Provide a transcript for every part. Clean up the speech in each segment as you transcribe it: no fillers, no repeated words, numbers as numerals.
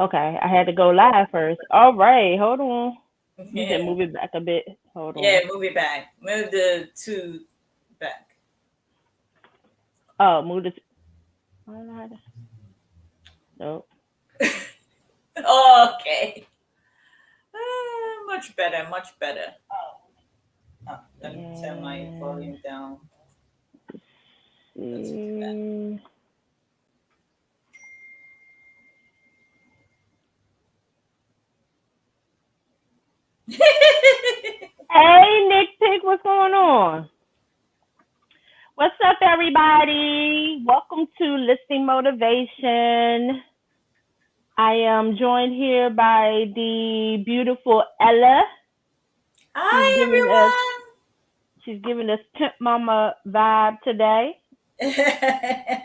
Okay, I had to go live first. All right, hold on. You said Yeah, move it back a bit. Hold yeah. on. Move it back. Move the two back. Oh, move it. Oh, no, nope. Okay. Much better. Much better. Let me turn my And volume down. Let's do see. that. Hey, Nick Pick, what's going on? What's up, everybody? Welcome to Listing Motivation. I am joined here by the beautiful Ella. She's giving us Hi, she's giving us Pimp Mama vibe today. everyone.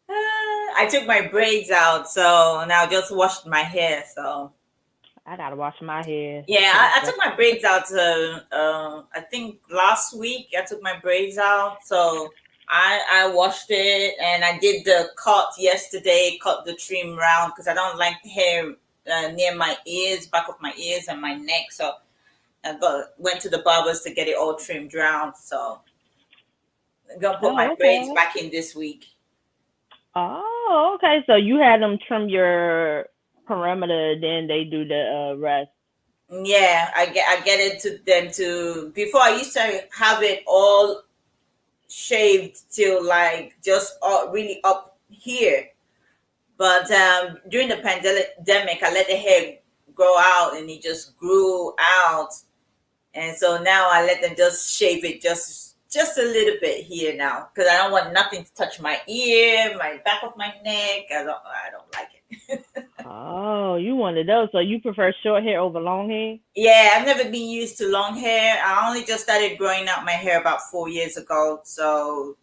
I took my braids out, so now I just washed my hair. So I gotta wash my hair. yeah, Put I stuff. took my braids out. I think last week I took my braids out. So I washed it and I did the cut yesterday. Cut the trim round because I don't like hair near my ears, back of my ears and my neck. So went to the barbers to get it all trimmed round. So I'm gonna put my Oh, braids okay. back in this week. Oh, okay. So you had them trim your perimeter, then they do the rest. Yeah, I get it to them to before I used to have it all shaved till like just really up here. But during the pandemic, I let the hair grow out and it just grew out. And so now I let them just shave it just a little bit here now because I don't want nothing to touch my ear, my back of my neck. I don't like it. Oh, you one of those. So you prefer short hair over long hair? Yeah, I've never been used to long hair. I only just started growing out my hair about 4 years ago. So,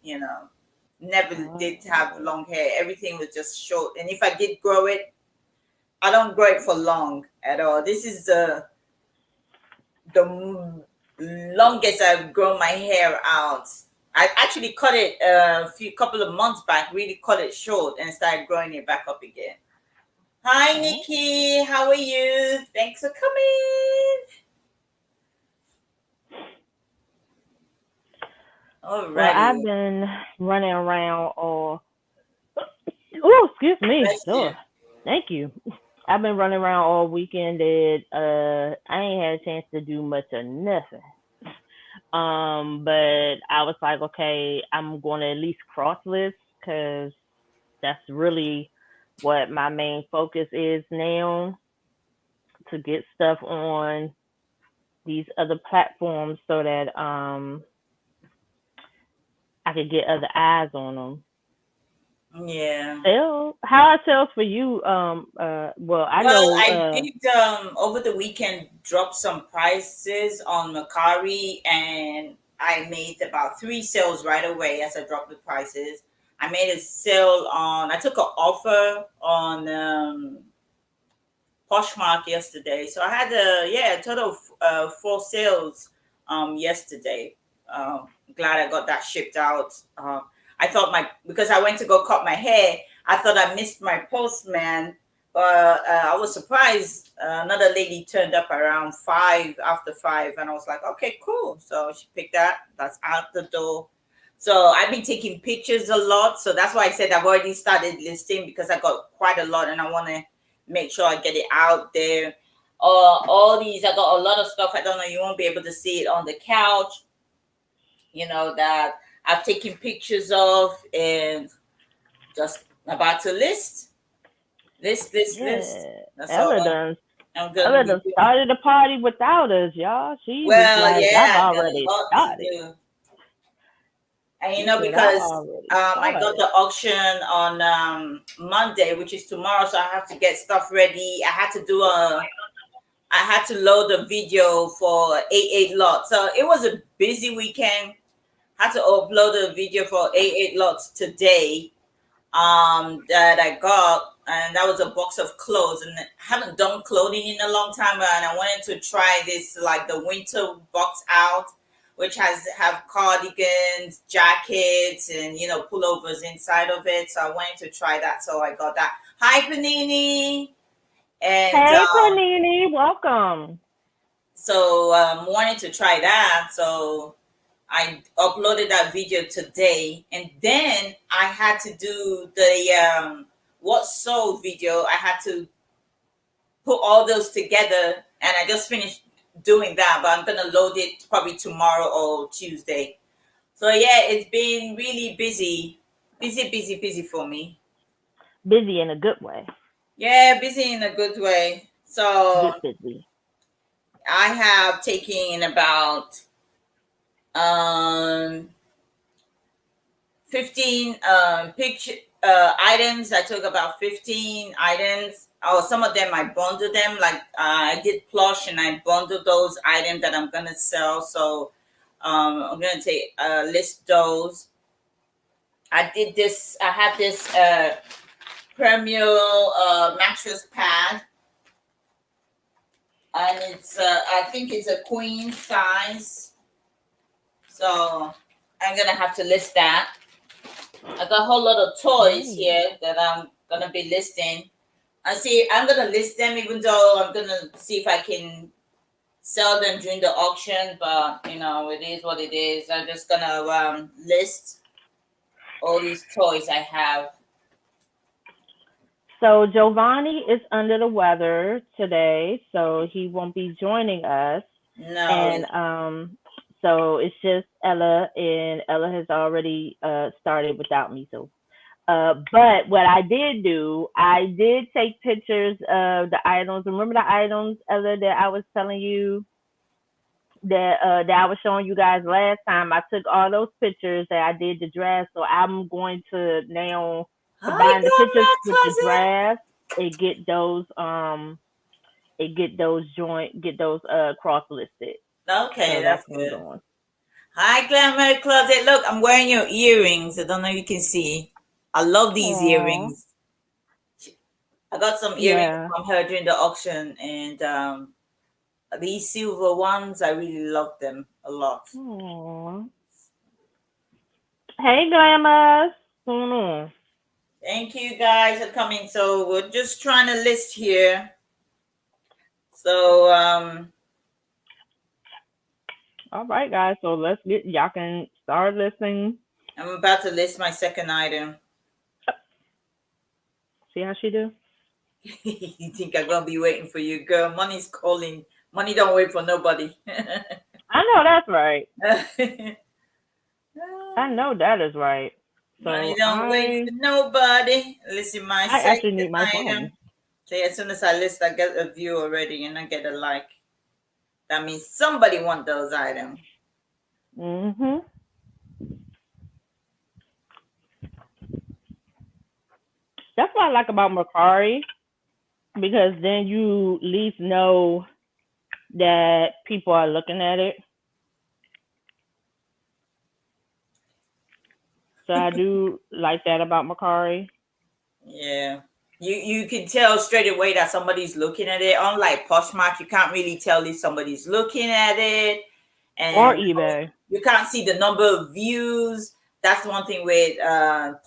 never did have Oh. long hair. Everything was just short. And if I did grow it, I don't grow it for long at all. This is the longest I've grown my hair out. I actually cut it a few couple of months back, really cut it short and started growing it back up again. Hi, Oh. Nikki. How are you? Thanks for coming. Well, I've Alrighty. been running around all. Oh, excuse me. Bless Oh, you. thank you. I've been running around all weekend. I ain't had a chance to do much of nothing. But I was like, okay, I'm going to at least cross list because that's really what my main focus is now, to get stuff on these other platforms so that I could get other eyes on them. Yeah. How are sales for you? Well, I Well, know. I did over the weekend drop some prices on Macari and I made about three sales right away as I dropped the prices. I made a sale on I took an offer on Poshmark yesterday. So I had a total of four sales yesterday. Glad I got that shipped out. I thought because I went to go cut my hair, I thought I missed my postman, but I was surprised. Another lady turned up around five after five, and I was like, okay, cool. So she picked that. That's out the door. So I've been taking pictures a lot. So that's why I said I've already started listing because I got quite a lot, and I want to make sure I get it out there. All these, I got a lot of stuff. I don't know. You won't be able to see it on the couch. That I've taken pictures of and just about to list. Yeah, That's all Ella done. I'm gonna Ella be done doing. started the party without us, y'all. She was Well, like, "I've yeah, I got a already lot to started." do, and She said, "I've because already I got started." the auction on Monday, which is tomorrow, so I have to get stuff ready. I had to load a video for 88 lots. So it was a busy weekend. Had to upload a video for 88 lots today that I got. And that was a box of clothes. And I haven't done clothing in a long time. And I wanted to try this, like the winter box out. which have cardigans, jackets, and pullovers inside of it. So I wanted to try that. So I got that. Hi, Panini, and Hey, Panini, welcome. so wanted to try that. So I uploaded that video today, and then I had to do the what sold video. I had to put all those together, and I just finished doing that, but I'm gonna load it probably tomorrow or Tuesday. So yeah, it's been really busy for me. Busy in a good way. Yeah, busy in a good way. So Good busy. I have taken about um 15 picture items. I took about 15 items. Oh, some of them I bundled them. Like I did plush and I bundled those items that I'm gonna sell. So I'm gonna take list those. I did this. I have this Premier mattress pad, and it's I think it's a queen size. So I'm gonna have to list that. I got a whole lot of toys Nice. here that I'm gonna be listing. I see. I'm gonna list them, even though I'm gonna see if I can sell them during the auction. But it is what it is. I'm just gonna list all these toys I have. So Giovanni is under the weather today, so he won't be joining us. No, And so it's just Ella, and Ella has already started without me. So but what I did do, I did take pictures of the items. Remember the items, Ella, that I was telling you that I was showing you guys last time? I took all those pictures that I did the draft. So I'm going to now hi, combine the pictures Grandma with the cousin. draft and get those cross listed. Okay, So that's that's what I'm good. doing. Hi, Glamour Closet. Look, I'm wearing your earrings. I don't know if you can see. I love these Aww. earrings. I got some earrings Yeah. from her during the auction, and these silver ones, I really love them a lot. Aww. Hey, Glamour. What's going on? Thank you guys for coming. So we're just trying to list here. So All right, guys. So y'all can start listening. I'm about to list my second item. See how she do? You think I'm gonna be waiting for you, girl? Money's calling. Money don't wait for nobody. I know that's right. I know that is right. Money So don't wait for nobody. Listen, my I actually second need my item. phone. Okay, as soon as I list, I get a view already, and I get a like. That means somebody want those items. Mhm. That's what I like about Mercari, because then you at least know that people are looking at it. So I do like that about Mercari. Yeah. You can tell straight away that somebody's looking at it. Unlike Poshmark, you can't really tell if somebody's looking at it, Or and eBay. you can't see the number of views. That's one thing with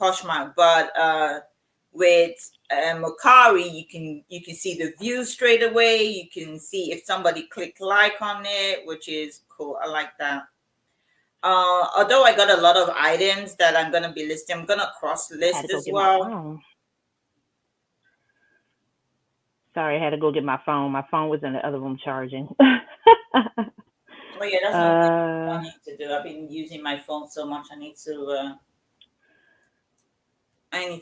Poshmark, but with Mercari, you can see the views straight away. You can see if somebody clicked like on it, which is cool. I like that. Although I got a lot of items that I'm gonna be listing, I'm gonna cross Had to list go as get my well. phone. Sorry, I had to go get my phone. My phone was in the other room charging. Oh yeah, that's one thing I uh, need to do. I've been using my phone so much. I need to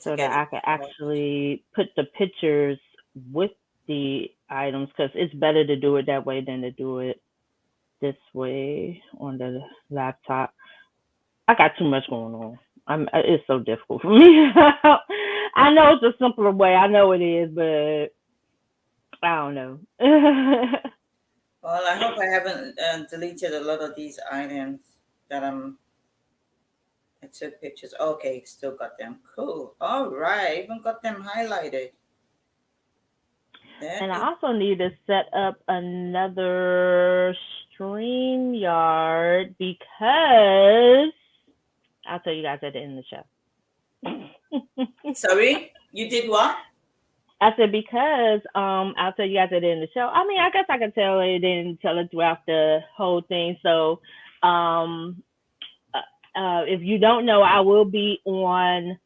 so that get it I can charged. actually put the pictures with the items, because it's better to do it that way than to do it this way on the laptop. I got too much going on. It's so difficult for me. I know it's a simpler way. I know it is, but I don't know. Well, I hope I haven't deleted a lot of these items that I took pictures. Okay, still got them. Cool. All right, even got them highlighted. That And is I also need to set up another StreamYard because I'll tell you guys at the end of the show. Sorry, you did what? I said because I'll tell you guys at the end of the show. I mean, I guess I could tell it and tell it throughout the whole thing. So um if you don't know, I will be on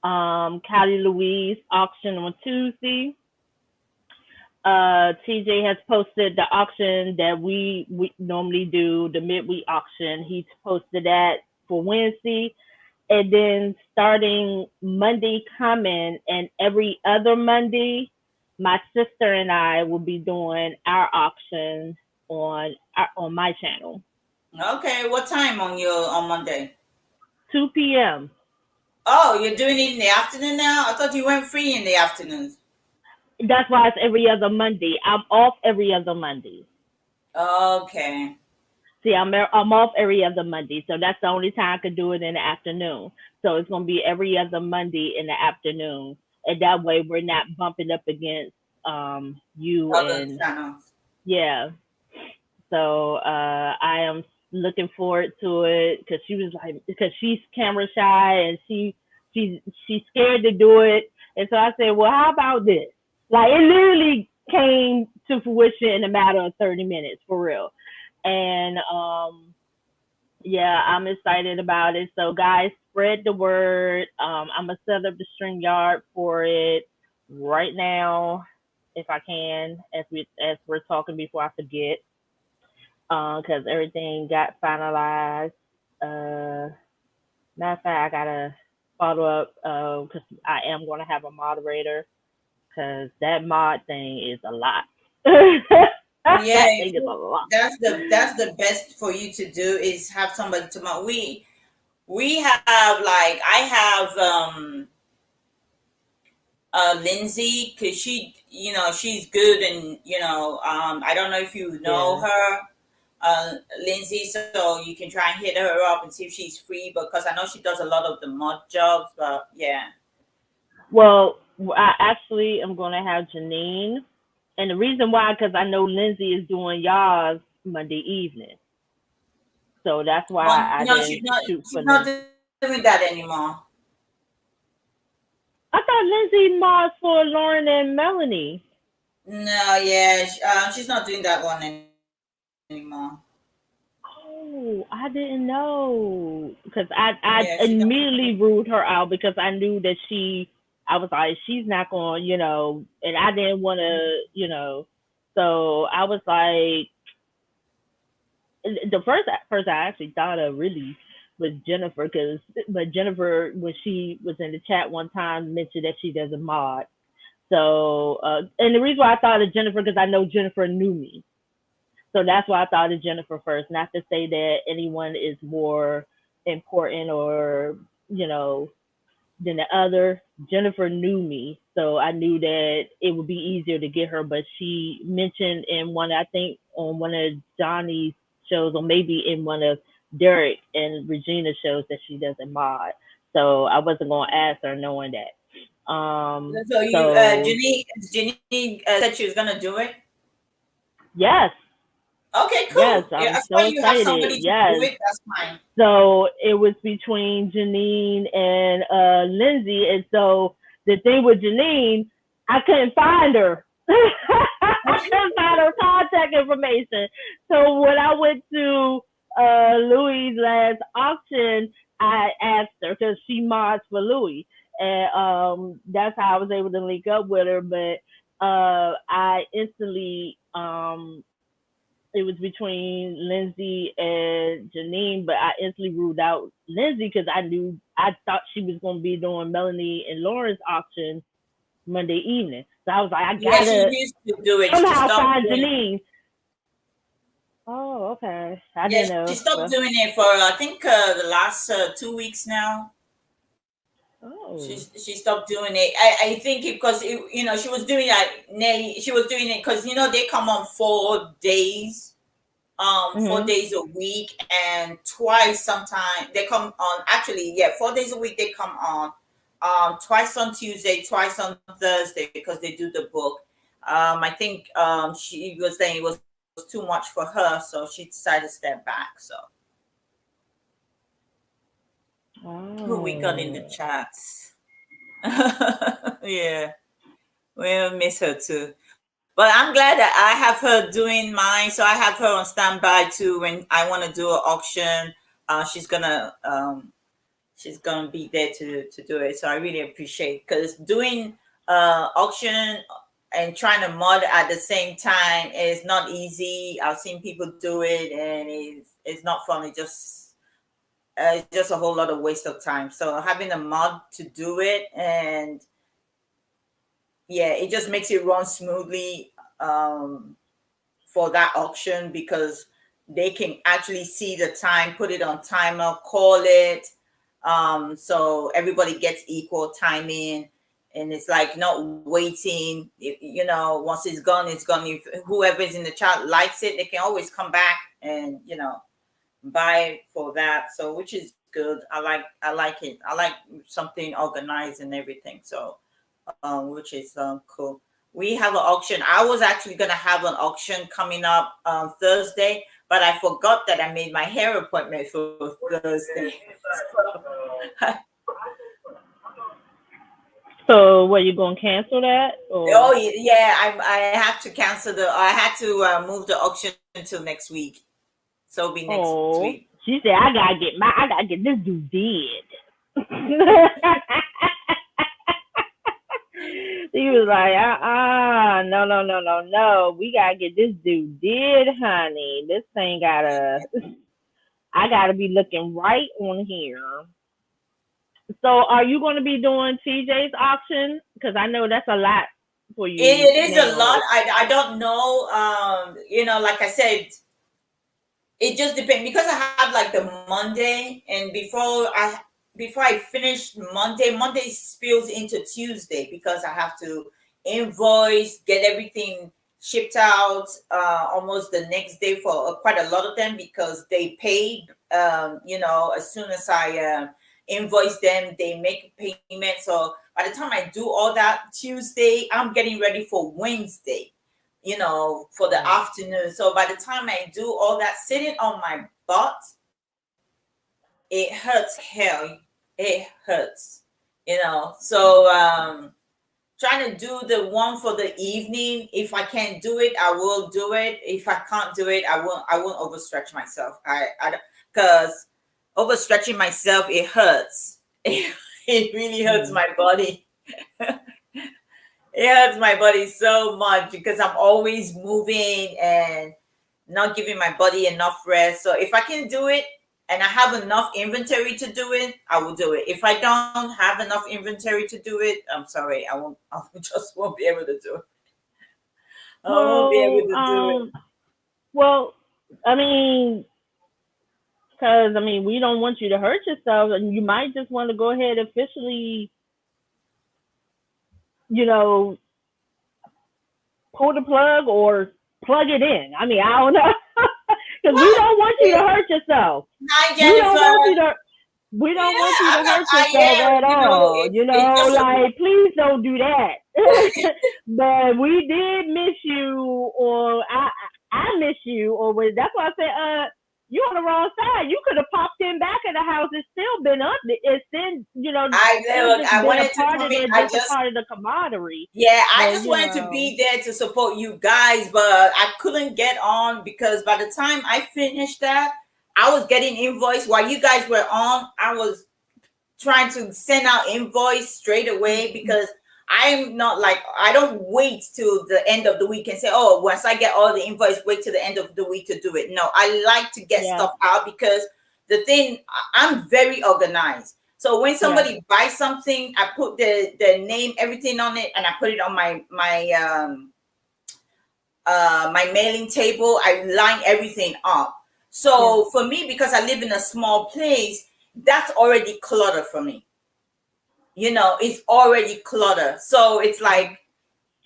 Cali Louise auction on Tuesday. TJ has posted the auction that we normally do, the midweek auction. He's posted that for Wednesday. And then starting Monday coming and every other Monday, my sister and I will be doing our auction on my channel. Okay, what time on your on Monday? 2 p.m. Oh, you're doing it in the afternoon now? I thought you went free in the afternoons. That's why it's every other Monday. I'm off every other Monday. Okay. See, I'm off every other Monday, so that's the only time I could do it in the afternoon. So it's gonna be every other Monday in the afternoon, and that way we're not bumping up against you Other and channels. yeah. So I am looking forward to it because she was like because she's camera shy and she's scared to do it, and so I said, well, how about this? Like it literally came to fruition in a matter of 30 minutes for real, and yeah, I'm excited about it. So guys, spread the word. I'm gonna set up the StreamYard for it right now if I can, as we're talking before I forget, because everything got finalized. Matter of fact, I gotta follow up because I am gonna have a moderator because that mod thing is a lot. Yeah, That if thing is a lot. that's the best for you to do is have somebody to we have like I have Lindsay because she's good and I don't know if you know Yeah. her Lindsay, so you can try and hit her up and see if she's free because I know she does a lot of the mod jobs, but yeah. Well, I actually am gonna have Janine, and the reason why, because I know Lindsay is doing y'all's Monday evening, so that's why Well, I no, didn't shoot for she's not Lindsay. doing that anymore. I thought Lindsay mods for Lauren and Melanie. No, yeah, she's not doing that one anymore. Oh, I didn't know because Yeah, I she don't. immediately ruled her out because I knew that I was like she's not going and I didn't want to. So I was like the first person I actually thought of really was Jennifer but Jennifer when she was in the chat one time mentioned that she does a mod. So and the reason why I thought of Jennifer because I know Jennifer knew me. So that's why I thought of Jennifer first. Not to say that anyone is more important or, you know, than the other. Jennifer knew me. So I knew that it would be easier to get her. But she mentioned in one, I think on one of Johnny's shows, or maybe in one of Derek and Regina's shows, that she doesn't mod. So I wasn't going to ask her knowing that. So you, So Jenny said she was gonna do it. yes, Okay, yes, cool. Yeah, I'm as so long as you have excited. somebody to do Yes. it, that's fine. So it was between Janine and Lindsay. And so the thing with Janine, I couldn't find her. I couldn't find her contact information. So when I went to Louis' last auction, I asked her because she mods for Louis. And that's how I was able to link up with her. But I instantly it was between Lindsay and Janine, but I instantly ruled out Lindsay because I thought she was going to be doing Melanie and Lauren's auction Monday evening. So I was like, I Yeah, she gotta used to do it. She somehow stopped find doing. Janine. Oh, okay. I Yeah, didn't she know. stopped But doing it for I think the last 2 weeks now. oh, She stopped doing it. I think because she was doing like nearly she was doing it because they come on 4 days 4 days a week and twice sometimes they come on actually 4 days a week they come on twice on Tuesday, twice on Thursday because they do the book. I think she was saying it was too much for her, so she decided to step back. So who we got in the chats? Yeah, we'll miss her too. But I'm glad that I have her doing mine. So I have her on standby too when I want to do an auction. She's gonna be there to do it. So I really appreciate, because doing auction and trying to mod at the same time is not easy. I've seen people do it, and it's not fun. It's just a whole lot of waste of time. So having a mod to do it, and yeah, it just makes it run smoothly for that auction, because they can actually see the time, put it on timer, call it, so everybody gets equal timing, and it's like not waiting. Once it's gone, it's gone. If whoever is in the chat likes it, they can always come back and buy for that. So which is good. I like it. I like something organized and everything. So which is cool. We have an auction. I was actually gonna have an auction coming up Thursday, but I forgot that I made my hair appointment for Thursday. So, what, you gonna cancel that? Or? Oh yeah, I have to cancel I had to move the auction until next week. So it'll be next week. She said, I gotta get this dude dead. He was like, no. We gotta get this dude dead, honey. This thing I gotta be looking right on here. So are you going to be doing TJ's auction? Because I know that's a lot for you. It is a lot. I don't know. Like I said, it just depends, because I have like the Monday, and before I finish Monday spills into Tuesday, because I have to invoice, get everything shipped out almost the next day for quite a lot of them, because they paid. As soon as I invoice them, they make a payment. So by the time I do all that Tuesday, I'm getting ready for Wednesday, for the afternoon. So by the time I do all that, sitting on my butt, it hurts. Hell, it hurts. So trying to do the one for the evening. If I can do it, I will do it. If I can't do it, I won't overstretch myself. Because overstretching myself, it hurts. It really hurts my body. It hurts my body so much, because I'm always moving and not giving my body enough rest. So if I can do it and I have enough inventory to do it, I will do it. If I don't have enough inventory to do it, I'm sorry, I just won't be able to do it. I won't be able to do it. Well, I mean, because we don't want you to hurt yourself, and you might just want to go ahead and officially, pull the plug or plug it in. I don't know, because we don't want you to hurt yourself. Hi, Jennifer. We don't want you to hurt yourself at all. Like, please don't do that. But we did miss you, or I miss you, or that's why I said, you on the wrong side. You could have popped in back at the house. It's still been up. It's been, I wanted to come in. Part of the camaraderie. Yeah, I just wanted to be there to support you guys, but I couldn't get on, because by the time I finished that, I was getting invoice while you guys were on. I was trying to send out invoice straight away, because I'm not like, I don't wait till the end of the week and say, oh, once I get all the invoice, wait till the end of the week to do it. No, I like to get stuff out, because I'm very organized. So when somebody buys something, I put the name, everything on it, and I put it on my mailing table. I line everything up. So for me, because I live in a small place, that's already clutter for me. It's already clutter. So it's like,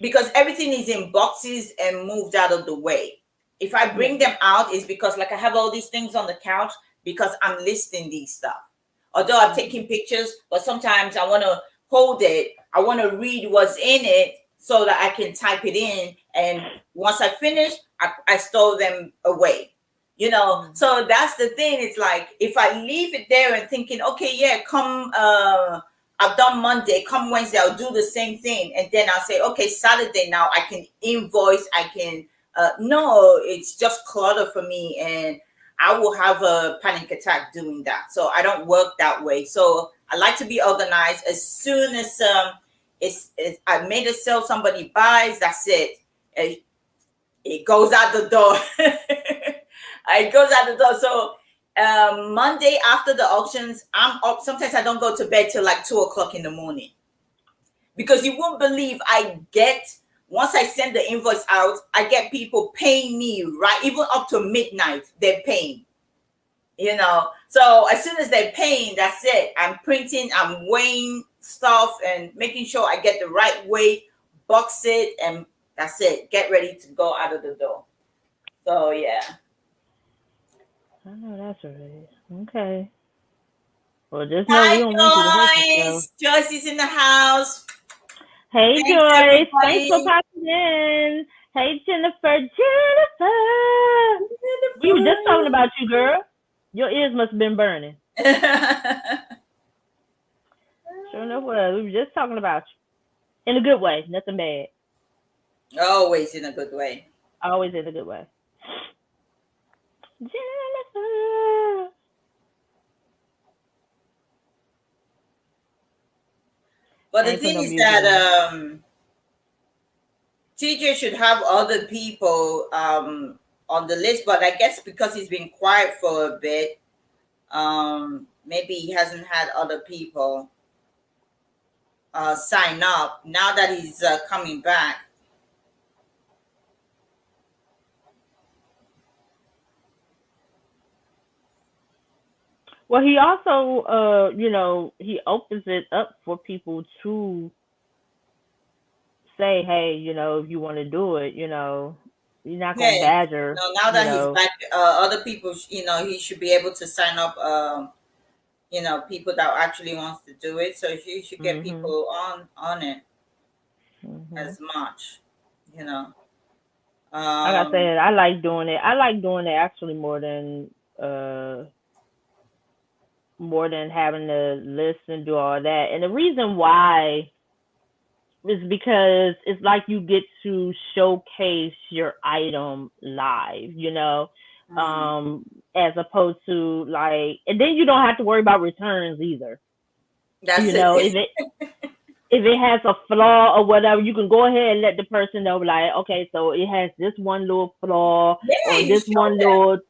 because everything is in boxes and moved out of the way. If I bring them out, it's because like I have all these things on the couch, because I'm listing these stuff. Although I'm taking pictures, but sometimes I want to hold it. I want to read what's in it so that I can type it in And once I finish, I store them away. So that's the thing. It's like if I leave it there and thinking, okay, yeah, come I've done Monday, come Wednesday I'll do the same thing, and then I'll say, okay, Saturday now I can invoice, I can no, it's just clutter for me, and I will have a panic attack doing that. So I don't work that way. So I like to be organized. As soon as I made a sale, somebody buys, that's it. It goes out the door. It goes out the door. So Monday after the auctions, I'm up. Sometimes I don't go to bed till like 2 o'clock in the morning, because you won't believe once I send the invoice out, I get people paying me, right? Even up to midnight, they're paying. So as soon as they're paying, that's it. I'm printing, I'm weighing stuff and making sure I get the right weight, box it, and that's it. Get ready to go out of the door. So yeah. I know that's right. Okay. Well, just know we Hi don't want you to hurt yourself. Joyce. Joyce is in the house. Hey Thanks, Joyce, thanks everybody. for popping in. Hey Jennifer. We were just talking about you, girl. Your ears must have been burning. Sure enough, we were just talking about you. In a good way, nothing bad. Always in a good way. Always in a good way. Jennifer. But the thing is that TJ should have other people on the list, but I guess because he's been quiet for a bit, maybe he hasn't had other people sign up. Now that he's coming back. Well, he also, he opens it up for people to say, hey, if you want to do it, you're not going to Yeah. badger, Now that he's back, other people, he should be able to sign up, people that actually wants to do it. So you should get people on it as much, Like I said, I like doing it. I like doing it actually more than having to list and do all that. And the reason why is because it's like you get to showcase your item live, as opposed to like, and then you don't have to worry about returns either. That's it. If it has a flaw or whatever, you can go ahead and let the person know, like, okay, so it has this one little flaw, or this one little, or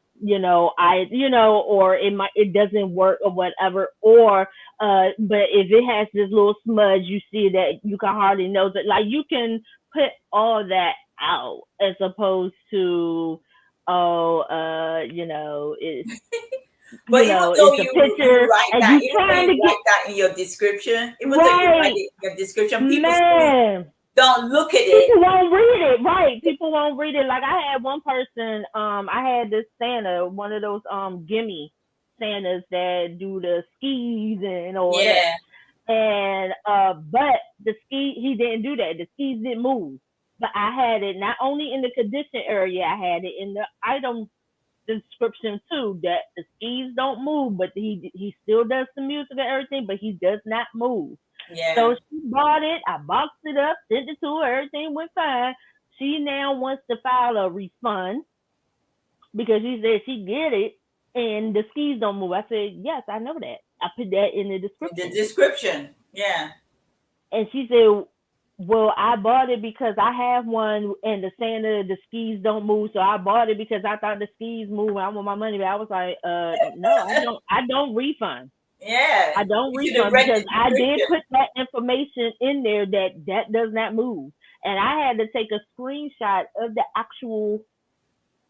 it doesn't work or whatever, or but if it has this little smudge, you see that you can hardly know that, like, you can put all that out as opposed to, it's but even though it's a picture, write and that, you even trying though to you get write that in your description, even though you right, write it in your description, people man. still don't look at it. People won't read it, right? People won't read it. Like I had one person, I had this Santa, one of those gimme Santas that do the skis and all that. And but the ski, he didn't do that. The skis didn't move. But I had it not only in the condition area, I had it in the item description too, that the skis don't move, but he still does some music and everything, but he does not move. Yeah. So she bought it. I boxed it up, sent it to her. Everything went fine. She now wants to file a refund because she said she get it and the skis don't move. I said, yes, I know that. I put that in the description. The description, yeah. And she said, well, I bought it because I have one and the skis don't move. So I bought it because I thought the skis move. I want my money back. I was like, no, I don't refund. Yeah. I don't refund because I did put that information in there that does not move. And I had to take a screenshot of the actual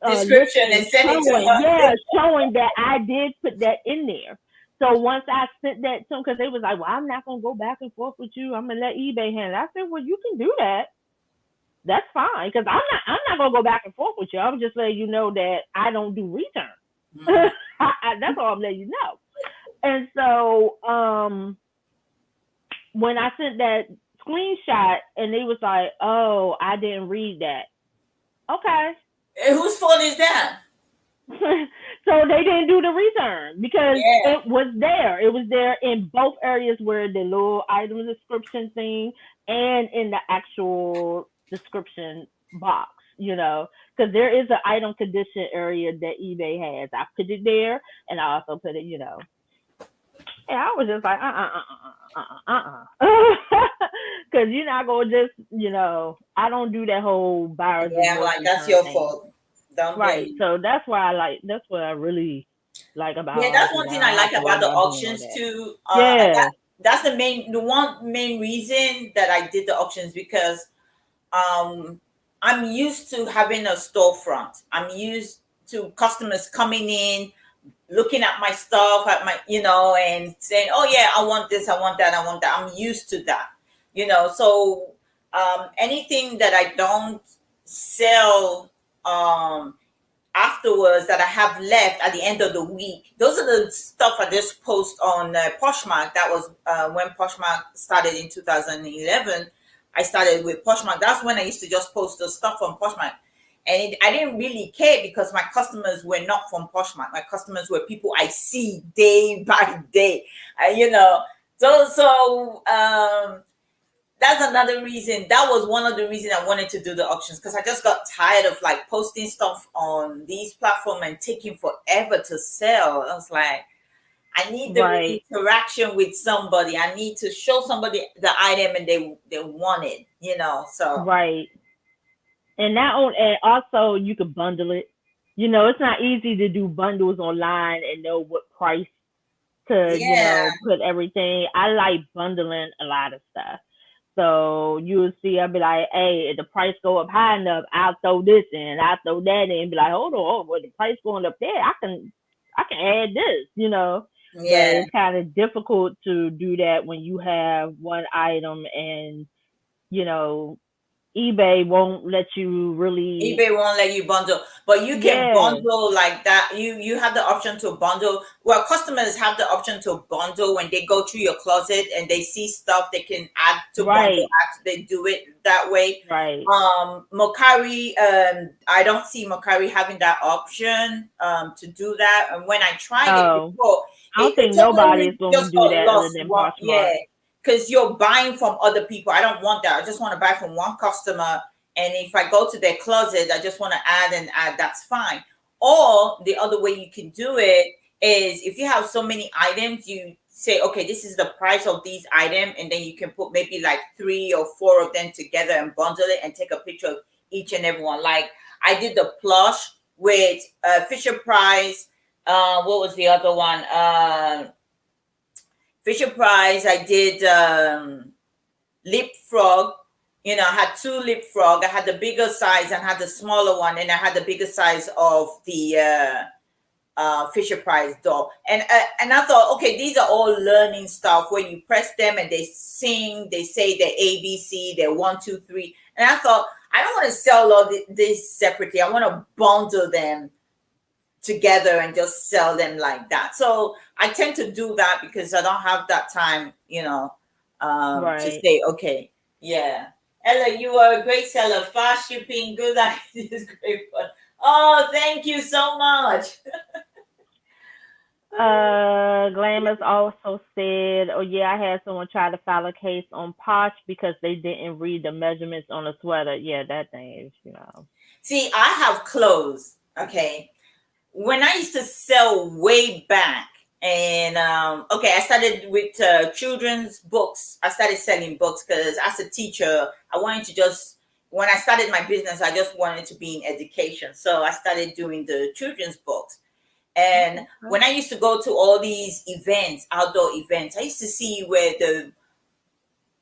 description and send it to her. Yeah, showing that I did put that in there. So once I sent that to them, because they was like, well, I'm not going to go back and forth with you. I'm going to let eBay handle it. I said, well, you can do that. That's fine. Because I'm not going to go back and forth with you. I'm just letting you know that I don't do return. That's all I'm letting you know. And so when I sent that screenshot and they was like, oh, I didn't read that. Okay. Whose fault is that? So they didn't do the return because Yeah. it was there. It was there in both areas where the little item description thing and in the actual description box, because there is an item condition area that eBay has. I put it there and I also put it, and I was just like, because you're not going to just, I don't do that whole buyer's Yeah, I'm remorse like, that's return your thing. fault. Don't blame Right. me. So that's what I really like about Yeah, that's auction. one I thing I don't have like to worry about the about doing all auctions that. too. And Yeah. that's the one main reason that I did the auctions, because um I'm used to having a storefront. I'm used to customers coming in, looking at my stuff, at my, and saying, "Oh yeah, I want this, I want that, I want that." I'm used to that, So anything that I don't sell afterwards, that I have left at the end of the week, those are the stuff I just post on Poshmark. That was when Poshmark started in 2011. I started with Poshmark. That's when I used to just post the stuff on Poshmark. And I didn't really care because my customers were not from Poshmark. My customers were people I see day by day. You know, so that's another reason. That was one of the reasons I wanted to do the auctions, because I just got tired of like posting stuff on these platforms and taking forever to sell. I was like, I need the Right. interaction with somebody. I need to show somebody the item and they want it, So Right. And also you could bundle it. It's not easy to do bundles online and know what price to, yeah, put everything. I like bundling a lot of stuff. So you'll see, I'll be like, hey, if the price go up high enough, I'll throw this in, I'll throw that in, be like, hold on, well, the price going up there, I can add this. But yeah. it's kind of difficult to do that when you have one item and, you know, eBay won't let you really, eBay won't let you bundle, but you can yeah, bundle like that. You have the option to bundle. Well, customers have the option to bundle when they go through your closet and they see stuff they can add to bundle. right, They do it that way. right. Mokari, I don't see Mokari having that option to do that. And when I tried it No, before, I don't it think nobody is totally going to just do got that other lost. than One, Poshmark. yeah, because you're buying from other people. I don't want that. I just want to buy from one customer, and if I go to their closet, I just want to add and add, that's fine. Or the other way you can do it is, if you have so many items, you say, okay, this is the price of these items, and then you can put maybe like 3 or 4 of them together and bundle it and take a picture of each and every one. Like I did the plush with Fisher Price. What was the other one? Fisher Price. I did Leapfrog. I had 2 Leapfrog. I had the bigger size and had the smaller one, and I had the bigger size of the Fisher Price doll. And I thought, okay, these are all learning stuff where you press them and they sing, they say their ABC, their 1, 2, 3. And I thought, I don't want to sell all this separately. I want to bundle them together and just sell them like that. So I tend to do that because I don't have that time, to Right. say, okay, yeah. Ella, you are a great seller. Fast shipping, good ideas, great fun. Oh, thank you so much. Glamis also said, "Oh yeah, I had someone try to file a case on Posh because they didn't read the measurements on the sweater. Yeah, that thing is. See, I have clothes, okay? When I used to sell way back, and okay, I started with children's books. I started selling books because as a teacher, I wanted to just, when I started my business, I just wanted to be in education. So I started doing the children's books. And Okay. when I used to go to all these events, outdoor events, I used to see where the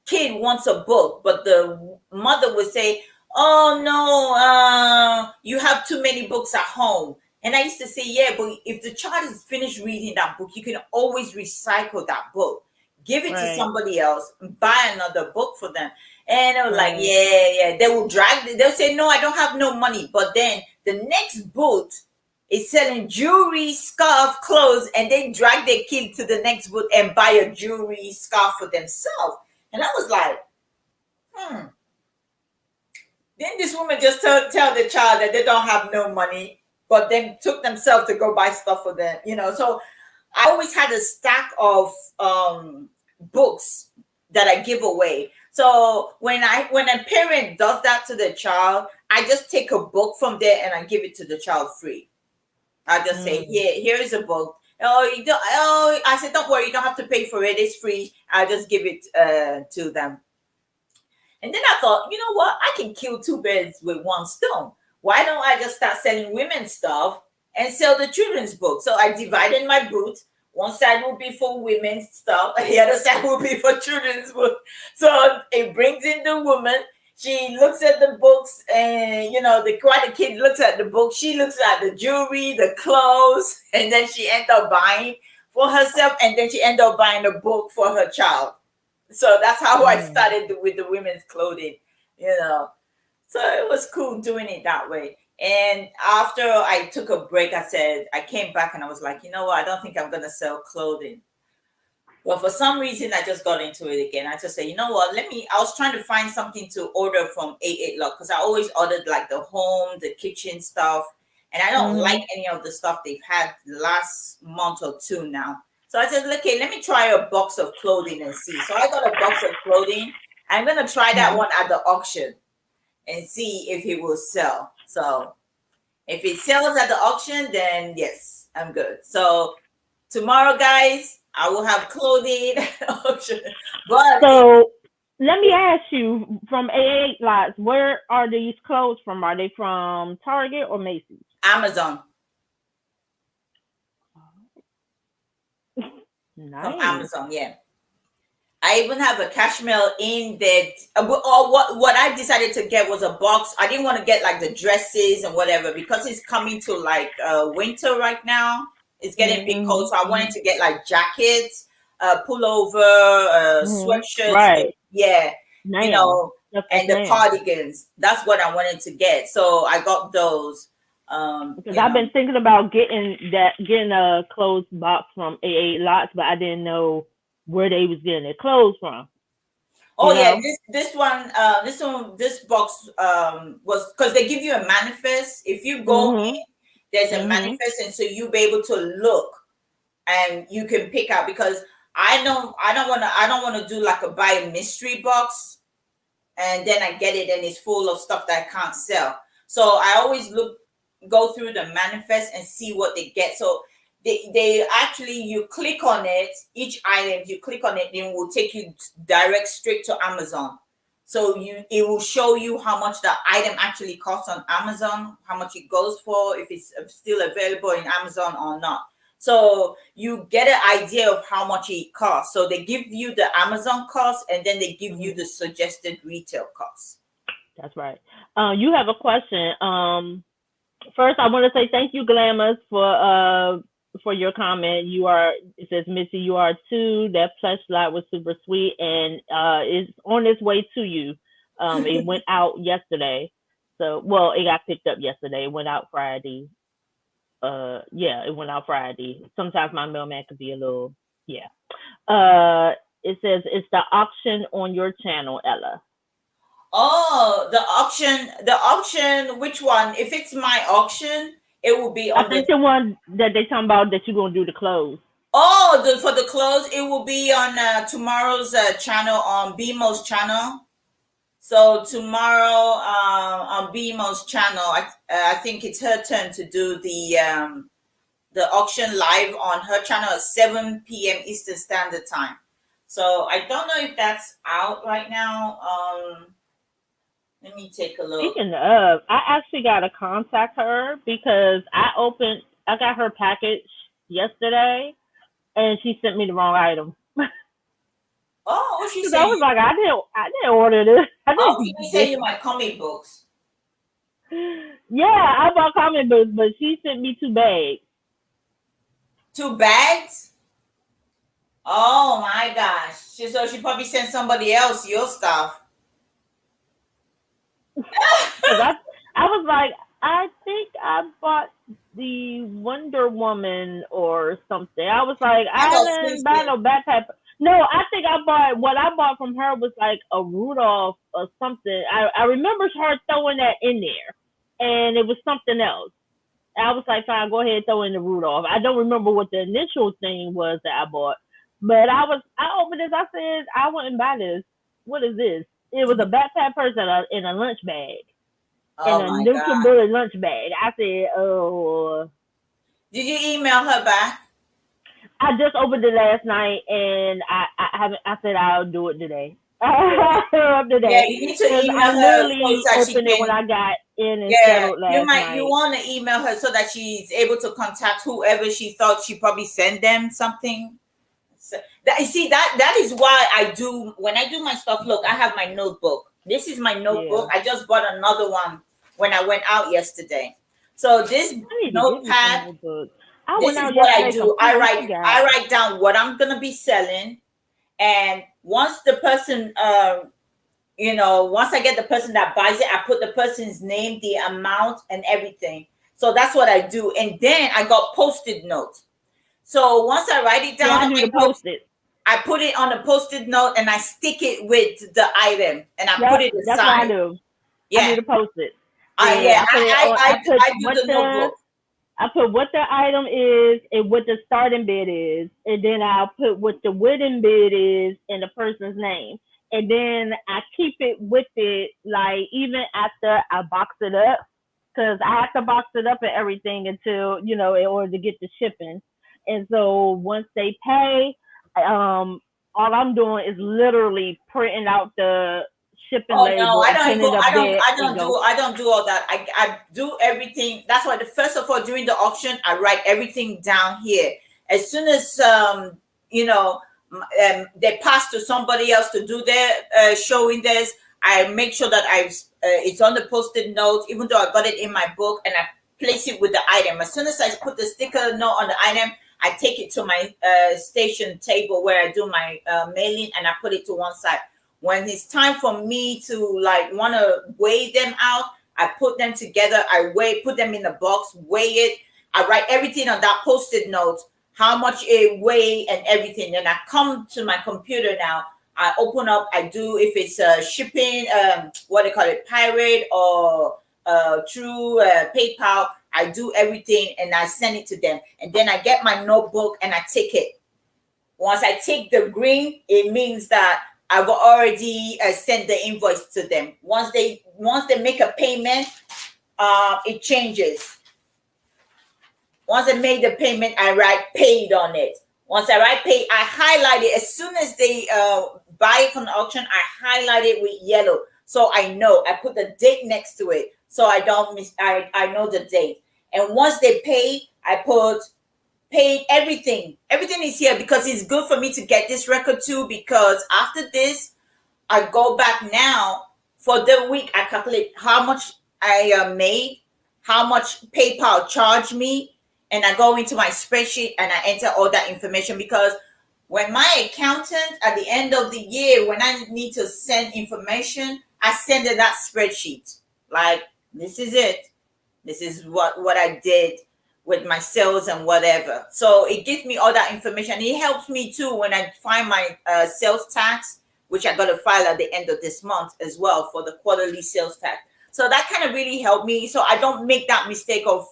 kid wants a book, but the mother would say, "Oh no, you have too many books at home." And I used to say, "Yeah, but if the child is finished reading that book, you can always recycle that book, give it to Right. somebody else, buy another book for them." And I was like, Right. "Yeah, yeah." They will they'll say, "No, I don't have no money." But then the next booth is selling jewelry, scarf, clothes, and they drag their kid to the next booth and buy a jewelry scarf for themselves. And I was like, Then this woman just tell the child that they don't have no money, but then took themselves to go buy stuff for them. So I always had a stack of books that I give away. So when a parent does that to the child, I just take a book from there and I give it to the child free. I just say, here is a book. Oh, you don't. Oh, I said, don't worry, you don't have to pay for it. It's free. I'll just give it to them. And then I thought, you know what? I can kill two birds with one stone. Why don't I just start selling women's stuff and sell the children's books? So I divided my booth. One side will be for women's stuff, and the other side will be for children's books. So it brings in the woman. She looks at the books, and the kid looks at the book. She looks at the jewelry, the clothes, and then she ends up buying for herself, and then she ends up buying a book for her child. So that's how I started with the women's clothing. So it was cool doing it that way. And after I took a break, I came back and I was like, you know what? I don't think I'm going to sell clothing. But for some reason, I just got into it again. I just said, you know what? I was trying to find something to order from 88Lock because I always ordered like the home, the kitchen stuff. And I don't like any of the stuff they've had the last month or two now. So I said, okay, let me try a box of clothing and see. So I got a box of clothing. I'm going to try that one at the auction and see if it will sell. So if it sells at the auction, then yes, I'm good. So tomorrow, guys, I will have clothing auction. But so let me ask you, from EST, where are these clothes from? Are they from Target or Macy's? Amazon. Nice. From Amazon, yeah. I even have a cashmere in that. Or what I decided to get was a box. I didn't want to get like the dresses and whatever because it's coming to like winter right now. It's getting big cold, so I wanted to get like jackets, pullover, sweatshirts. Right. Yeah, Now. and the cardigans. That's what I wanted to get. So I got those. Because I've been thinking about getting a clothes box from EST, but I didn't know where they was getting their clothes from. Oh yeah, this box was because they give you a manifest. If you go in, there's a manifest, and so you'll be able to look and you can pick out. Because I don't want to do like a buy a mystery box and then I get it and it's full of stuff that I can't sell. So I always go through the manifest and see what they get. So they actually, you click on it, each item, you click on it, then it will take you direct straight to Amazon. So it will show you how much the item actually costs on Amazon, how much it goes for, if it's still available in Amazon or not. So you get an idea of how much it costs. So they give you the Amazon cost and then they give you the suggested retail cost. That's right. You have a question. First, I want to say thank you, Glamours, for your comment. It says, Missy, you are too. That plush lot was super sweet and it's on its way to you. It went out yesterday. So, well, it got picked up yesterday. It went out Friday. It went out Friday. Sometimes my mailman could be a little, it says, it's the auction on your channel, Ella. Oh, the auction, which one? If it's my auction, it will be on the one that they talking about that you're going to do the clothes. Oh, for the clothes, it will be on tomorrow's channel, on BMO's channel. So tomorrow on BMO's channel, I think it's her turn to do the auction live on her channel at 7 p.m. Eastern Standard Time. So I don't know if that's out right now. Let me take a look. Speaking of, I actually got to contact her because I got her package yesterday and she sent me the wrong item. Oh, what she said? I was like, I didn't order this. She sent you my comic books. Yeah, I bought comic books, but she sent me 2 bags. 2 bags? Oh my gosh. So she probably sent somebody else your stuff. I was like, I think I bought the Wonder Woman or something. I was like, I didn't buy no backpack. No, I think I bought what I bought from her was like a Rudolph or something. I remember her throwing that in there, and it was something else. I was like, fine, go ahead, throw in the Rudolph. I don't remember what the initial thing was that I bought, but I opened this. I said, I wouldn't buy this. What is this? It was a backpack purse in a lunch bag, in Oh a my God. NutriBullet lunch bag. I said, oh. Did you email her back? I just opened it last night, and I haven't. I said I'll do it today. Yeah, Today, you need to because email I her so literally that she opened it when can. I got in and Yeah, settled last you night. want to email her so that she's able to contact whoever she thought she probably sent them something. So that, you see, that is why I do when I do my stuff. Look, I have my notebook. This is my Yeah, notebook. I just bought another one when I went out yesterday. So this I need to get me some notepad, notebooks. I this went is out what I yesterday, do. completely forgot. I write down what I'm gonna be selling, and once the person once I get the person that buys it, I put the person's name, the amount, and everything. So that's what I do. And then I got post-it notes. So once I write it Yeah, down I on do my the notes, post-it. I put it on a post-it note and I stick it with the item and I put Yep, it that's what I aside. do. I Yeah. do the post-it. Yeah, Yeah, I put it on. I do the notebook. I put what the item is and what the starting bid is, and then I'll put what the wooden bid is and the person's name. And then I keep it with it, like even after I box it up, because I have to box it up and everything until, in order to get the shipping. And so once they pay, all I'm doing is literally printing out the shipping Oh no, label and putting it up there and go. I don't do all that. I do everything. That's why the first of all during the auction I write everything down here. As soon as they pass to somebody else to do their showing theirs, I make sure that it's on the post-it notes, even though I got it in my book, and I place it with the item. As soon as I put the sticker note on the item, I take it to my station table where I do my mailing, and I put it to one side. When it's time for me to like want to weigh them out, I put them together. Put them in a box, weigh it. I write everything on that post-it note, how much it weigh and everything. Then I come to my computer now. I open up. I do if it's shipping, what they call it, pirate or through PayPal. I do everything and I send it to them. And then I get my notebook and I take it. Once I take the green, it means that I've already sent the invoice to them. Once they make a payment, it changes. Once I made the payment, I write paid on it. Once I write paid, I highlight it. As soon as they buy it from the auction, I highlight it with yellow. So I know. I put the date next to it. So I don't miss, I know the date. And once they pay, I put paid everything. Everything is here because it's good for me to get this record too. Because after this, I go back now for the week. I calculate how much I made, how much PayPal charged me, and I go into my spreadsheet and I enter all that information because when my accountant at the end of the year, when I need to send information, I send in that spreadsheet. Like, this is it. This is what I did with my sales and whatever. So it gives me all that information. It helps me too when I find my sales tax, which I got to file at the end of this month as well for the quarterly sales tax. So that kind of really helped me. So I don't make that mistake of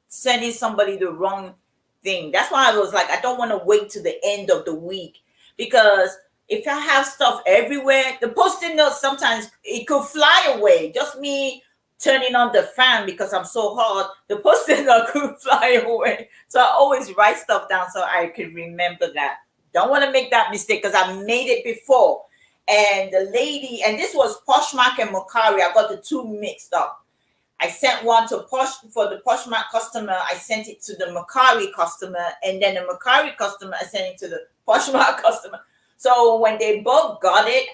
sending somebody the wrong thing. That's why I was like, I don't want to wait to the end of the week because if I have stuff everywhere, the post-it notes sometimes it could fly away. Just me turning on the fan because I'm so hot, the post-it note could fly away. So I always write stuff down so I can remember that. Don't want to make that mistake because I made it before. And the lady, and this was Poshmark and Mercari. I got the two mixed up. I sent one to for the Poshmark customer. I sent it to the Mercari customer, and then the Mercari customer, I sent it to the Poshmark customer. So when they both got it,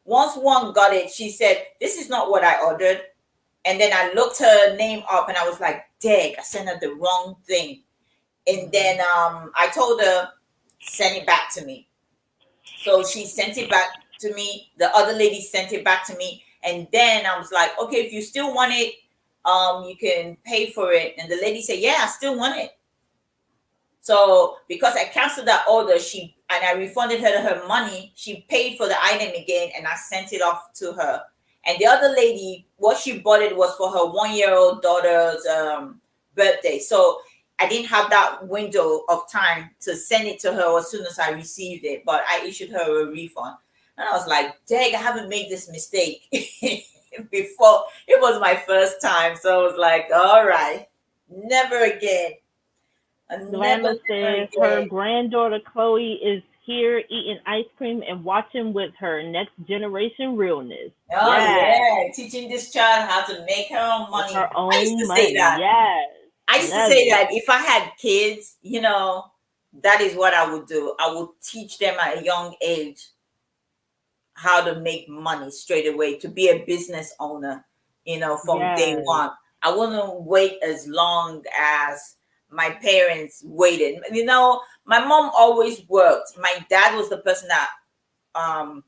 once one got it, she said, "This is not what I ordered." And then I looked her name up, and I was like, "Dang, I sent her the wrong thing." And then I told her, "Send it back to me." So she sent it back to me. The other lady sent it back to me, and then I was like, "Okay, if you still want it, you can pay for it." And the lady said, "Yeah, I still want it." So because I canceled that order, she and I refunded her money. She paid for the item again, and I sent it off to her. And the other lady, what she bought it was for her 1-year-old daughter's birthday. So I didn't have that window of time to send it to her as soon as I received it, but I issued her a refund. And I was like, dang, I haven't made this mistake before. It was my first time. So I was like, all right, never again. Glamour Never says her again. granddaughter Chloe is here eating ice cream and watching with her. Next generation realness. Oh Yes. yeah, teaching this child how to make her own money. Her I used own to say money. that. Yes. I used to Love say it. that if I had kids, that is what I would do. I would teach them at a young age how to make money straight away, to be a business owner, from day Yes. one. I wouldn't wait as long as my parents waited. My mom always worked. My dad was the person that um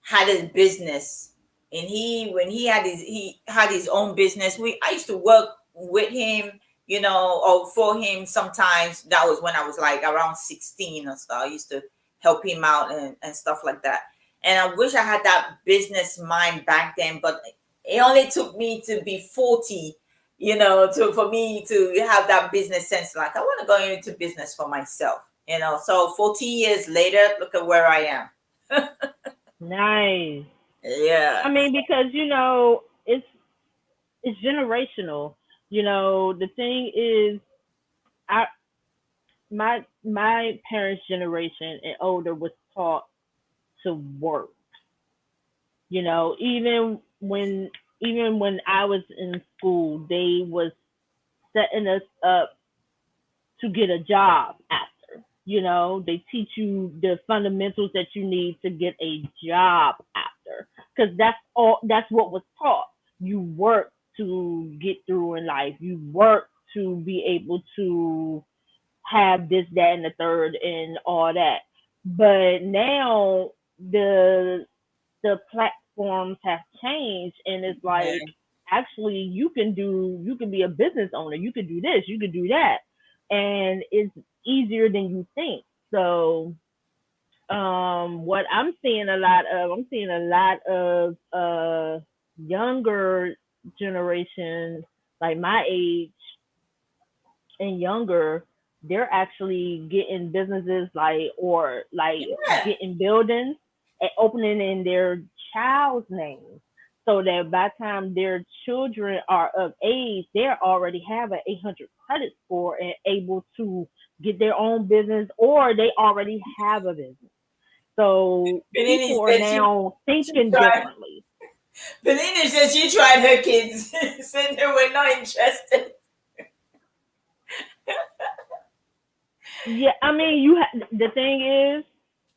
had his business, and he had his own business. I used to work with him, or for him. Sometimes that was when I was like around 16 or so. I used to help him out and stuff like that. And I wish I had that business mind back then, but it only took me to be 40, for me to have that business sense. Like, I want to go into business for myself. So 14 years later, look at where I am. Nice. I Yeah. mean, because it's generational. The thing is, I my parents' generation and older was taught to work. Even when I was in school, they was setting us up to get a job after. They teach you the fundamentals that you need to get a job after, because that's what was taught. You work to get through in life. You work to be able to have this, that, and the third, and all that. But now the platforms have changed, and it's like, Yeah. actually, you can be a business owner. You could do this. You could do that, and it's easier than you think. So, what I'm seeing a lot of younger generation, like my age and younger, they're actually getting businesses, like Yeah. getting buildings and opening in their child's name, so that by the time their children are of age, they already have an 800 credit score and able to get their own business, or they already have a business. So Benini people are said now she thinking tried. differently. Benini said she tried her kids. Said they were not interested. Yeah, I mean, the thing is,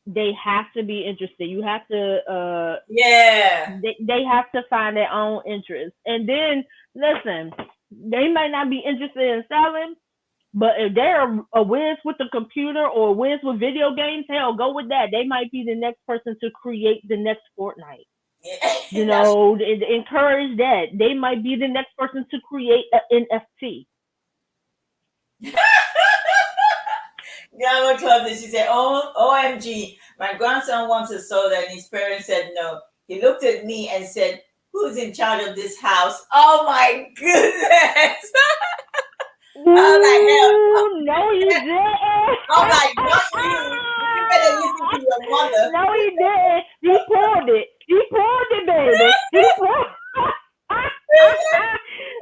they have to be interested. You have to Yeah. they have to find their own interest. And then, listen, they might not be interested in selling, but if they're a whiz with the computer or a whiz with video games, hell, go with that. They might be the next person to create the next Fortnite. Yeah. That's Encourage that. They might be the next person to create an NFT. Grandma Club. She said, "Oh, OMG, my grandson wants a soda," and his parents said no. He looked at me and said, "Who's in charge of this house?" Oh my goodness! I was like, hell, Ooh, no, he didn't. I'm like, not you. You better listen to your mother. No, he didn't. He pulled it. He pulled it, baby. He pulled.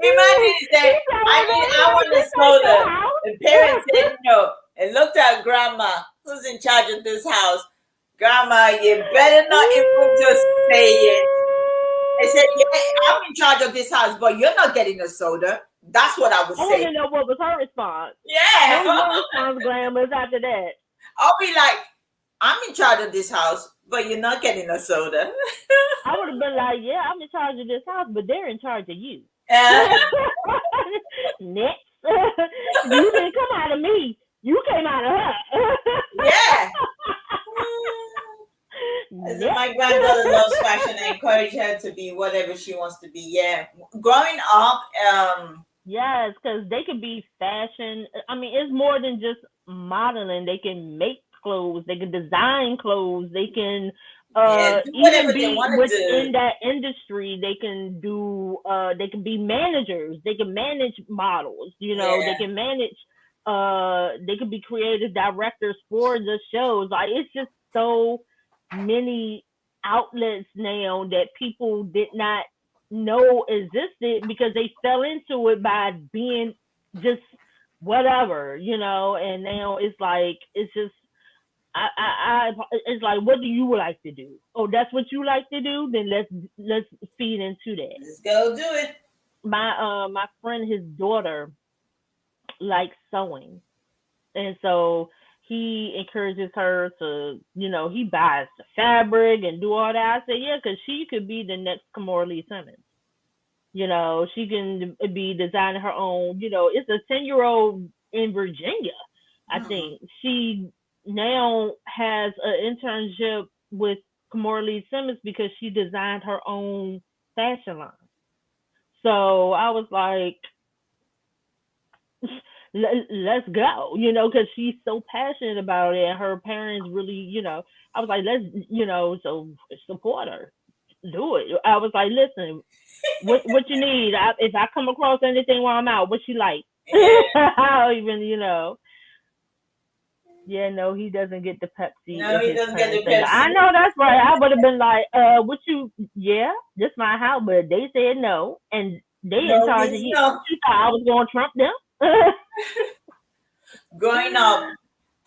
Imagine he He said, said, "Well, I no, want a this ain't your soda. The parents house." said no. And looked at grandma, who's in charge of this house. Grandma, you better not even just say it. They said, yeah, I'm in charge of this house, but you're not getting a soda. That's what I would I want say. to know what was her response. What was Yeah. your response, Glamours, after that? I'll be like, I'm in charge of this house, but you're not getting a soda. I would have been like, "Yeah, I'm in charge of this house, but they're in charge of you." Uh, Next, you didn't come out of me. You came out of her. yeah. As Next. my granddaughter loves fashion, I encourage her to be whatever she wants to be. Yeah. Growing up, Yes, because they could be fashion. I mean, it's more than just modeling. They can make clothes, they can design clothes, they can Yeah, do even whatever they be want to within do. that industry. They can do they can be managers, they can manage models, they Yeah. can manage they could be creative directors for the shows. Like, it's just so many outlets now that people did not know existed because they fell into it by being just whatever, and now it's just it's like, what do you like to do? Oh, that's what you like to do? Then let's feed into that. Let's go do it. My friend, his daughter likes sewing, and so he encourages her to, he buys the fabric and do all that. I said, yeah, because she could be the next Kamora Lee Simmons. She can be designing her own. It's a 10-year-old in Virginia. I Mhm. think she now has an internship with Kamora Lee Simmons because she designed her own fashion line. So I was like, let's go, because she's so passionate about it. And her parents really, I was like, so support her, do it. I was like, listen, what you need? If I come across anything while I'm out, what you like? Yeah. I'll even, yeah, no, he doesn't get the Pepsi No, if he his doesn't get parents the say no. Pepsi. I know that's right. I would have been like, what you? Yeah, this my house, but they said no, and they in No charge of means you. no. You thought I was going to trump them? Growing up,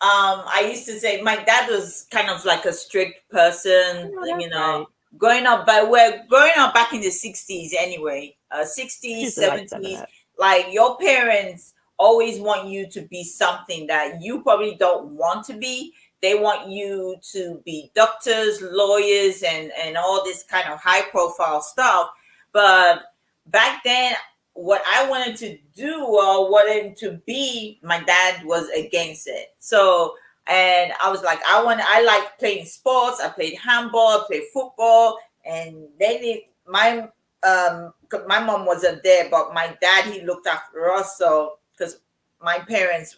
I used to say my dad was kind of like a strict person, No, you that's know. right. Growing up, but we're growing up back in the 60s anyway, She 60s, used to like some of 70s. that. Like your parents always want you to be something that you probably don't want to be. They want you to be doctors, lawyers, and all this kind of high profile stuff. But back then, what I wanted to do or wanted to be, my dad was against it. So, and I was like, I like playing sports. I played handball, I played football, and they did my mom wasn't there, but my dad, he looked after us. So because my parents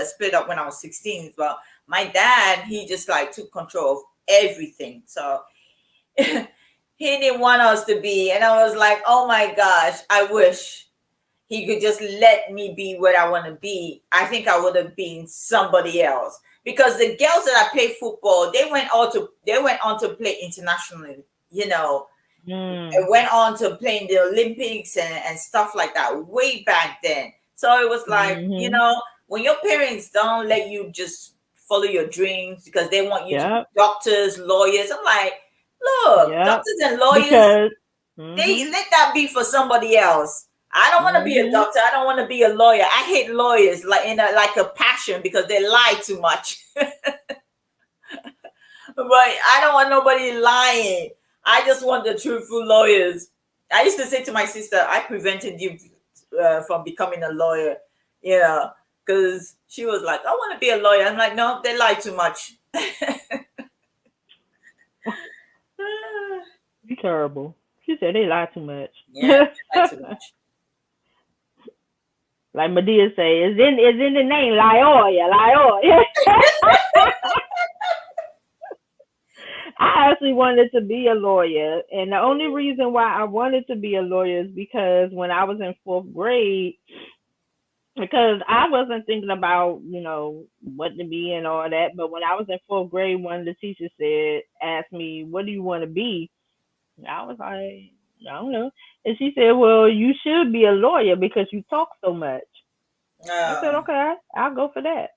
split up when I was 16, but my dad, he just like took control of everything. So he didn't want us to be, and I was like, oh my gosh, I wish he could just let me be what I want to be. I think I would have been somebody else, because the girls that I played football, they went on to play internationally, you know. I Mm. went on to play in the Olympics and stuff like that way back then. So it was like, Mhm. when your parents don't let you just follow your dreams because they want you to be Yep. doctors, lawyers. I'm like, look, Yep. doctors and lawyers, Because. they Mhm. let that be for somebody else. I don't want to be a Mhm. doctor. I don't want to be a lawyer. I hate lawyers like like a passion because they lie too much. But I don't want nobody lying. I just want the truthful lawyers. I used to say to my sister, I prevented you from becoming a lawyer, because she was like, I want to be a lawyer. I'm like, no, they lie too much. You terrible. She said they lie too much. Yeah, they lie too much. Like Medea say, it's in the name, Lioya, Lioya. I actually wanted to be a lawyer, and the only reason why I wanted to be a lawyer is because when I was in fourth grade, because I wasn't thinking about, what to be and all that, but when I was in fourth grade, one of the teachers asked me, "What do you want to be?" And I was like, "I don't know," and she said, "Well, you should be a lawyer because you talk so much." I said, Um, "Okay, I'll go for that."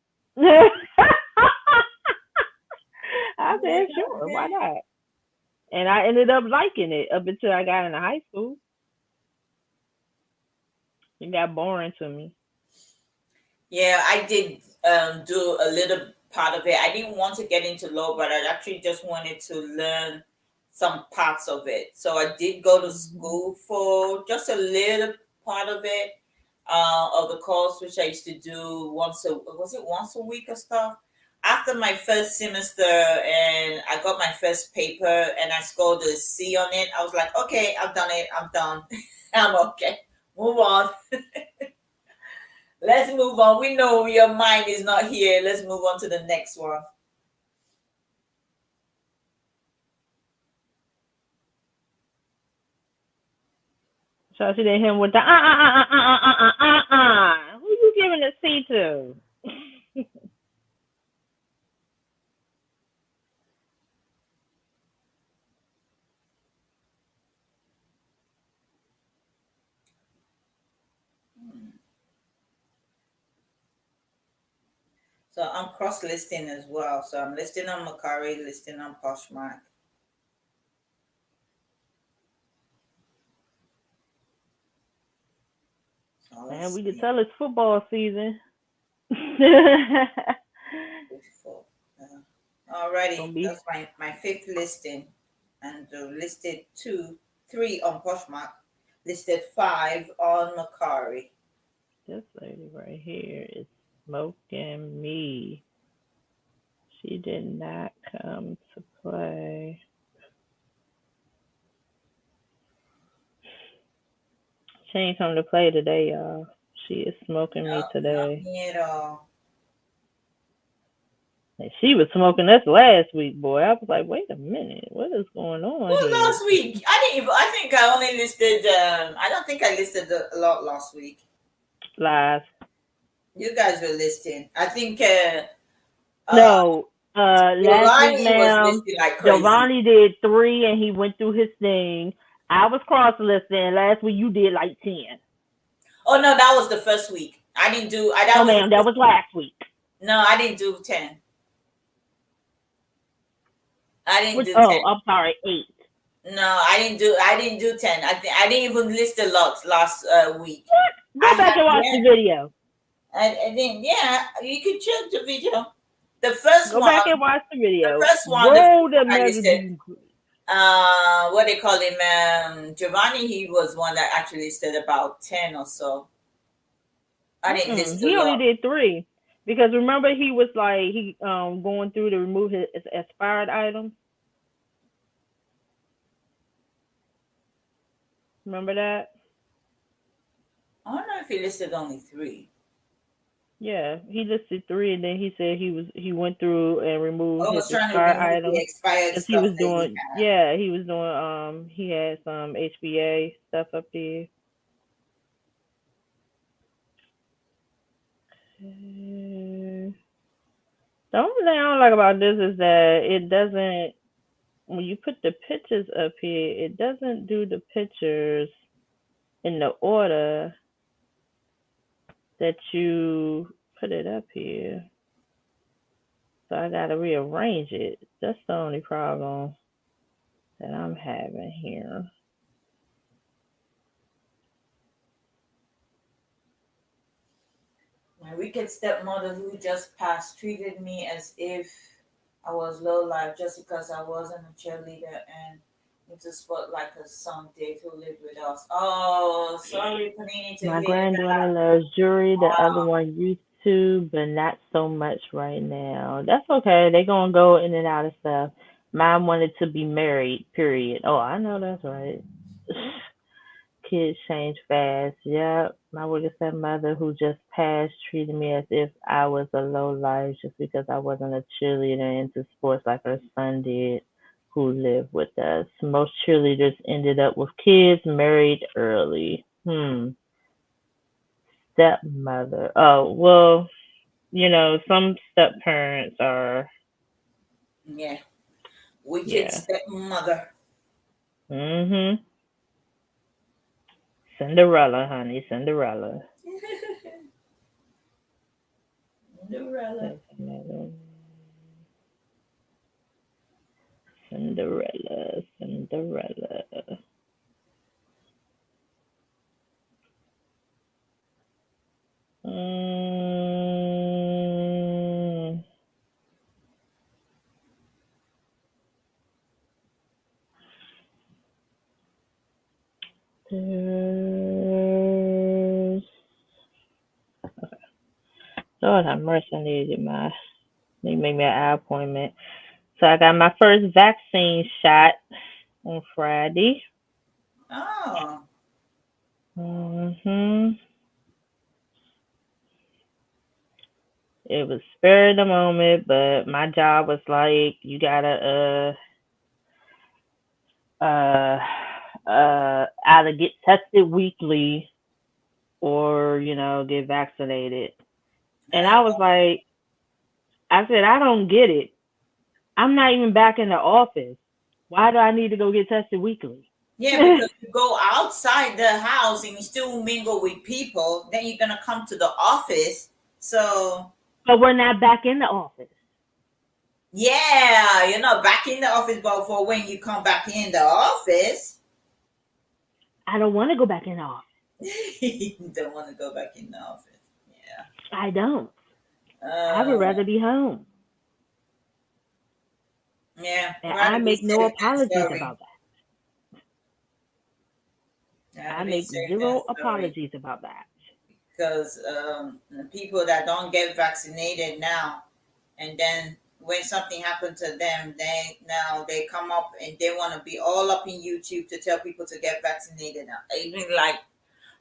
I said, "Sure, why okay. not?" And I ended up liking it up until I got into high school. It got boring to me. Yeah, I did do a little part of it. I didn't want to get into law, but I actually just wanted to learn some parts of it. So I did go to Hmm. school for just a little part of it, of the course, which I used to do once a week or stuff. After my first semester, and I got my first paper, and I scored a C on it, I was like, okay, I've done it. I'm done. I'm okay. Move on. Let's move on. We know your mind is not here. Let's move on to the next one. So she did him with the Who you giving a C to? So I'm cross listing as well. So I'm listing on Macari, listing on Poshmark. So Man, let's we could see. tell it's football season. Beautiful. Gonna Alrighty, be that's my fifth listing, and listed three on Poshmark, listed five on Macari. this lady right here is smoking me. She did not come to play. She ain't come to play today, y'all. She is smoking me No, not today. me at all. And she was smoking us last week, boy. I was like, wait a minute, what is going on Well, here? last week I didn't even. I think I only listed. I don't think I listed a lot last week. Lies. You guys were listing. I think uh No, last week, Giovanni was ma'am, listed like crazy. Giovanni did 3 and he went through his thing. I was cross listing. Last week you did like 10. Oh no, that was the first week. I didn't do. I that No, was the ma'am, that first was week. last week. No, I didn't do 10. I didn't Which, do oh, 10. I'm sorry, 8. No, I didn't do. I didn't do 10. I didn't even list a lot last week. What? I Go back had and watch yeah. the video. I didn't. Yeah, you can check the video. The first Go one. back and watch the The video. first one. The first Roll the one I mega listed. bean. What they call him? Giovanni. He was one that actually listed about 10 or so. I didn't list a He only lot. did 3 because remember he was like he going through to remove his expired items. Remember that? I don't know if he listed only 3. Yeah, he listed 3, and then he said he went through and removed I his was trying to expired remove the items expired because he stuff was that he doing had. he had some HBA stuff up there. The only thing I don't like about this is that it doesn't when you put the pictures up here, it doesn't do the pictures in the order that you put it up here. So I gotta rearrange it. That's the only problem that I'm having here. My wicked stepmother who just passed treated me as if I was low life just because I wasn't a cheerleader and into sport like her son Dave who lived with us. Oh, sorry, Panini, to My hear granddaughter that. loves jewelry. The other Wow. one used to, but not so much right now. That's okay. They gonna go in and out of stuff. Mine wanted to be married. Period. Oh, I know that's right. Kids change fast. Yep. My wicked stepmother who just passed treated me as if I was a low life just because I wasn't a cheerleader into sports like her son did, who lived with us. Most cheerleaders ended up with kids married early. Stepmother. Oh, well, some step parents are, Yeah. Wicked yeah. stepmother. Mhm. Cinderella, honey, Cinderella. Cinderella. Stepmother. Cinderella, Cinderella. Mm, there's, Lord have mercy, I need to get need to make me an eye appointment. So I got my first vaccine shot on Friday. Oh. Mhm. It was spur of the moment, but my job was like, you gotta either get tested weekly or, get vaccinated. And I was like, I said, I don't get it. I'm not even back in the office. Why do I need to go get tested weekly? Yeah, because you go outside the house and you still mingle with people, then you're gonna come to the office. So But we're not back in the office. yeah, you're not back in the office, but for when you come back in the office, I don't want to go back in the office. you don't want to go back in the office. Yeah. I don't. I would Uh, rather be home. yeah, And I rather be make no safe than apologies sorry. about that. I Rather be make safe than zero sorry. apologies about that. Because the people that don't get vaccinated now, and then when something happened to them, they come up and they want to be all up in YouTube to tell people to get vaccinated now. Even like,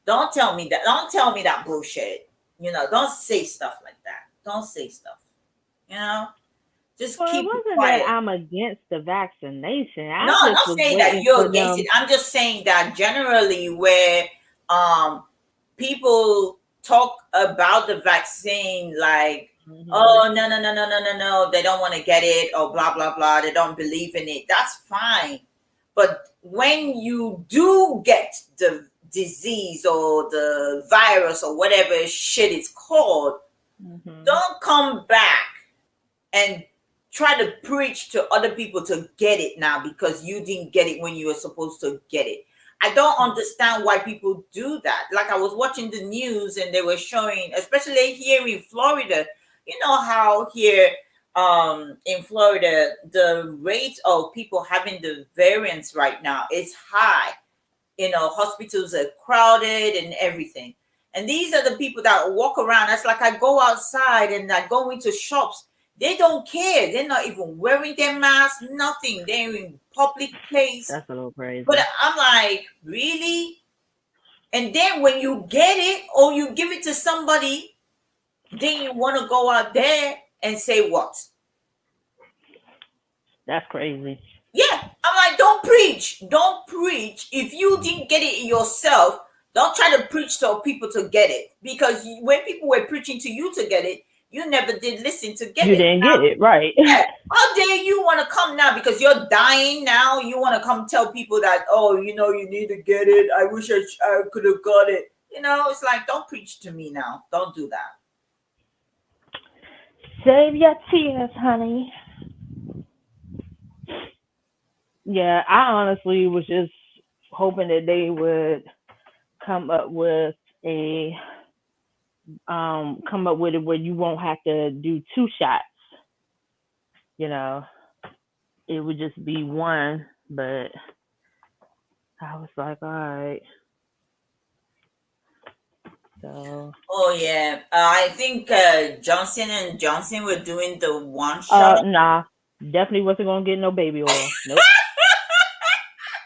don't tell me that. Don't tell me that bullshit. Don't say stuff like that. Don't say stuff. You know, just Well, it keep it wasn't that quiet. I'm against the vaccination. No, I I'm just not was saying that waiting you're for against it. them. I'm just saying that generally, where um people talk about the vaccine like, Hmm. oh, no, no, no, no, no, no, no, they don't want to get it, or blah blah blah, they don't believe in it, that's fine. But when you do get the disease or the virus or whatever shit it's called, Hmm. don't come back and try to preach to other people to get it now because you didn't get it when you were supposed to get it. I don't understand why people do that. Like, I was watching the news and they were showing, especially here in Florida, you know how here in Florida the rate of people having the variants right now is high. Hospitals are crowded and everything. And these are the people that walk around. That's like, I go outside and I go into shops. They don't care. They're not even wearing their mask, nothing. They're in public place. That's a little But crazy. I'm like, really? And then when you get it or you give it to somebody, then you want to go out there and say what? That's crazy. Yeah, I'm like, don't preach. Don't preach. If you didn't get it yourself, don't try to preach to people to get it. Because when people were preaching to you to get it, you never did listen to get You it. didn't get it right. Yeah, how dare you want to come now because you're dying now? You want to come tell people that, oh, you need to get it. I wish I could have got it. It's like, don't preach to me now. Don't do that. Save your tears, honey. Yeah, I honestly was just hoping that they would come up with a come up with it where you won't have to do two shots. You know, it would just be one. But I was like, all right. So, Oh yeah, I think Johnson and Johnson were doing the one shot. nah, definitely wasn't gonna get no baby oil. Nope,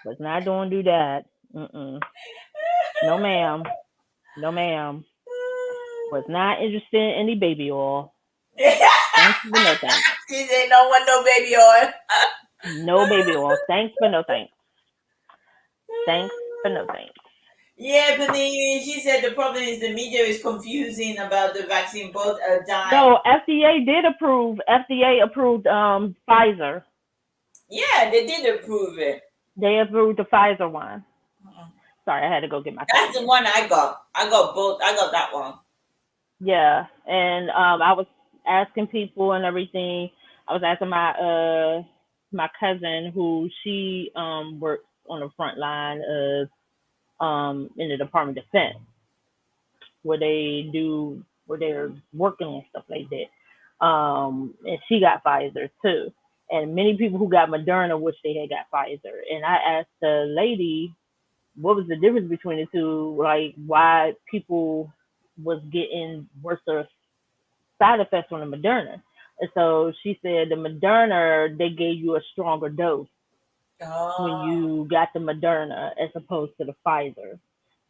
was not gonna do that. Mm-mm. No, ma'am. No, ma'am. Was not interested in any baby oil. Thanks, but no thanks. She said, "No want no baby oil." No baby oil. Thanks, but no thanks. Thanks, but no thanks. Yeah, but she said the problem is the media is confusing about the vaccine. Both are dying. No, FDA did approve. FDA approved Pfizer. Yeah, they did approve it. They approved the Pfizer one. Sorry, I had to go get my That's the candy. one I got. I got both. I got that one. Yeah, and I was asking people and everything. I was asking my cousin who she works on the front line of in the Department of Defense where they're working on stuff like that. And she got Pfizer too. And many people who got Moderna wish they had got Pfizer. And I asked the lady what was the difference between the two, like why people was getting worse side effects from the Moderna. And so she said the Moderna they gave you a stronger dose when Oh, you got the Moderna as opposed to the Pfizer.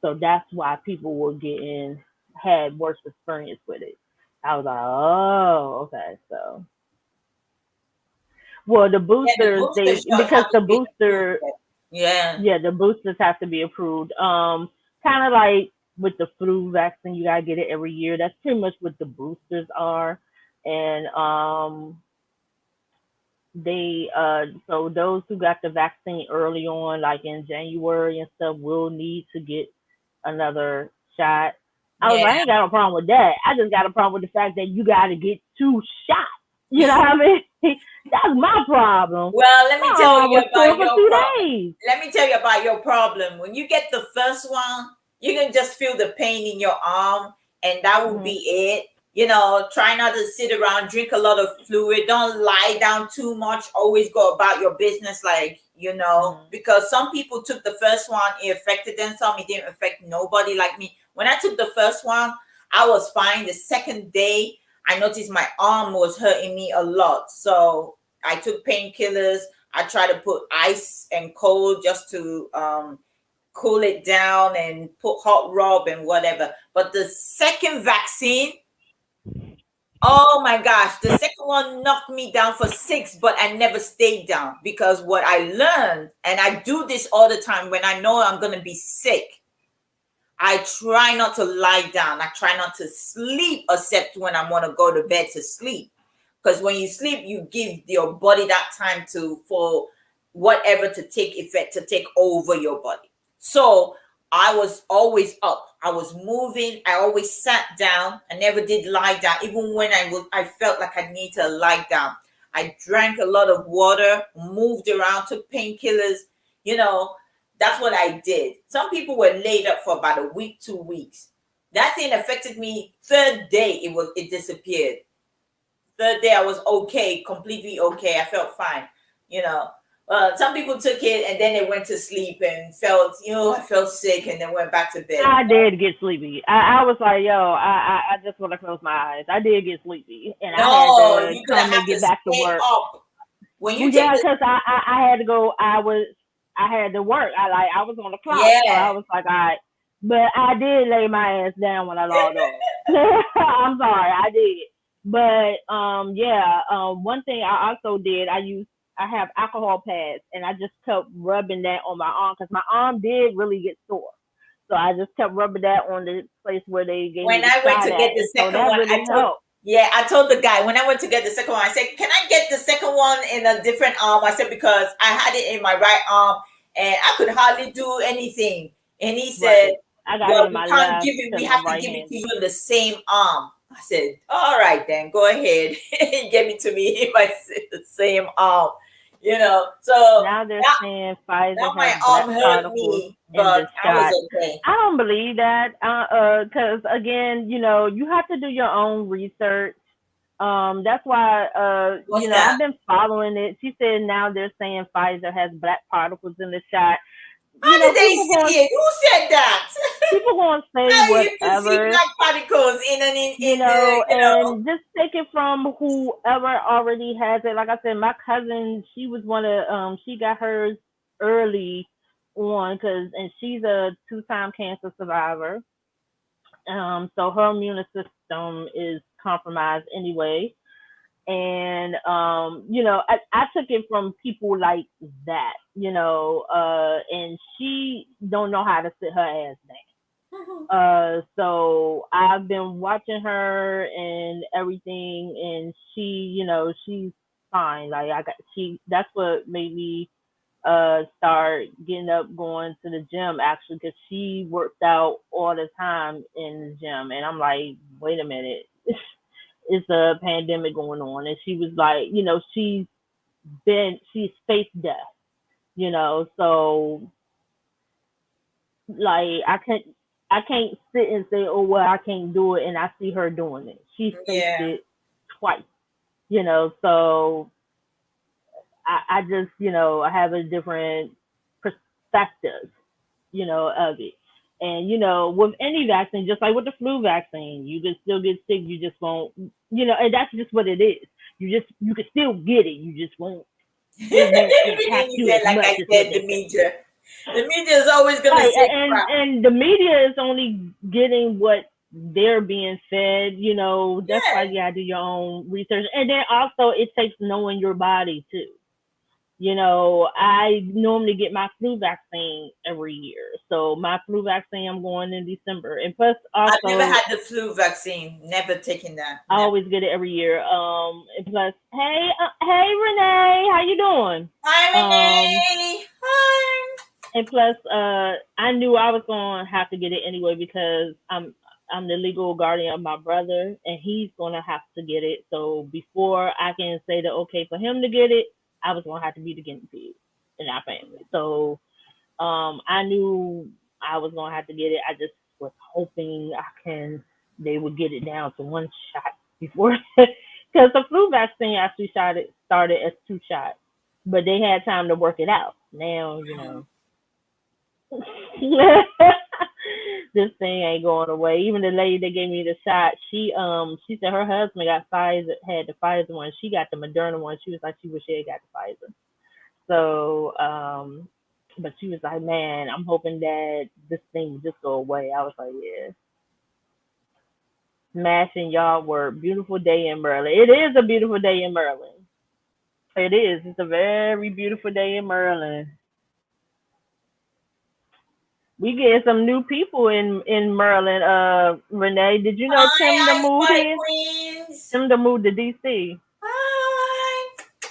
So that's why people were getting had worse experience with it. I was like, oh, okay. So, well, the yeah, the boosters booster they shot because the haven't been approved booster yet. Yeah. Yeah, the boosters have to be approved. Kind of like with the flu vaccine, you gotta get it every year. That's pretty much what the boosters are. And they so those who got the vaccine early on, like in January and stuff, will need to get another shot. I was Yeah. like, I ain't got a problem with that. I just got a problem with the fact that you got to get two shots. You know what I mean? That's my problem. Well, let me My tell arm you was sore about for your two problem. days. Let me tell you about your problem. When you get the first one, you can just feel the pain in your arm, and that will Mm-hmm. be it. You know, try not to sit around, drink a lot of fluid, don't lie down too much, always go about your business, like, Mm-hmm. because some people took the first one, it affected them, some it didn't affect nobody like me. When I took the first one, I was fine. The second day, I noticed my arm was hurting me a lot. So I took painkillers. I tried to put ice and cold just to cool it down and put hot rub and whatever. But the second vaccine, oh my gosh, the second one knocked me down for 6, but I never stayed down because what I learned, and I do this all the time when I know I'm going to be sick, I try not to lie down. I try not to sleep except when I want to go to bed to sleep. Because when you sleep, you give your body that time for whatever to take effect, to take over your body. So I was always up. I was moving. I always sat down. I never did lie down. Even when I felt like I need to lie down. I drank a lot of water, moved around, took painkillers, you know, that's what I did. Some people were laid up for about a week, 2 weeks. That thing affected me. Third day, it disappeared. Third day, I was okay, completely okay. I felt fine. You know, some people took it and then they went to sleep and felt, I felt sick and then went back to bed. I did get sleepy. I was like, yo, I just want to close my eyes. I did get sleepy, and I had No, to you're gonna come have and to get back to stay work. up when Well, you take yeah, the. because I had to go. I had to work. I was on the clock, so I Yeah. was like, all right. But I did lay my ass down when I logged off. I'm sorry, I did. But yeah, one thing I also did, I have alcohol pads, and I just kept rubbing that on my arm because my arm did really get sore. So I just kept rubbing that on the place where they gave me When the I went shot to get at, the and so second that one, really helped. I told the guy when I went to get the second one, I said, "Can I get the second one in a different arm?" I said because I had it in my right arm and I could hardly do anything. And he said, Right. I got it "Well, in we my can't left give it. We because I'm have to give it to right-handed. you in the same arm." I said, "All right, then go ahead." He gave it to me in my same arm. So Now they're now, saying Pfizer now my has arm black hurt particles me, in but the I was shot. okay. I don't believe that, because again, you have to do your own research. That's why, What's I've that? been following it. She said now they're saying Pfizer has black particles in the shot. How did they People going see it? Who said that? people going to say How you can see whatever, black particles in the and just take it from whoever already has it. Like I said, my cousin, she was she got hers early on, and she's a two-time cancer survivor. So her immune system is compromised anyway. And I took it from people like that, and she don't know how to sit her ass down. So I've been watching her and everything, and she's fine. Like that's what made me start getting up going to the gym actually, because she works out all the time in the gym, and I'm like, wait a minute, it's a pandemic going on, and she was like, she's faced death, so like I can't sit and say, oh well, I can't do it, and I see her doing it. She faced Yeah. it twice, so I just I have a different perspective, of it. And with any vaccine, just like with the flu vaccine, you can still get sick. You just won't, and that's just what it is. You can still get it. You just won't. It won't Everything impact you you said, as like much I as what said, they the say. media. The media is always gonna Right, say and crap. and the media is only getting what they're being fed. That's why Yeah. you gotta do your own research, and then also it takes knowing your body too. I normally get my flu vaccine every year. So my flu vaccine, I'm going in December. And plus, I've never also, had the flu vaccine. Never taken that. I Never. always get it every year. And plus, hey, Renee, how you doing? Hi, Um, Renee. Hi. and plus, I knew I was gonna have to get it anyway because I'm the legal guardian of my brother, and he's gonna have to get it. So before I can say that okay for him to get it, I was gonna have to be the guinea pig in our family. So I knew I was gonna have to get it. I just was hoping they would get it down to one shot before, because the flu vaccine actually started as two shots, but they had time to work it out. Now this thing ain't going away. Even the lady that gave me the shot, she said her husband had the Pfizer one. She got the Moderna one. She was like she wish she had got the Pfizer. So, but she was like, man, I'm hoping that this thing would just go away. I was like, yeah. Smashing y'all word. Beautiful day in Maryland. It is a beautiful day in Maryland. It is. It's a very beautiful day in Maryland. We get some new people in Maryland. Renee, did you know Tim the Hi, moved Spy here? Queens. Tim the moved to DC. Hi.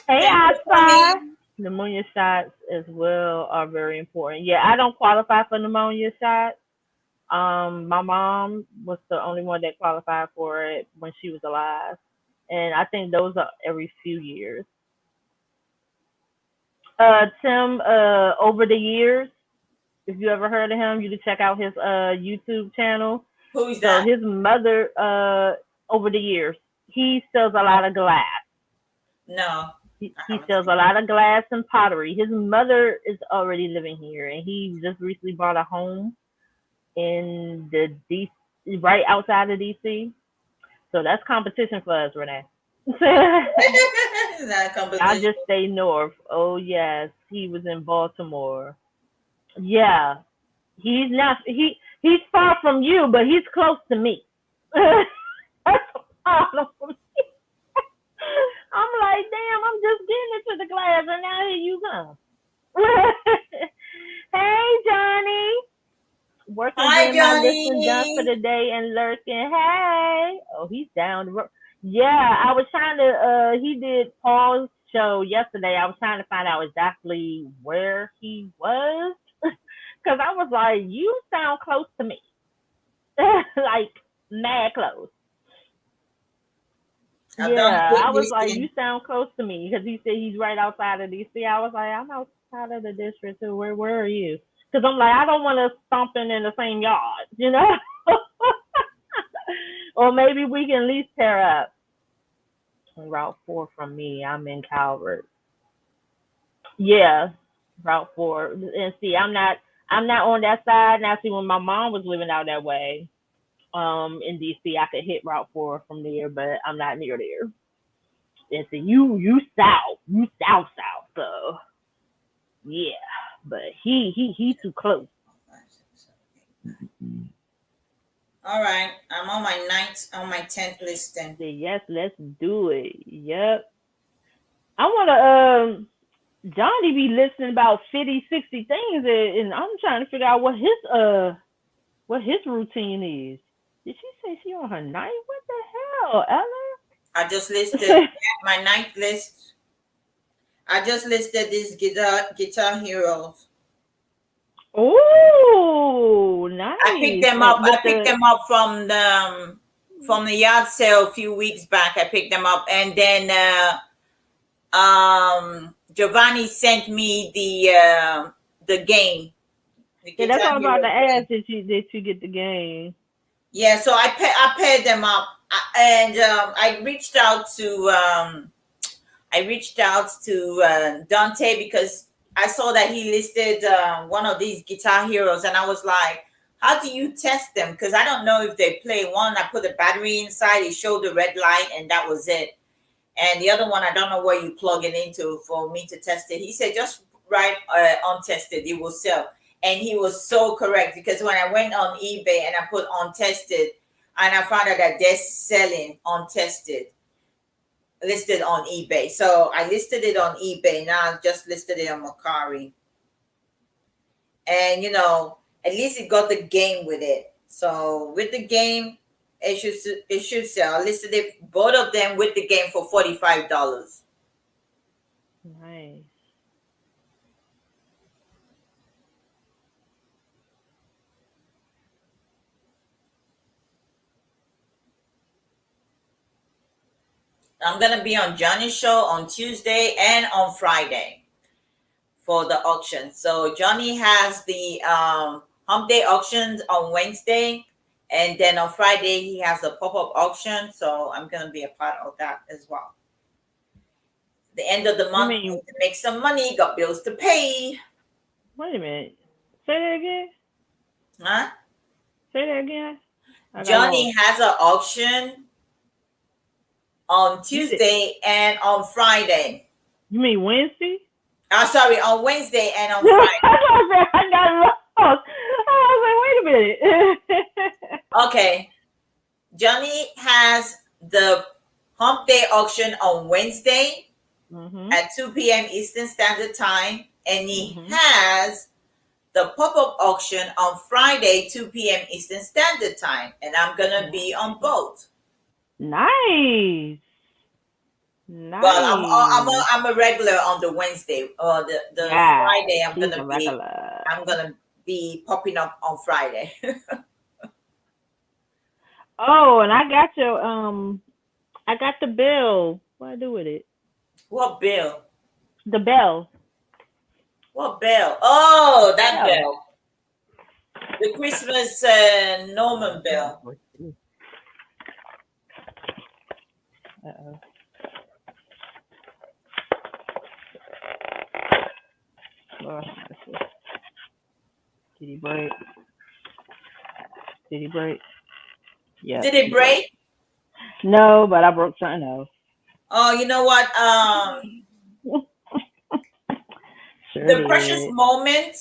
Hey, Thanks for Oscar. coming. Pneumonia shots as well are very important. Yeah, I don't qualify for pneumonia shots. My mom was the only one that qualified for it when she was alive, and I think those are every few years. Tim, over the years, if you ever heard of him, you can check out his YouTube channel. Who is So that? his mother, over the years, he sells a lot of glass. No, I He haven't sells a seen. lot of glass and pottery. His mother is already living here, and he just recently bought a home in the D, right outside of DC. So that's competition for us, Renee. That I competition. just stay north. Oh yes, he was in Baltimore. Yeah, he's far from you, but he's close to me. That's the problem. I'm like, damn, I'm just getting into the glass, and now here you come. Hey, Johnny. Working, Hi, getting my listing done for Johnny. the day and lurking. Hey. Oh, he's down the road. Yeah, I was trying to he did Paul's show yesterday. I was trying to find out exactly where he was. Cause I was like, you sound close to me. Like mad close. I've done a Yeah, quick I was like, you listing. sound close to me because he said he's right outside of DC. I was like, I'm outside of the district too. Where are you? Because I'm like, I don't want to stomping in the same yard. Or maybe we can at least pair up. Route 4 from me. I'm in Calvert. Yeah, Route 4. And see, I'm not on that side. Now, see, when my mom was living out that way, in DC, I could hit Route 4 from there, but I'm not near there. And see, you south. So yeah, but he too close. All right, I'm on my ninth, on my 10th listing. Say yes, let's do it. Yep. I wanna Johnny be listening about 50, 60 things, and I'm trying to figure out what his routine is. Did she say she on her night? What the hell, I just listed Ella? my ninth list. I just listed these guitar heroes. Oh, I picked nice. them up. And with I picked the them up from the yard sale a few weeks back. I picked them up, and then Giovanni sent me the game, the yeah, that's Guitar all about Hero to ask game. that you get the game. Yeah, so I paired them up, and I reached out to Dante because I saw that he listed one of these guitar heroes, and I was like, "How do you test them? Because I don't know if they play." One, I put the battery inside; it showed the red light, and that was it. And the other one, I don't know where you plug it into for me to test it. He said just write untested, it will sell. And he was so correct because when I went on eBay and I put untested, and I found out that they're selling untested. listed on eBay. So I listed it on eBay. Now I've just listed it on Mercari. And at least it got the game with it. So with the game, it should sell. I listed it both of them with the game for $45. Nice. I'm gonna be on Johnny's show on Tuesday and on Friday for the auction. So Johnny has the hump day auctions on Wednesday, and then on Friday he has a pop-up auction. So I'm gonna be a part of that as well. The end of the month, mean- to make some money, got bills to pay. Wait a minute. Say that again. Huh? Say that again. Johnny has an auction on Tuesday and on Friday. You mean Wednesday? Sorry, on Wednesday and on Friday. I got lost. I was like, wait a minute. Okay. Johnny has the hump day auction on Wednesday at 2 p.m. Eastern Standard Time, and he has the pop-up auction on Friday, 2 p.m. Eastern Standard Time, and I'm gonna be on both. Nice. Nice. Well, I'm a regular on the Wednesday. The Friday I'm gonna be popping up on Friday. Oh, and I got I got the bell. What do I do with it? What bell? The bell. What bell? Oh, that bell. The Christmas Norman bell. Uh-oh. Lord, did he break? Did he break? Yeah. Did it break? No, but I broke something else. Oh, you know what? Sure the did. precious moment.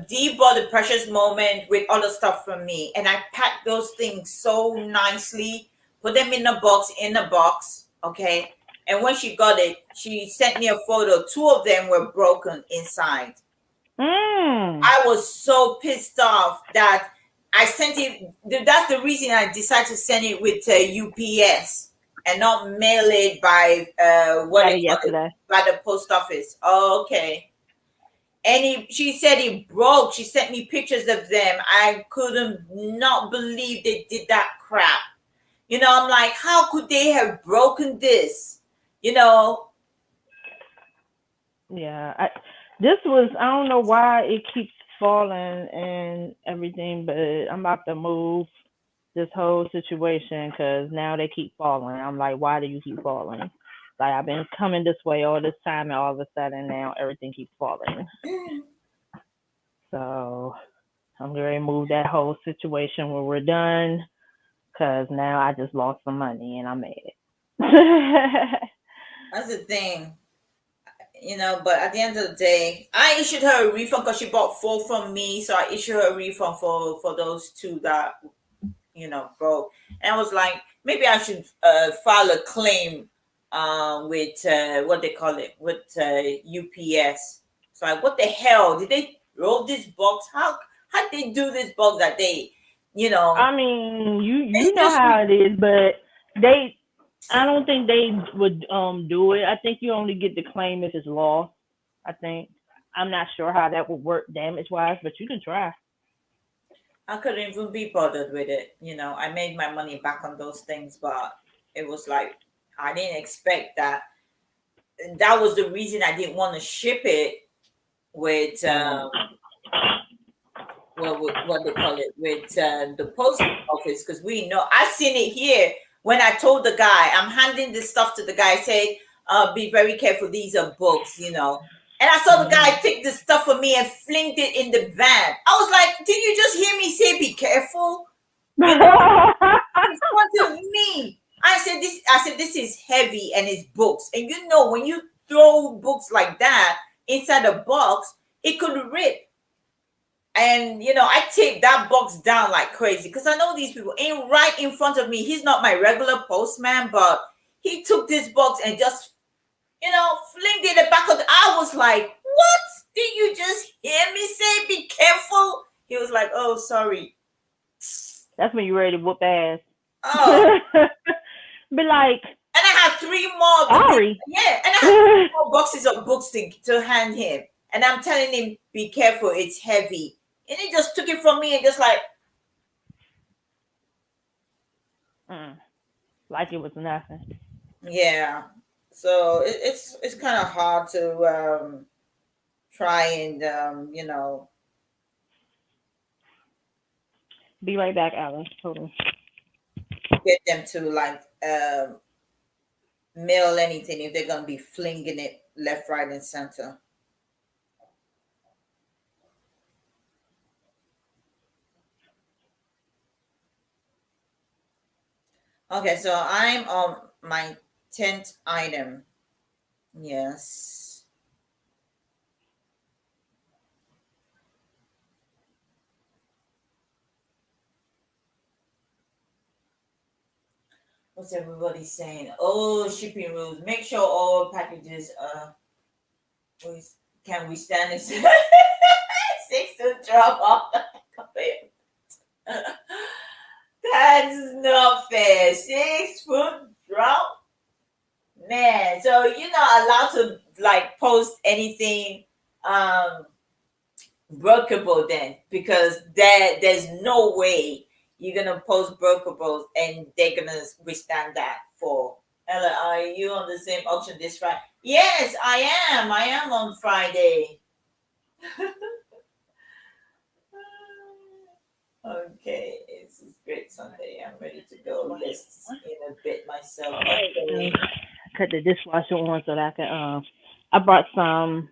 Dee bought the precious moment with other stuff from me, and I packed those things so nicely, put them in a box, okay? And when she got it, she sent me a photo. 2 of them were broken inside. I was so pissed off that I sent it. That's the reason I decided to send it with UPS and not mail it by by the post office. Oh, okay. And she said it broke. She sent me pictures of them. I couldn't not believe they did that crap. I'm like, how could they have broken this? Yeah, this was, I don't know why it keeps falling and everything, but I'm about to move this whole situation because now they keep falling. I'm like, why do you keep falling? Like, I've been coming this way all this time, and all of a sudden now everything keeps falling. So I'm going to move that whole situation when we're done, because now I just lost some money and I'm mad. That's the thing. But at the end of the day, I issued her a refund because she bought 4 from me. So I issued her a refund for those 2 that, broke. And I was like, maybe I should file a claim with what they call it, with UPS. So like, what the hell? Did they roll this box? How did they do this box that they, I mean, you know how it is, but I don't think they would do it. I think you only get the claim if it's lost. I think. I'm not sure how that would work damage wise, but you can try. I couldn't even be bothered with it. I made my money back on those things, but it was like I didn't expect that. And that was the reason I didn't want to ship it with what they call it, with the post office, because I've seen it here. When I told the guy, I'm handing this stuff to the guy, say, be very careful, these are books, And I saw the guy take the stuff from me and flinged it in the van. I was like, did you just hear me say be careful? In front of me. I said this is heavy and it's books. And when you throw books like that inside a box, it could rip. And I take that box down like crazy because I know these people ain't right in front of me. He's not my regular postman, but he took this box and just flinged it in the back of the. I was like, what did you just hear me say? Be careful. He was like, oh, sorry. That's when you ready to whoop ass. Oh, Be like, and I have three more of the big, sorry. yeah, and I have three more boxes of books to hand him. And I'm telling him, be careful, it's heavy. And he just took it from me and just Like it was nothing. yeah. So it's kind of hard to try and Be right back, Alice. Hold on. get them to mail anything if they're gonna be flinging it left, right, and center. Okay, so I'm on my 10th item. Yes. What's everybody saying? Oh, shipping rules. Make sure all packages can withstand it. 6 to drop off. That's not fair. 6 foot drop, man. So you're not allowed to post anything workable then, because there's no way you're gonna post brokables and they're gonna withstand that. For Ella, are you on the same auction this Friday? Yes, I am on Friday. Okay, it's a great Sunday. I'm ready to go list in a bit myself. Okay. Cut the dishwasher on so that I can. I brought some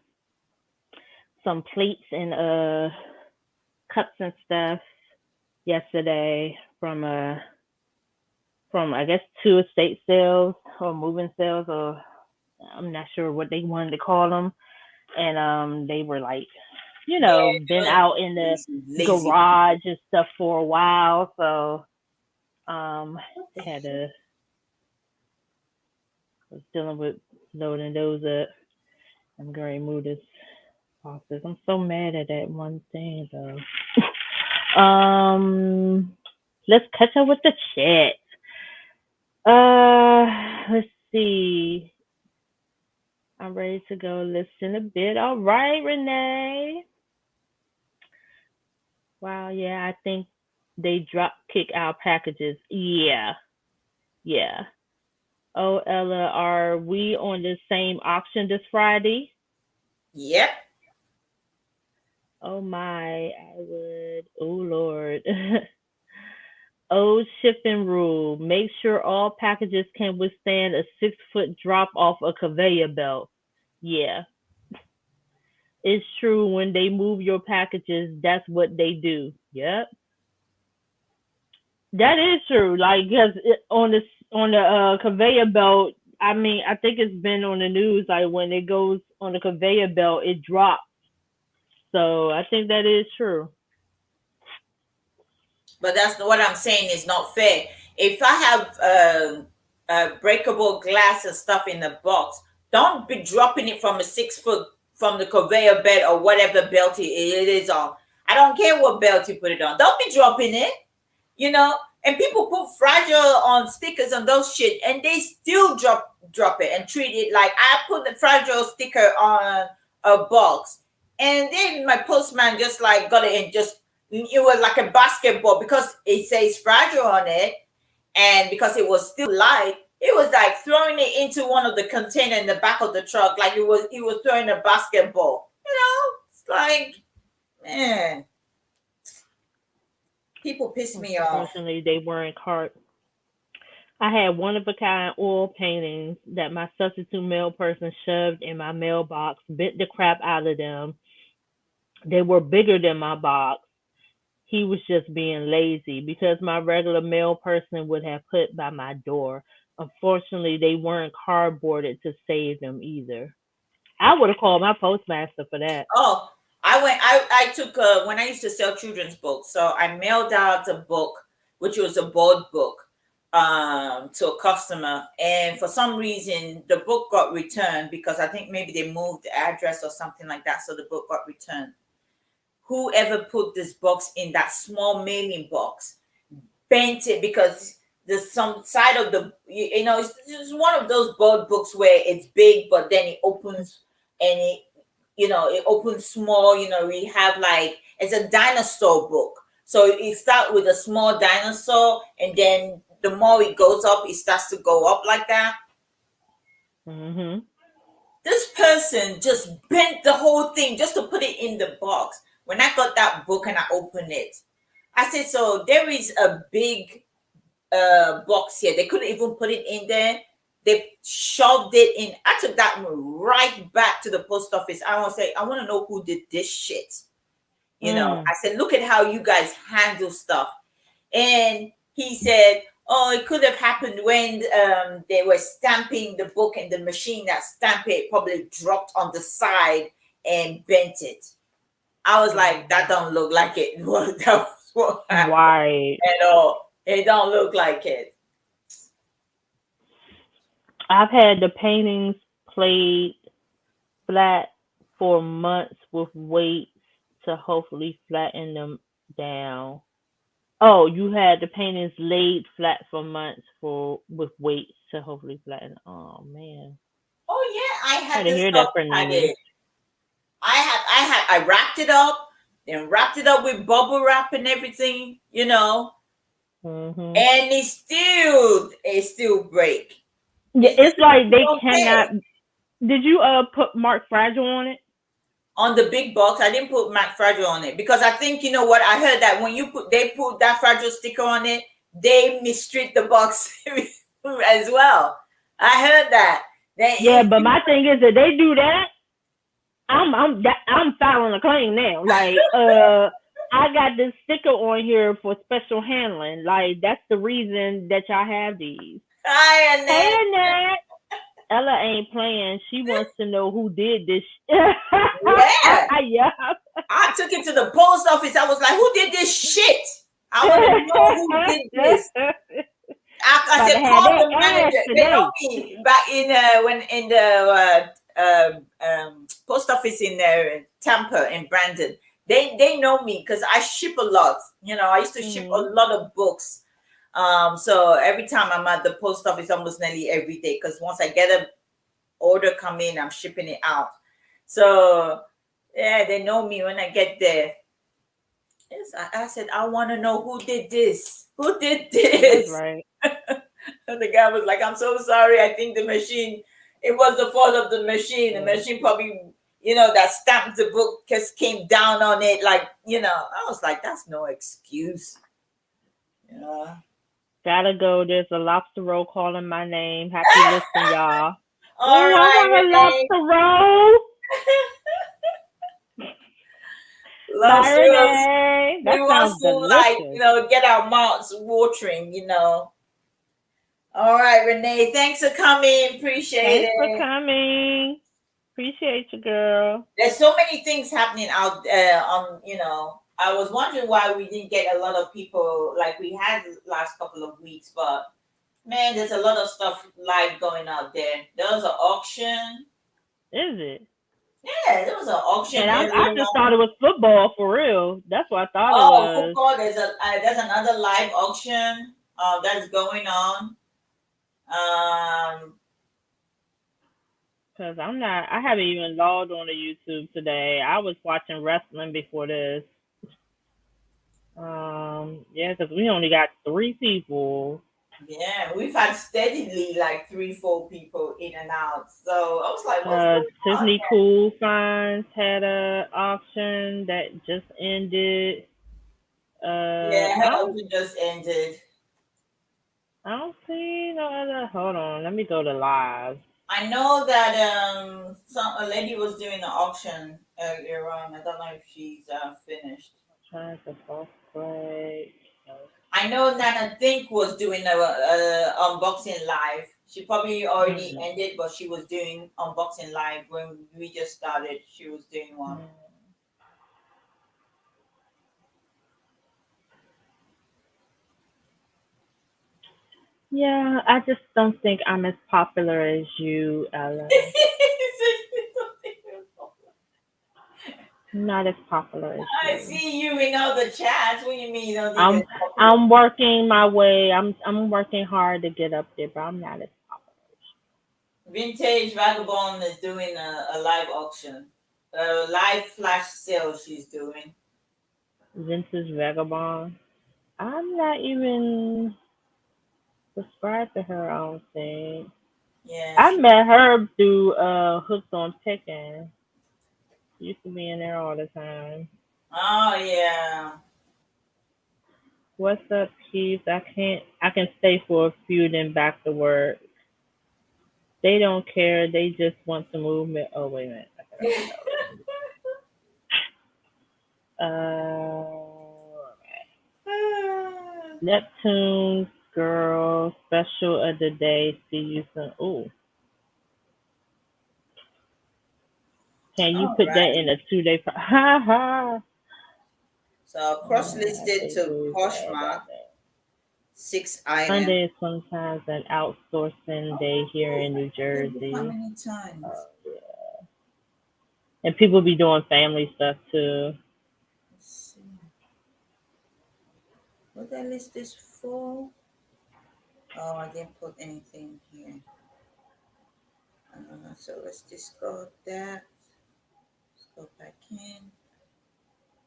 plates and cups and stuff yesterday from I guess 2 estate sales or moving sales, or I'm not sure what they wanted to call them. And they were like, been Yeah, out in the lazy. garage and stuff for a while, so they had to was dealing with loading those up. I'm going to move this office. I'm so mad at that one thing though. Let's catch up with the chat. Let's see. I'm ready to go listen a bit. All right, Renee. Wow, yeah, I think they drop kick our packages. Yeah, yeah. Oh, Ella, are we on the same auction this Friday? Yep. Oh my, I would. Oh Lord. Old shipping rule. Make sure all packages can withstand a 6 foot drop off a conveyor belt. Yeah, it's true. When they move your packages, that's what they do. Yep. That is true. Like, cause on the conveyor belt, I mean, I think it's been on the news. Like when it goes on the conveyor belt, it drops. So I think that is true. But that's what I'm saying is not fair. If I have breakable glass and stuff in the box, don't be dropping it from a 6 foot from the conveyor belt or whatever belt it is on. I don't care what belt you put it on. Don't be dropping it, you know. And people put fragile on stickers on those shit, and they still drop it and treat it like I put the fragile sticker on a box, and then my postman just got it and just it was like a basketball because it says fragile on it, and because it was still light, it was like throwing it into one of the container in the back of the truck, like he was throwing a basketball. It's like, man, people piss me off. Unfortunately, they weren't cart. I had one of a kind oil paintings that my substitute mail person shoved in my mailbox, bit the crap out of them. They were bigger than my box. He was just being lazy because my regular mail person would have put by my door. Unfortunately, they weren't cardboarded to save them either. I would have called my postmaster for that. Oh, I took when I used to sell children's books, so I mailed out a book, which was a board book, to a customer, and for some reason the book got returned because I think maybe they moved the address or something like that, so the book got returned. Whoever put this box in that small mailing box bent it because there's some side of the it's one of those board books where it's big but then it opens, and it opens small. We have like it's a dinosaur book, so it starts with a small dinosaur, and then the more it goes up it starts to go up like that. Mm-hmm. This person just bent the whole thing just to put it in the box. When I got that book and I opened it, I said, so there is a big box here. They couldn't even put it in there. They shoved it in. I took that right back to the post office. I want to say, I want to know who did this shit. I said, look at how you guys handle stuff. And he said, oh, it could have happened when they were stamping the book, and the machine that stamped it probably dropped on the side and bent it. I was like, that don't look like it. That was what happened Right. at all. It don't look like it. I've had the paintings played flat for months with weights to hopefully flatten them down. Oh, you had the paintings laid flat for months for with weights to hopefully flatten. Oh man, Oh yeah, I I had had to this hear stuff that from you. padded. I wrapped it up, then wrapped it up with bubble wrap and everything, Hmm. and it still break. Yeah, It it's still like they don't cannot. pay. Did you put Mark Fragile on it? On the big box, I didn't put Mac Fragile on it because I think you know what I heard that when they put that fragile sticker on it, they mistreat the box as well. I heard that. Then Yeah, if but you my thing is that they do that, I'm filing a claim now. Like, I got this sticker on here for special handling. Like, that's the reason that y'all have these. I and Hey, then Annette. Ella ain't playing. She wants to know who did this. yeah, Yeah. I took it to the post office. I was like, who did this shit? I want to know who did this. I About to said, have call that the ass manager. They know today. me back in when in the post office in Tampa in Brandon. They know me because I ship a lot. I used to ship a Hmm. lot of books. So every time I'm at the post office, almost nearly every day, because once I get an order come in, I'm shipping it out. So yeah, they know me when I get there. Yes, I said, I want to know who did this. Who did That's this? right. And the guy was like, I'm so sorry. I think the machine, it was the fault of the machine. The Yeah. machine probably, that stamped the book just came down on it. Like, I was like, that's no excuse. Yeah. Gotta go. There's a lobster roll calling my name. Happy listening, y'all. All Ooh, I right, want a Renee. lobster roll. Bye, Lobsters. Renee. We That want sounds to, like, delicious. get our mouths watering. All right, Renee. Thanks for coming. Appreciate Thanks for it. coming. Appreciate you, girl. There's so many things happening out there I was wondering why we didn't get a lot of people like we had the last couple of weeks, but man, there's a lot of stuff live going out there. There was an auction. Is it? Yeah, there was an auction And I earlier just on. thought it was football for real. That's what I thought it Oh, was. football. There's another live auction that's going on. um Cause I haven't even logged on to YouTube today. I was watching wrestling before this. Yeah, cause we only got 3 people. yeah, we've had steadily like 3 4 people in and out, so I was like, what's going on? Tiffany Cool Finds had a auction that just ended. Yeah, I her don't auction just ended. I don't see no other. Hold on, let me go to live. I know that a lady was doing an auction earlier on. I don't know if she's finished. Trying to post break. I know Nana Think was doing a unboxing live. She probably already Mm-mm. ended, but she was doing unboxing live when we just started. She was doing one. Yeah, I just don't think I'm as popular as you, Ella. Not as popular as I you. see you in all the chats. What do you mean you don't think I'm it's popular? I'm working my way. I'm working hard to get up there, but I'm not as Vintage Vagabond is doing a live auction, a live flash sale. She's doing. Vince's Vagabond. I'm not even subscribed to her, I don't think. Yeah. I met her through Hooked on Picking. Used to be in there all the time. Oh yeah. What's up, Keith? I can stay for a few then back to work. They don't care, they just want the movement. Oh wait a minute. Okay, that was Neptune's girl special of the day. See you soon. Ooh. Can you All put that right. in a 2 day ha ha. So cross listed They to do Poshmark, that. 6 items. Sunday is sometimes an outsourcing day here Oh, in New look how Jersey. many times. Yeah. And people be doing family stuff too. Let's see. What that list is for? Oh, I didn't put anything here. So let's discard that. Let's go back in.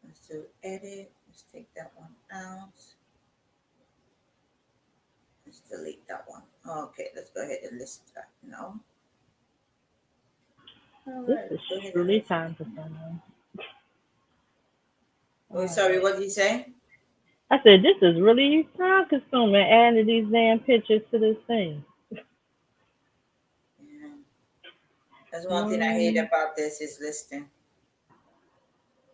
Let's do edit. Let's take that one out. Let's delete that one. Okay, let's go ahead and list that now. All This right, is let's go ahead and truly list time it for now. someone. Oh, All sorry, right. what did you say? I said this is really time consuming adding these damn pictures to this thing. Yeah. That's one thing I hate One, about this is listing.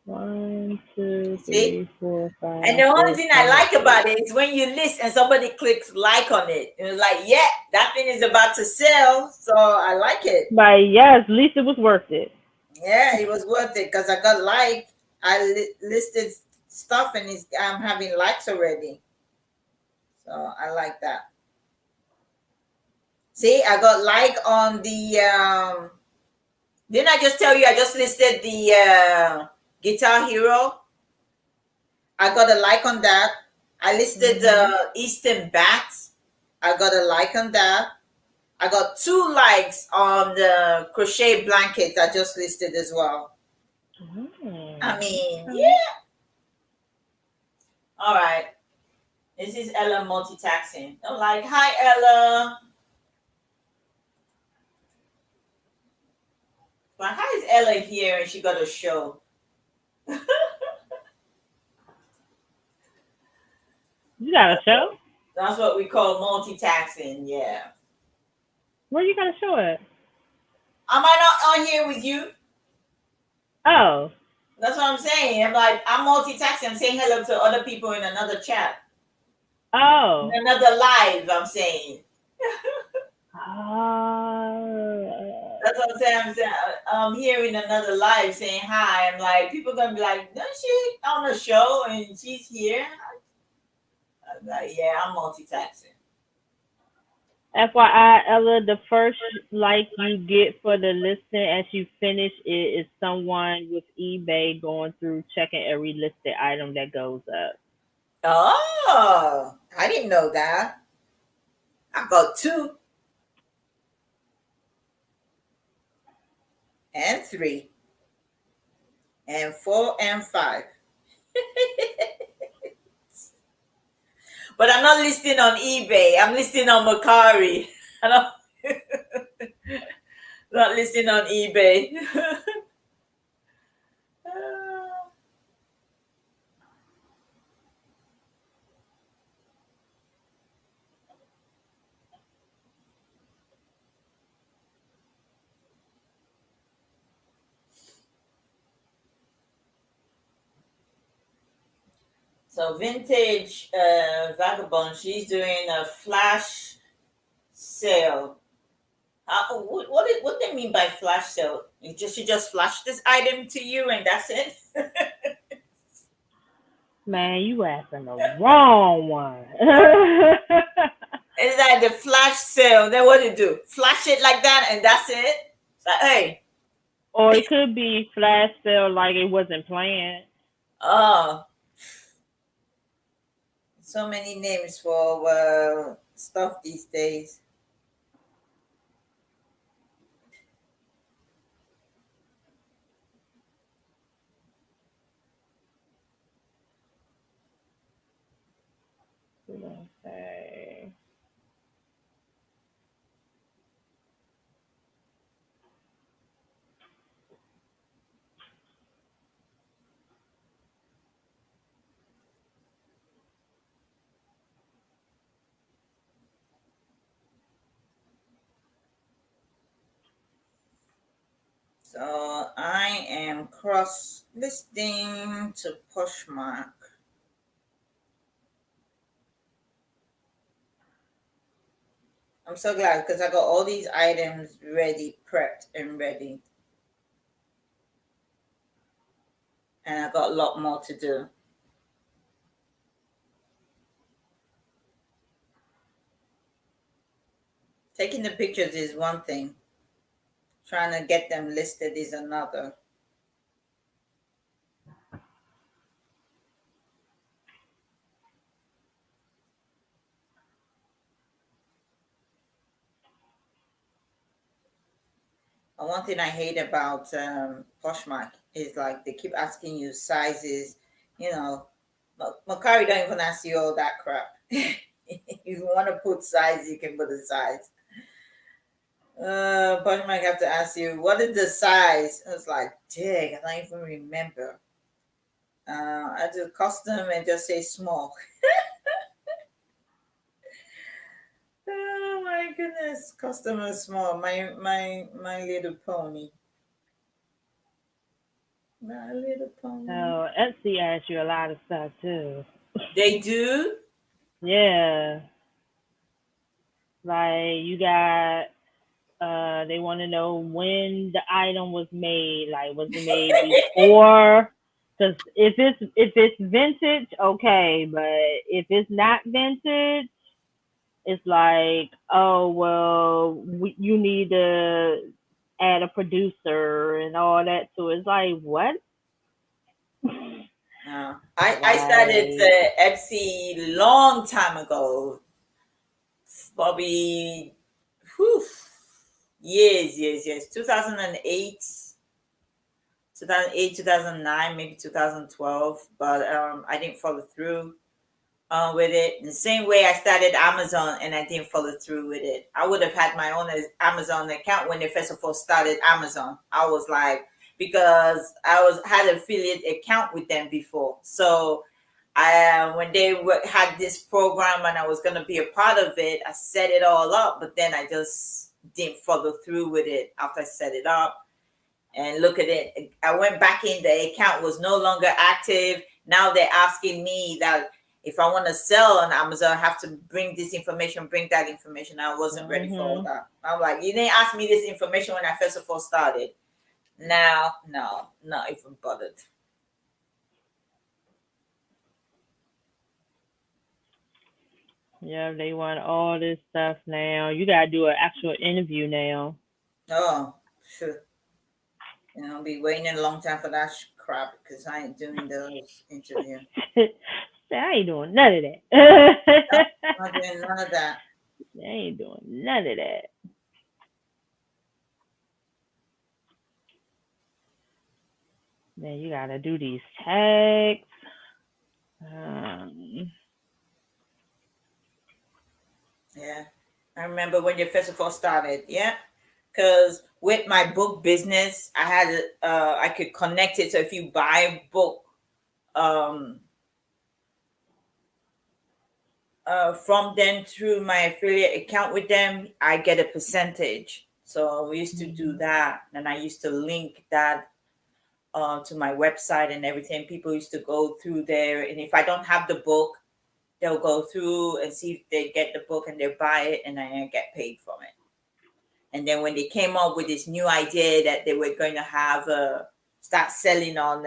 one, two, See? three, four, And five, the only six, thing I seven, like eight. about it is when you list and somebody clicks like on it. And it's like, yeah, that thing is about to sell. So I like it. But yes, at least it was worth it. Yeah, it was worth it because I got like, listed stuff and I'm having likes already. So I like that. See, I got like on the, didn't I just tell you I just listed the Guitar Hero? I got a like on that. I listed Mhm. the Eastern Bats. I got a like on that. I got 2 likes on the crochet blanket I just listed as well. I mean, Okay. yeah. All right. This is Ella multitasking. I'm like, hi, Ella. But how is Ella here and she got a show? You got a show? That's what we call multitasking. Yeah. Where you got a show at? Am I not on here with you? Oh. That's what I'm saying. I'm like, I'm multitasking. I'm saying hello to other people in another chat. In Oh. another live, I'm saying. Uh, That's what I'm saying. I'm here in another live saying hi. I'm like, people gonna be like, no, she on the show and she's here. I'm like, yeah, I'm multitasking. FYI, Ella, the first like you get for the listing as you finish it is someone with eBay going through checking every listed item that goes up. Oh, I didn't know that. I got 2 and 3 and 4 and 5. But I'm not listing on eBay. I'm listing on Macari. I'm not, not listing on eBay. So vintage vagabond, she's doing a flash sale. What they mean by flash sale? She just flashed this item to you and that's it. Man, you asking the wrong one. It's like the flash sale. Then what do you do? Flash it like that, and that's it. It's like, hey, Or it could be flash sale like it wasn't planned. oh, so many names for stuff these days. Okay. So I am cross listing to Poshmark. I'm so glad because I got all these items ready, prepped and ready. And I got a lot more to do. Taking the pictures is one thing. Trying to get them listed is another. And one thing I hate about Poshmark is like they keep asking you sizes. You know, Macari don't even ask you all that crap. If you want to put size, you can put a size. Poshmark have to ask you what is the size. I was like, dang, I don't even remember. I do custom and just say small. Oh my goodness, customer small. My little pony. My little pony. So Etsy asks you a lot of stuff too. They do? Yeah. Like you got they want to know when the item was made. Like was it made before? Because if it's vintage, okay, but if it's not vintage, it's like, oh well, you need to add a producer and all that. So it's like, what? I started Etsy long time ago, probably whew, years, 2008, 2009, maybe 2012, but I didn't follow through with it. The same way I started Amazon and I didn't follow through with it. I would have had my own Amazon account when they first of all started Amazon. I was like, because I had an affiliate account with them before. So I when they had this program and I was going to be a part of it, I set it all up, but then I just didn't follow through with it after I set it up. And look at it, I went back in, the account was no longer active. Now they're asking me that if I want to sell on Amazon, I have to bring this information, bring that information. I wasn't ready for all that. I'm like, you didn't ask me this information when I first of all started. Now, no, not even bothered. Yeah, they want all this stuff now. You gotta do an actual interview now. Oh, sure. I'll be waiting a long time for that crap because I ain't doing those interviews. I ain't doing none of that. I'm not doing none of that. I ain't doing none of that. Then you gotta do these tags. Yeah, I remember when you first of all started. Yeah, because with my book business, I had I could connect it. So if you buy a book, from them through my affiliate account with them, I get a percentage. So we used to do that, and I used to link that to my website and everything. People used to go through there, and if I don't have the book, they'll go through and see if they get the book and they buy it, and I get paid from it. And then when they came up with this new idea that they were going to have start selling on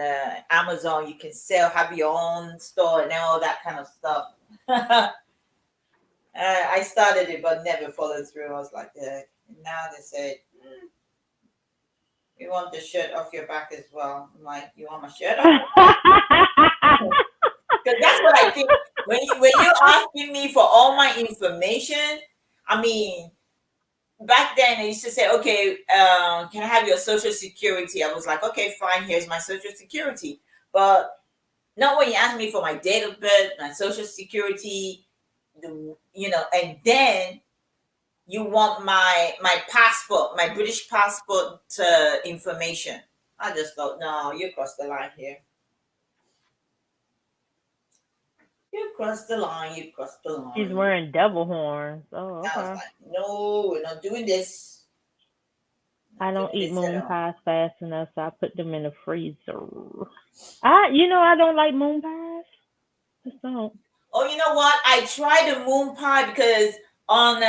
Amazon, you can have your own store and all that kind of stuff. I started it but never followed through. I was like, now they said, we want the shirt off your back as well. I'm like, you want my shirt off? Because that's what I think. When you're asking me for all my information, I mean, back then I used to say, okay, can I have your social security? I was like, okay, fine, here's my social security. But not when you ask me for my date of birth, my social security, and then you want my passport, my British passport information. I just thought, no, you crossed the line here. You crossed the line. You crossed the line. She's wearing devil horns. Oh, okay. I was like, no, we're not doing this. I don't eat moon pies fast enough, so I put them in the freezer. I don't like moon pies. Just don't. Oh, you know what? I tried the moon pie because on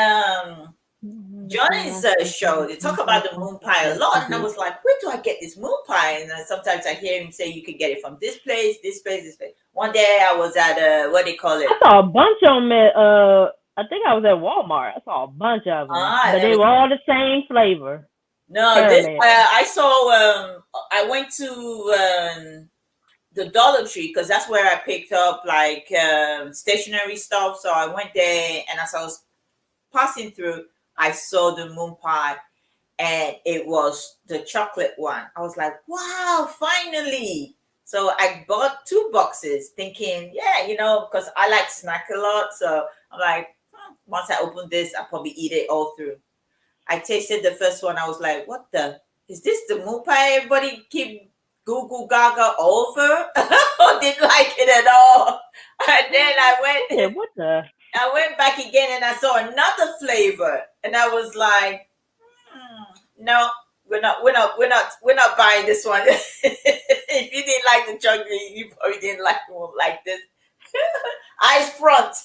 Johnny's show, they talk about the moon pie a lot, and I was like, where do I get this moon pie? And sometimes I hear him say you can get it from this place, this place, this place. One day I was at what do you call it? I saw a bunch of them at I think I was at Walmart. I saw a bunch of them, but they were all the same flavor. No, I saw. I went to the Dollar Tree because that's where I picked up like stationery stuff. So I went there, and as I was passing through, I saw the moon pie, and it was the chocolate one. I was like, wow, finally. So I bought 2 boxes thinking, yeah, because I like snack a lot. So I'm like, once I open this, I'll probably eat it all through. I tasted the first one. I was like, is this the moon pie everybody keep goo goo gaga over? I didn't like it at all. And then I went back again and I saw another flavor. And I was like, no, we're not buying this one. If you didn't like the chocolate, you probably didn't like this. Eyes front.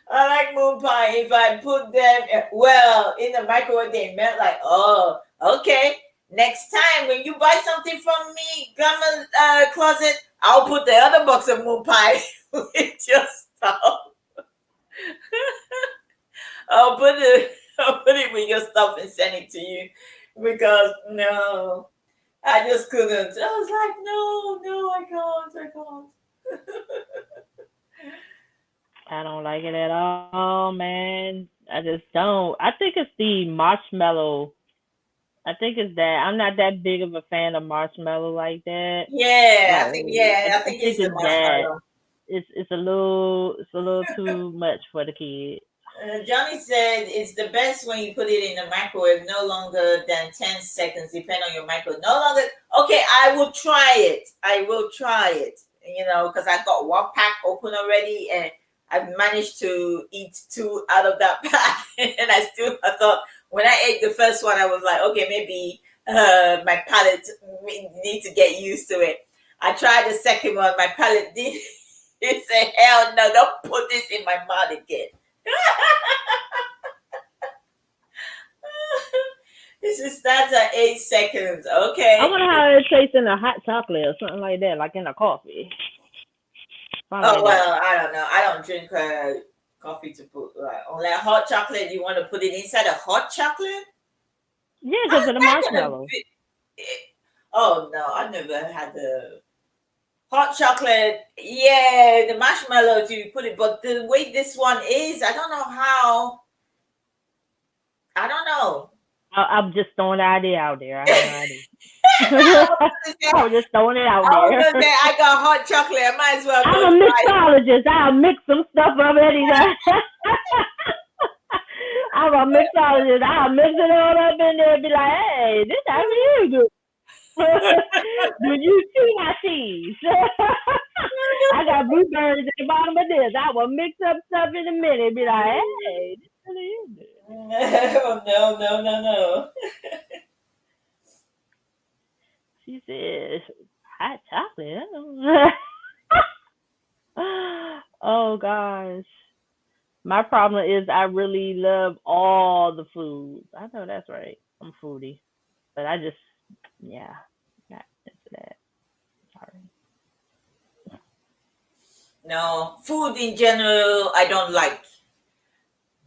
I like moon pie. If I put them in the microwave, they melt like, oh, okay. Next time when you buy something from me, grandma closet, I'll put the other box of moon pie with your stuff. I'll put it with your stuff and send it to you because no, I just couldn't. I was like, no, I can't. I don't like it at all, man. I just don't. I think it's the marshmallow. I think it's that. I'm not that big of a fan of marshmallow like that. Yeah, I think it's the marshmallow. It's a little too much for the kids. Johnny said it's the best when you put it in the microwave no longer than 10 seconds, depending on your microwave. No longer. Okay, I will try it. Because I got 1 pack open already, and I managed to eat 2 out of that pack. And I thought, when I ate the first one, I was like, okay, maybe my palate need to get used to it. I tried the second one. My palate did. It said, hell no, don't put this in my mouth again. This starts at 8 seconds. Okay. I wonder how it tastes in a hot chocolate or something like that, like in a coffee. I don't know. I don't drink coffee to put only a hot chocolate. You want to put it inside a hot chocolate? Yeah, because of the marshmallow. Oh no, I never had the hot chocolate. Yeah, the marshmallow you put it, but the way this one is, I don't know how. I don't know. I'm just throwing the idea out there. I have no idea. I was just throwing it out there. I got hot chocolate. I might as well. I'm a mixologist. I'll mix some stuff up anytime. I'm a mixologist. I'll mix it all up in there and be like, hey, this actually is good. Do you see my cheese? I got blueberries at the bottom of this. I will mix up stuff in a minute and be like, hey, this really is good. No. She says, hot chocolate. Oh, gosh. My problem is I really love all the foods. I know that's right. I'm a foodie. But I just, not into that. Sorry. No, food in general, I don't like.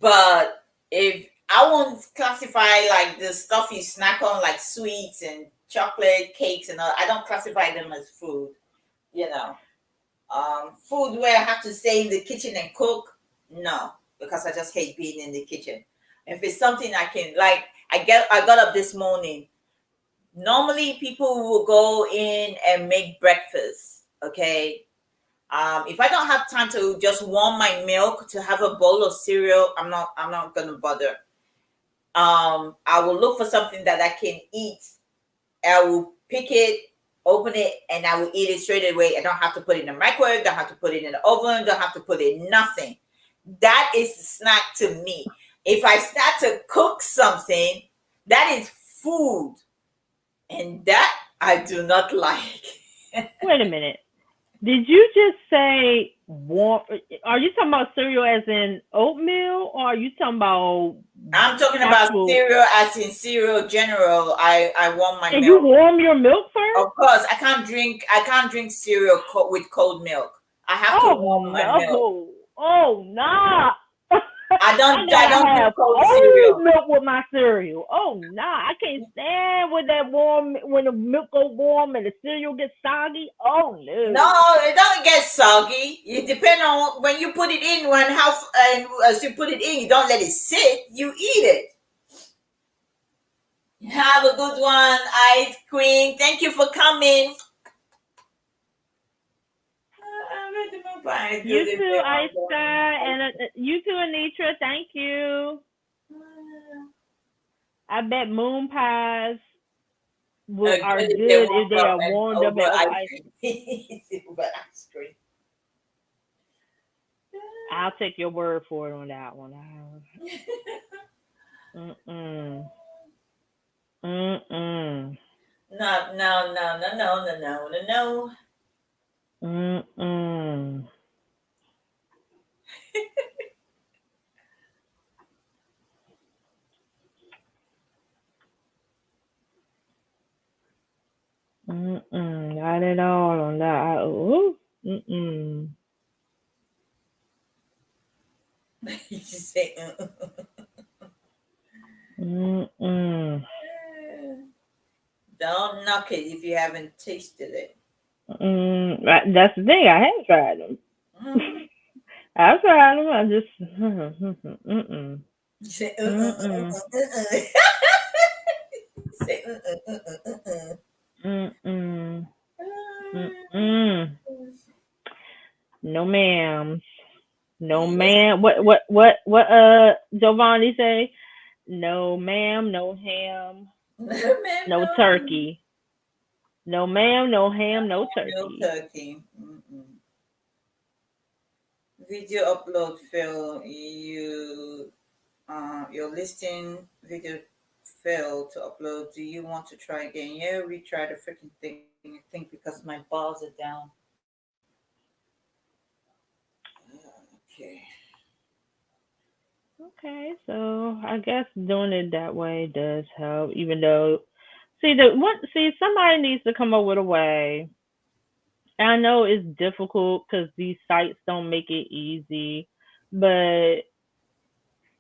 But if I won't classify like the stuff you snack on, like sweets and chocolate cakes and all, I don't classify them as food. You know, food where I have to stay in the kitchen and cook, no, because I just hate being in the kitchen. If it's something I can like, I got up this morning. Normally, people will go in and make breakfast. Okay, if I don't have time to just warm my milk to have a bowl of cereal, I'm not gonna bother. I will look for something that I can eat. I will pick it, open it, and I will eat it straight away. I don't have to put it in the microwave, don't have to put it in the oven, don't have to put it in nothing. That is a snack to me. If I start to cook something, that is food, and that I do not like. Wait a minute. Did you just say warm? Are you talking about cereal as in oatmeal, or are you talking about I'm talking about actual? cereal as in cereal general. I want my And you milk. warm your milk Of first? course, I can't drink cereal with cold milk. I have to Oh warm my milk. no! Oh nah! I I gotta don't do have cold cold cereal. milk with my cereal. Oh nah! I can't stand when that warm when the milk go warm and the cereal gets soggy. Oh No, no! it doesn't get soggy. It depends on when you put it in, when how and as you put it in, you don't let it sit. You eat it. Have a good one, ice cream. Thank you for coming. I'm ready to buy You good if too, they Ice want to Sky, and you too, Anitra. Thank you. I bet moon pies good are if they good if warm they up are and warmed up over and over ice ice. cream. Over ice cream. I'll take your word for it on that one. Mm-mm. Mm-mm. No, no, no, no, no, no, no, no, no. Mm-mm. Mm-mm. Not at all on that. Ooh. Mm-mm. You say, Mm-mm. don't knock it if you haven't tasted it. That's the thing. I have tried them. Mhm. I've tried them. I just mm-mm. You say, Mm-mm. say, Mm-mm. Mm-mm. No ma'am. No Yes, ma'am. What Giovanni say? No ma'am, no ham, ma'am, no no, turkey. No ma'am, no ham, no no turkey. turkey. Mm-mm. Video upload fail. Your listing video failed to upload. Do you want to try again? Yeah, retry the freaking thing. I think because my bars are down. Okay. Okay, so I guess doing it that way does help, even though see somebody needs to come up with a way. And I know it's difficult because these sites don't make it easy, but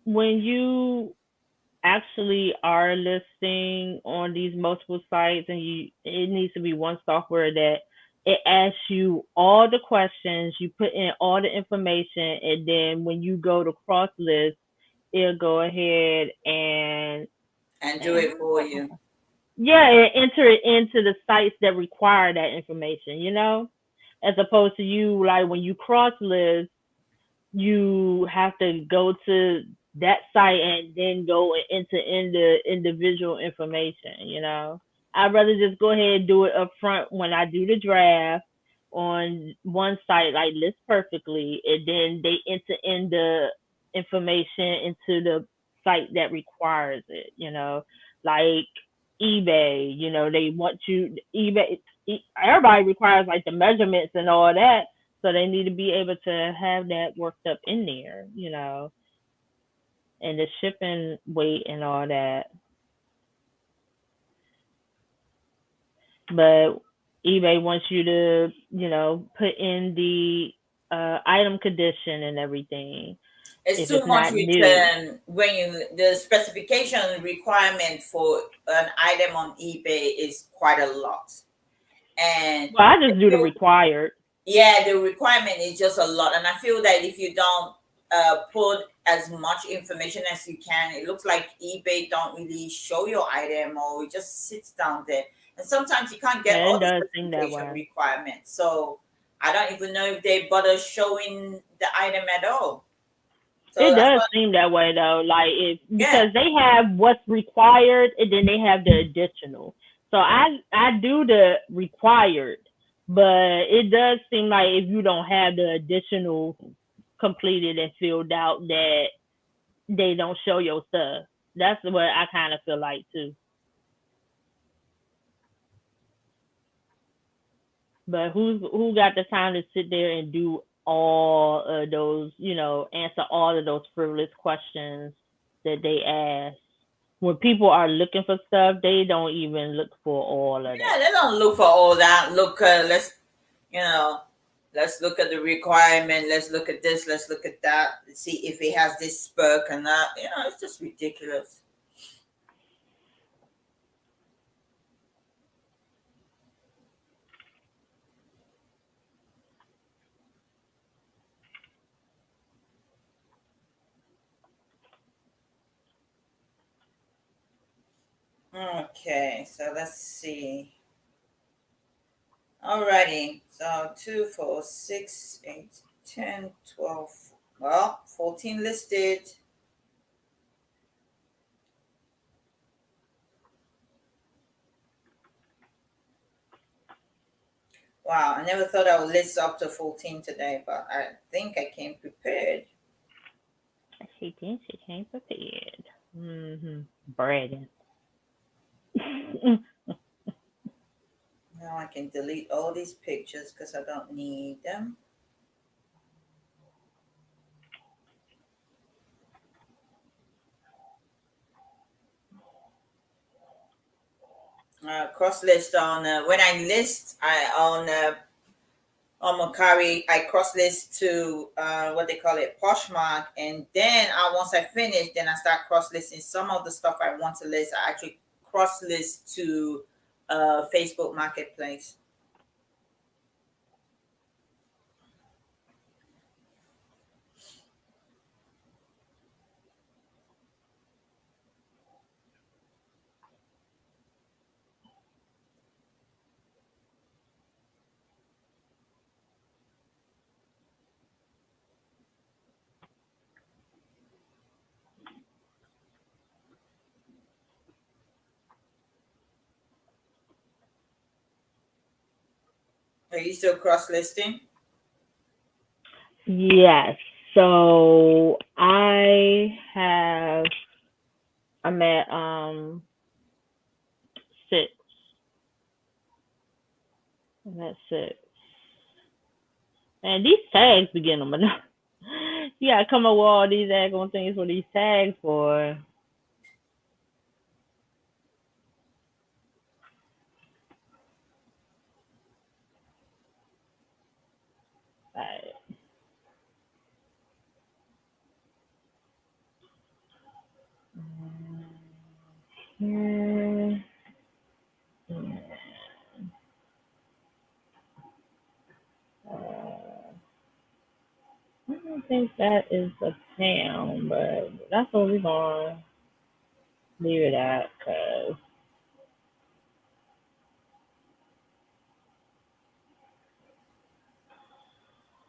when you actually are listing on these multiple sites and you it needs to be one software that it asks you all the questions, you put in all the information, and then when you go to cross list, it'll go ahead And do and it for you. yeah, and enter it into the sites that require that information, as opposed to you like when you cross list you have to go to that site and then go into in the individual information. I'd rather just go ahead and do it up front when I do the draft on one site, like list perfectly, and then they enter in the information into the site that requires it, like eBay, they want you eBay everybody requires like the measurements and all that, so they need to be able to have that worked up in there, and the shipping weight and all that. But eBay wants you to, put in the item condition and everything. It's If too it's much not new, return when you the specification requirement for an item on eBay is quite a lot. And well, I I just do the feel, required. yeah, the requirement is just a lot. And I feel that if you don't put as much information as you can, it looks like eBay don't really show your item or it just sits down there. And sometimes you can't get Yeah, all it the does seem that specification way. requirements. So I don't even know if they bother showing the item at all. So It that's does what, seem that way though. Like if yeah. because they have what's required and then they have the additional. So I do the required, but it does seem like if you don't have the additional completed and filled out that they don't show your stuff. That's what I kind of feel like too. But who got the time to sit there and do all of those, answer all of those frivolous questions that they ask? When people are looking for stuff, they don't even look for all of Yeah, that. they don't look for all that. Look, you know, let's look at the requirement. Let's look at this. Let's look at that. See if it has this perk and that. It's just ridiculous. Okay, so let's see. Alrighty, so 2, 4, 6, 8, 10, 12. Well, 14 listed. Wow, I never thought I would list up to 14 today, but I think I came prepared. She thinks she came prepared. Bragging. Now I can delete all these pictures because I don't need them. Cross list on when I list I on Macari, I cross list to what they call it Poshmark, and then once I finish, then I start cross listing some of the stuff I want to list. I actually cross list to Facebook Marketplace. Are you still cross listing? Yes. So I'm at 6. I'm at 6. And these tags begin them enough. You gotta come up with all these daggone things for these tags for. Right. Hmm. I don't think that is a town, but that's what we're gonna leave it at. Cause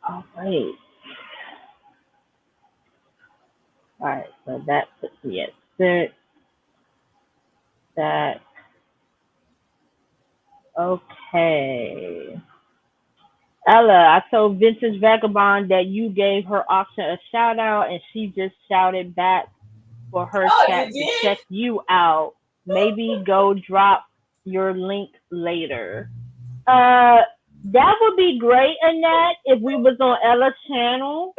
oh wait, all right. So that puts me at 6. That okay. Ella, I told Vintage Vagabond that you gave her auction a shout out, and she just shouted back for her Oh, you chat to did? check you out. Maybe go drop your link later. Uh, that would be great, Annette, if we was on Ella's channel.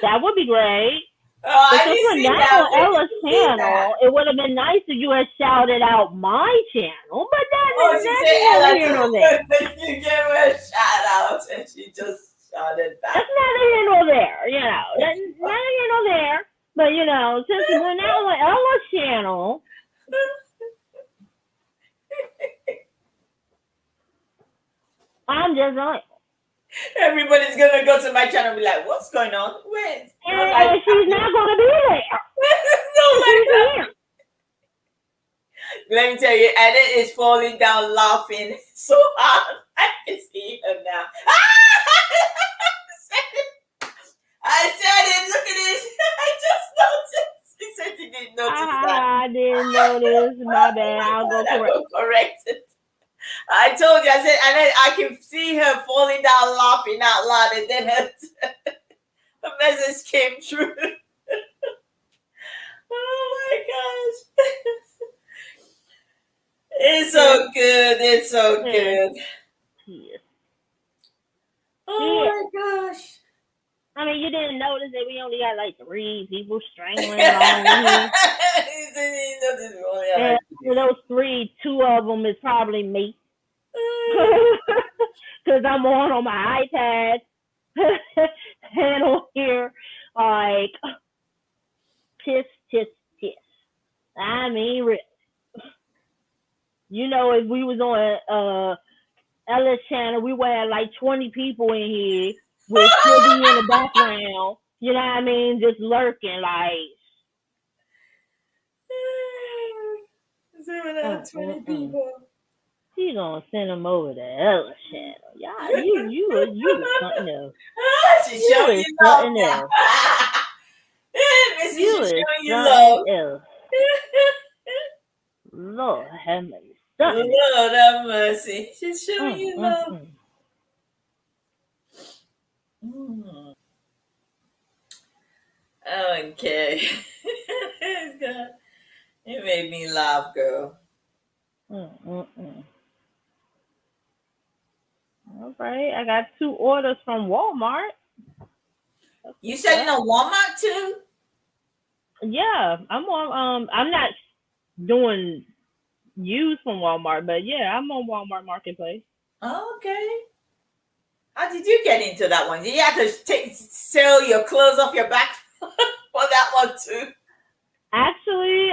That would be great. Oh, But I since didn't we're see not that. on Where did Ella's you see that? channel, it would have been nice if you had shouted out my channel. But Oh, she that's said neither Ella here nor there. too. You gave her a shout out and she just shouted back. That's neither here nor there, you know. Neither here nor there. But, you know, since we're now on Ella's channel, I'm just like, everybody's gonna go to my channel and be like, "What's going on? Wait, and she's not going to be there. no, like let me tell you, Anna is falling down laughing so hard. I can see her now. I said it. Look at this. I just noticed. She said she didn't notice that. I didn't notice. My bad. I'll go correct it. I told you. I said, and then I can see her falling down laughing out loud, and then her message came through. Oh my gosh. It's so good. It's so good. Yes. Oh my gosh. I mean, you didn't notice that we only got like 3 people strangling along here. And for those 3, 2 of them is probably me. Because I'm on my iPad and on here, like, piss. I mean, really. You know, if we was on Ella's channel, we would have like 20 people in here with Sibby in the background. You know what I mean? Just lurking, like. 20 people. She gonna send them over to Ella's channel. Yeah, you was something else. She's showing you love now. Missy, she's showing you love. Else. Lord have mercy. Lord have mercy. She's showing you love. Okay. It made me laugh, girl. All right, I got 2 orders from Walmart. You selling on Walmart too? Yeah, I'm on. I'm not doing used from Walmart, but yeah, I'm on Walmart Marketplace. Okay. How did you get into that one? Did you have to sell your clothes off your back for that one too? Actually,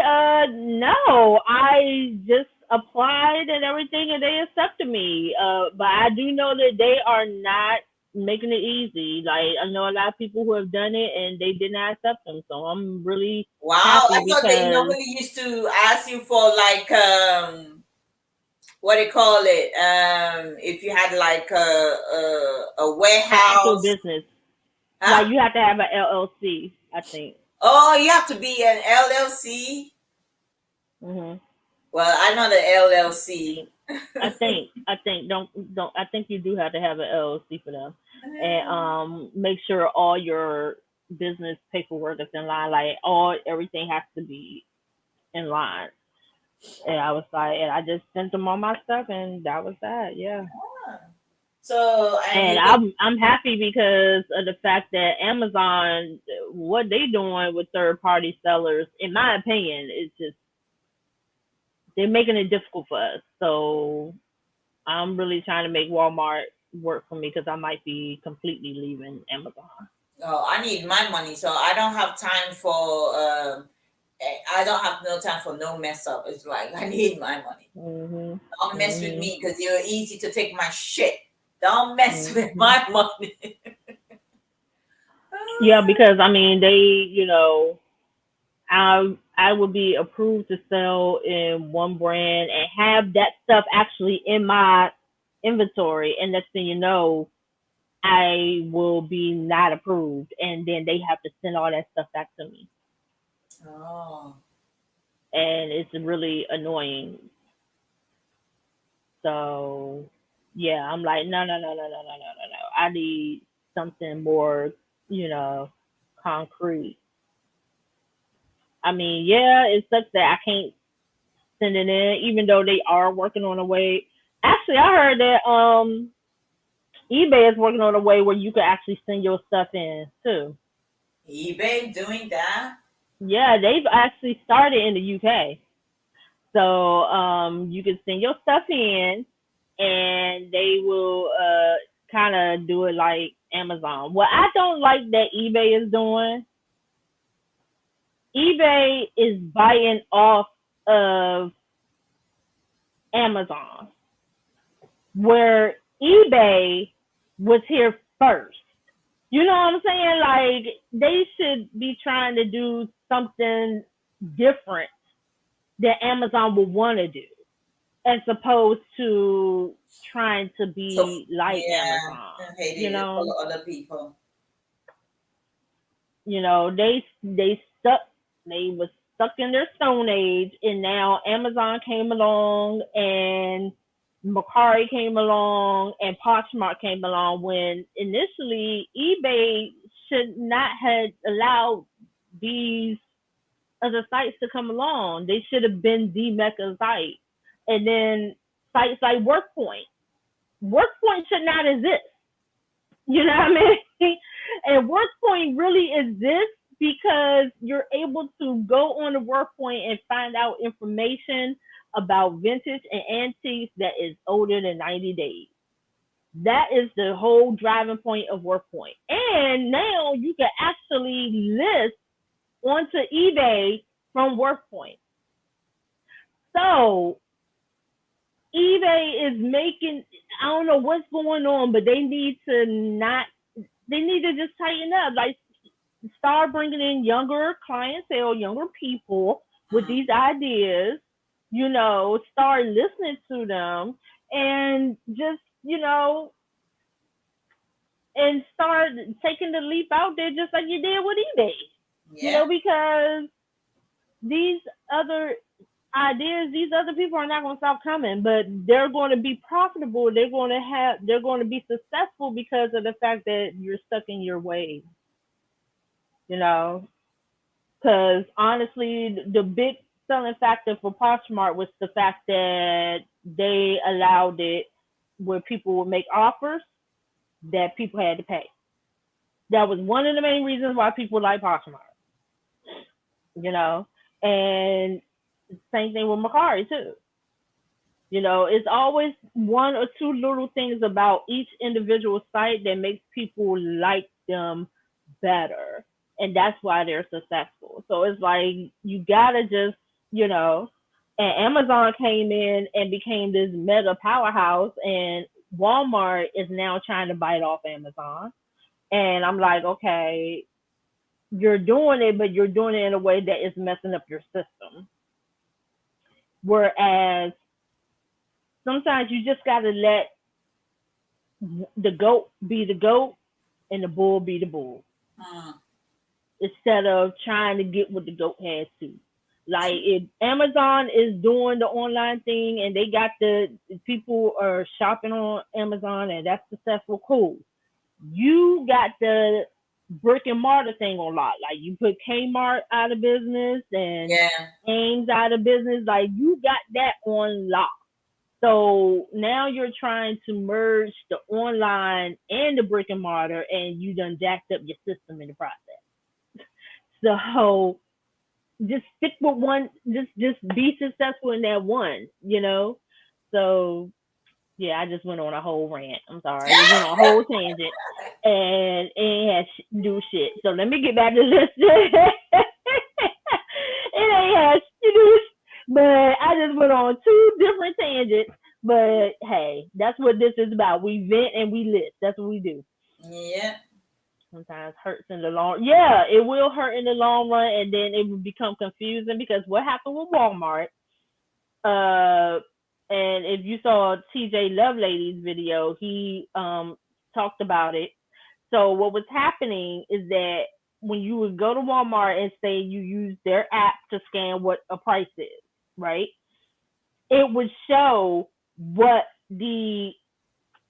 no. I just applied and everything, and they accepted me. But I do know that they are not making it easy. Like, I know a lot of people who have done it, and they did not accept them. So I'm really happy I thought they normally used to ask you for like what do you call it? If you had like a warehouse business, like you have to have an LLC, I think. Oh, you have to be an LLC. Well, I'm not an LLC. I think don't. I think you do have to have an LLC for them, and make sure all your business paperwork is in line. Like everything has to be in line. And I was like, and I just sent them all my stuff, and that was that. Yeah. So and I'm happy because of the fact that Amazon, what they doing with third party sellers, in my opinion, is just they're making it difficult for us. So I'm really trying to make Walmart work for me because I might be completely leaving Amazon. Oh, I need my money, so I don't have time for. I don't have no time for no mess up. It's like I need my money. Don't mess with me because you're easy to take my shit. Don't mess with my money. Yeah, because I mean they, I would be approved to sell in one brand and have that stuff actually in my inventory, and next thing you know, I will be not approved, and then they have to send all that stuff back to me. Oh. And it's really annoying. So yeah, I'm like, no. I need something more, concrete. I mean, yeah, it sucks that I can't send it in, even though they are working on a way. Actually, I heard that eBay is working on a way where you can actually send your stuff in too. eBay doing that? Yeah, they've actually started in the UK. So you can send your stuff in, and they will kind of do it like Amazon. What I don't like that eBay is doing, eBay is biting off of Amazon, where eBay was here first. You know what I'm saying? Like, they should be trying to do something different that Amazon would want to do, as opposed to trying to So be like yeah, Amazon. I hate You it. You know, follow other people. they stuck. They was stuck in their stone age, and now Amazon came along, and Macari came along, and Poshmark came along. When initially eBay should not have allowed these other sites to come along. They should have been the mecca site, and then sites like WorkPoint should not exist. You know what I mean? And WorkPoint really exists because you're able to go on the WorkPoint and find out information about vintage and antiques that is older than 90 days. That is the whole driving point of WorkPoint. And now you can actually list onto eBay from WorkPoint. So eBay is making, I don't know what's going on, but they need to just tighten up. Like, start bringing in younger clientele, younger people with these ideas, start listening to them, and just, and start taking the leap out there just like you did with eBay. Yeah. Because these other ideas, these other people are not going to stop coming, but they're going to be profitable. They're going to be successful because of the fact that you're stuck in your ways. Because honestly, the big selling factor for Poshmark was the fact that they allowed it where people would make offers that people had to pay. That was one of the main reasons why people like Poshmark. And same thing with Macari too. It's always one or two little things about each individual site that makes people like them better. And that's why they're successful. So it's like, you gotta just, and Amazon came in and became this mega powerhouse, and Walmart is now trying to bite off Amazon. And I'm like, okay, you're doing it, but you're doing it in a way that is messing up your system. Whereas sometimes you just got to let the goat be the goat and the bull be the bull. Instead of trying to get what the goat has to. Like, if Amazon is doing the online thing and they got the people are shopping on Amazon and that's successful, cool. You got the brick and mortar thing on lock. Like, you put Kmart out of business and Ames out of business. Like, you got that on lock. So now you're trying to merge the online and the brick and mortar, and you done jacked up your system in the process. So just stick with one, just be successful in that one, So yeah, I just went on a whole rant. I'm sorry. I just went on a whole tangent and it ain't had do shit. So let me get back to this. It ain't had do, but I just went on two different tangents. But hey, that's what this is about. We vent and we list. That's what we do. Yeah. Sometimes hurts in the long. Yeah, it will hurt in the long run, and then it will become confusing because what happened with Walmart? And if you saw TJ Lovelady's video, he talked about it. So what was happening is that when you would go to Walmart and say you use their app to scan what a price is, right? It would show what the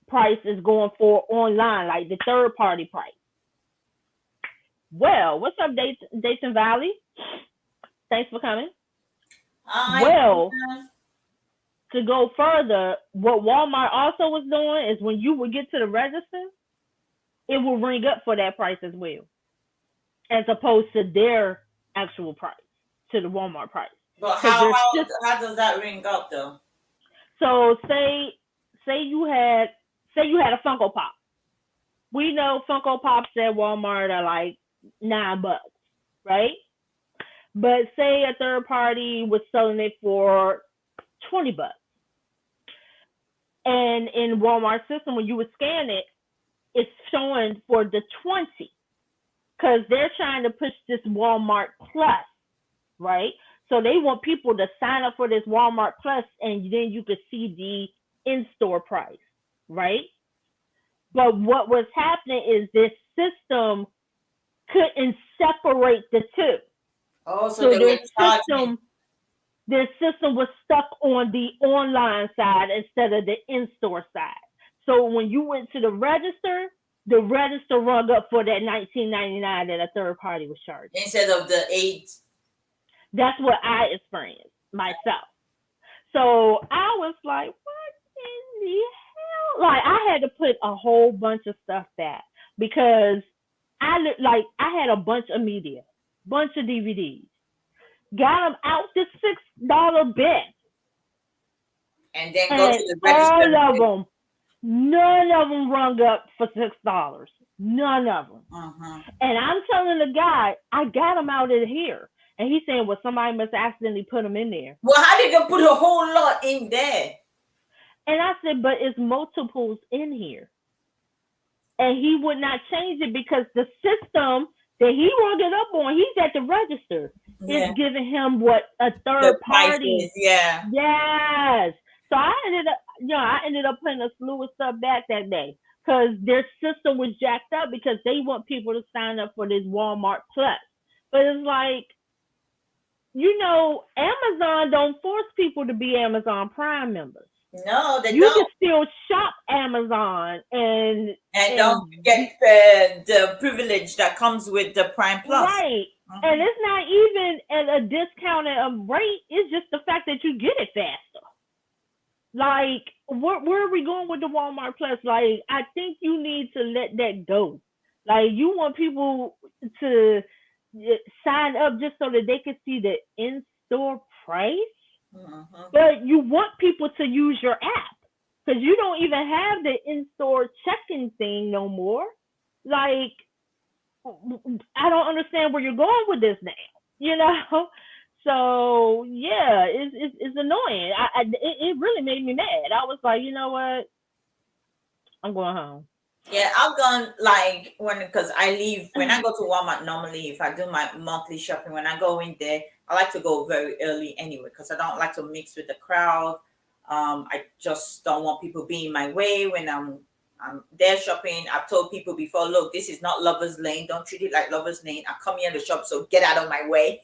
price is going for online, like the third party price. Well, what's up, Dayton Valley? Thanks for coming. Well, to go further, what Walmart also was doing is when you would get to the register, it will ring up for that price as well, as opposed to their actual price, to the Walmart price. But how does that ring up though? So say you had a Funko Pop. we know Funko Pops at Walmart are like $9, right? But say a third party was selling it for $20. And in Walmart system, when you would scan it, it's showing for the 20 because they're trying to push this Walmart Plus, right? So they want people to sign up for this Walmart Plus, and then you could see the in-store price, right? But what was happening is this system couldn't separate the two. Oh, so they were charging. Their system was stuck on the online side instead of the in-store side. So when you went to the register rung up for that $19.99 that a third party was charging instead of the $8. That's what I experienced myself. So I was like, what in the hell? Like, I had to put a whole bunch of stuff back because I had a bunch of media, bunch of DVDs. Got them out the $6 bin. And then go to the register. All of them, none of them rung up for $6. None of them. Uh-huh. And I'm telling the guy, I got them out of here. And he's saying, well, somebody must accidentally put them in there. Well, how did you put a whole lot in there? And I said, but it's multiples in here. And he would not change it because the system that he rung it up on, he's at the register, is giving him what a third party is. Yeah. Yes. So I ended up putting a slew of stuff back that day because their system was jacked up because they want people to sign up for this Walmart Plus. But it's like, Amazon don't force people to be Amazon Prime members. No, they don't. You can still shop Amazon and don't get the privilege that comes with the Prime Plus. Right. Mm-hmm. And it's not even at a discounted rate. It's just the fact that you get it faster. Like, where are we going with the Walmart Plus? Like, I think you need to let that go. Like, you want people to sign up just so that they can see the in-store price. Mm-hmm. But you want people to use your app because you don't even have the in-store checking thing no more. Like, I don't understand where you're going with this now, So yeah, it's annoying. It really made me mad. I was like, you know what? I'm going home. Yeah, I've gone because I leave when I go to Walmart. Normally, if I do my monthly shopping, when I go in there, I like to go very early anyway because I don't like to mix with the crowd. I just don't want people being in my way when I'm there shopping. I've told people before, look, this is not Lover's Lane. Don't treat it like Lover's Lane. I come here to shop, so get out of my way.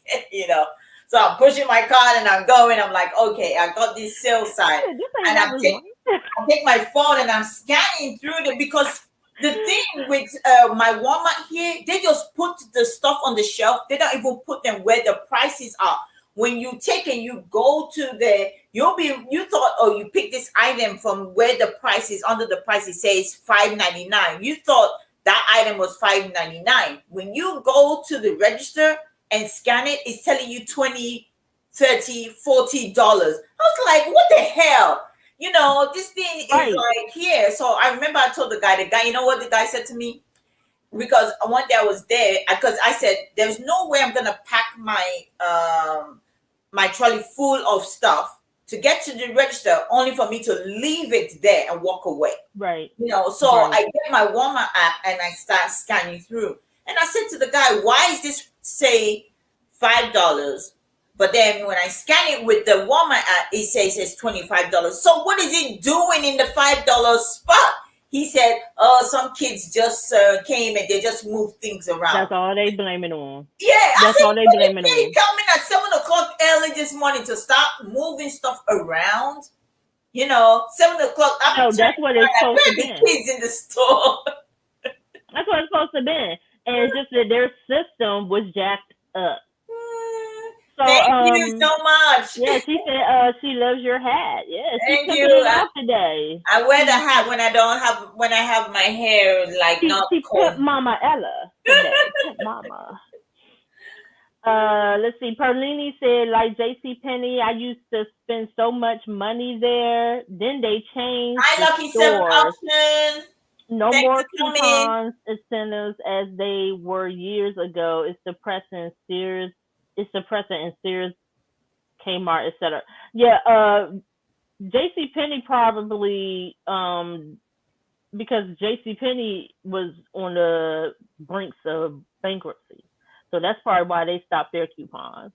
So I'm pushing my cart and I'm going. I'm like, okay, I got this sales sign, and I take my phone and I'm scanning through them because the thing with my Walmart here, they just put the stuff on the shelf. They don't even put them where the prices are. When you take and you go to you thought, you pick this item from where the price is, under the price it says $5.99. You thought that item was $5.99. When you go to the register and scan it, it's telling you $20, $30, $40. I was like, what the hell? This thing is like here. So I remember I told the guy, you know what the guy said to me? Because one day I was there, because I said, there's no way I'm going to pack my my trolley full of stuff to get to the register only for me to leave it there and walk away. Right. So I get my Walmart app and I start scanning through. And I said to the guy, why is this say $5? But then when I scan it with the Walmart app, it says it's $25. So what is it doing in the $5 spot? He said, some kids just came and they just moved things around. That's all they blame it on. Yeah. That's all they blame it on. Coming at 7 o'clock early this morning to start moving stuff around. 7 o'clock. No, that's what it's supposed to be. Kids in the store. That's what it's supposed to be. And it's just that their system was jacked up. So, thank you so much. Yeah, she said she loves your hat. Yeah, she took it out today. I wear the hat when I have my hair She put Mama Ella today. Put Mama. Let's see. Perlini said, like JCPenney, I used to spend so much money there. Then they changed Hi, Lucky 7 Options. No Thanks more for coming. coupons, incentives as they were years ago. It's suppressing Sears. It's suppressing Sears, Kmart, etc. Yeah. J.C. Penney probably because J.C. Penney was on the brinks of bankruptcy, so that's probably why they stopped their coupons.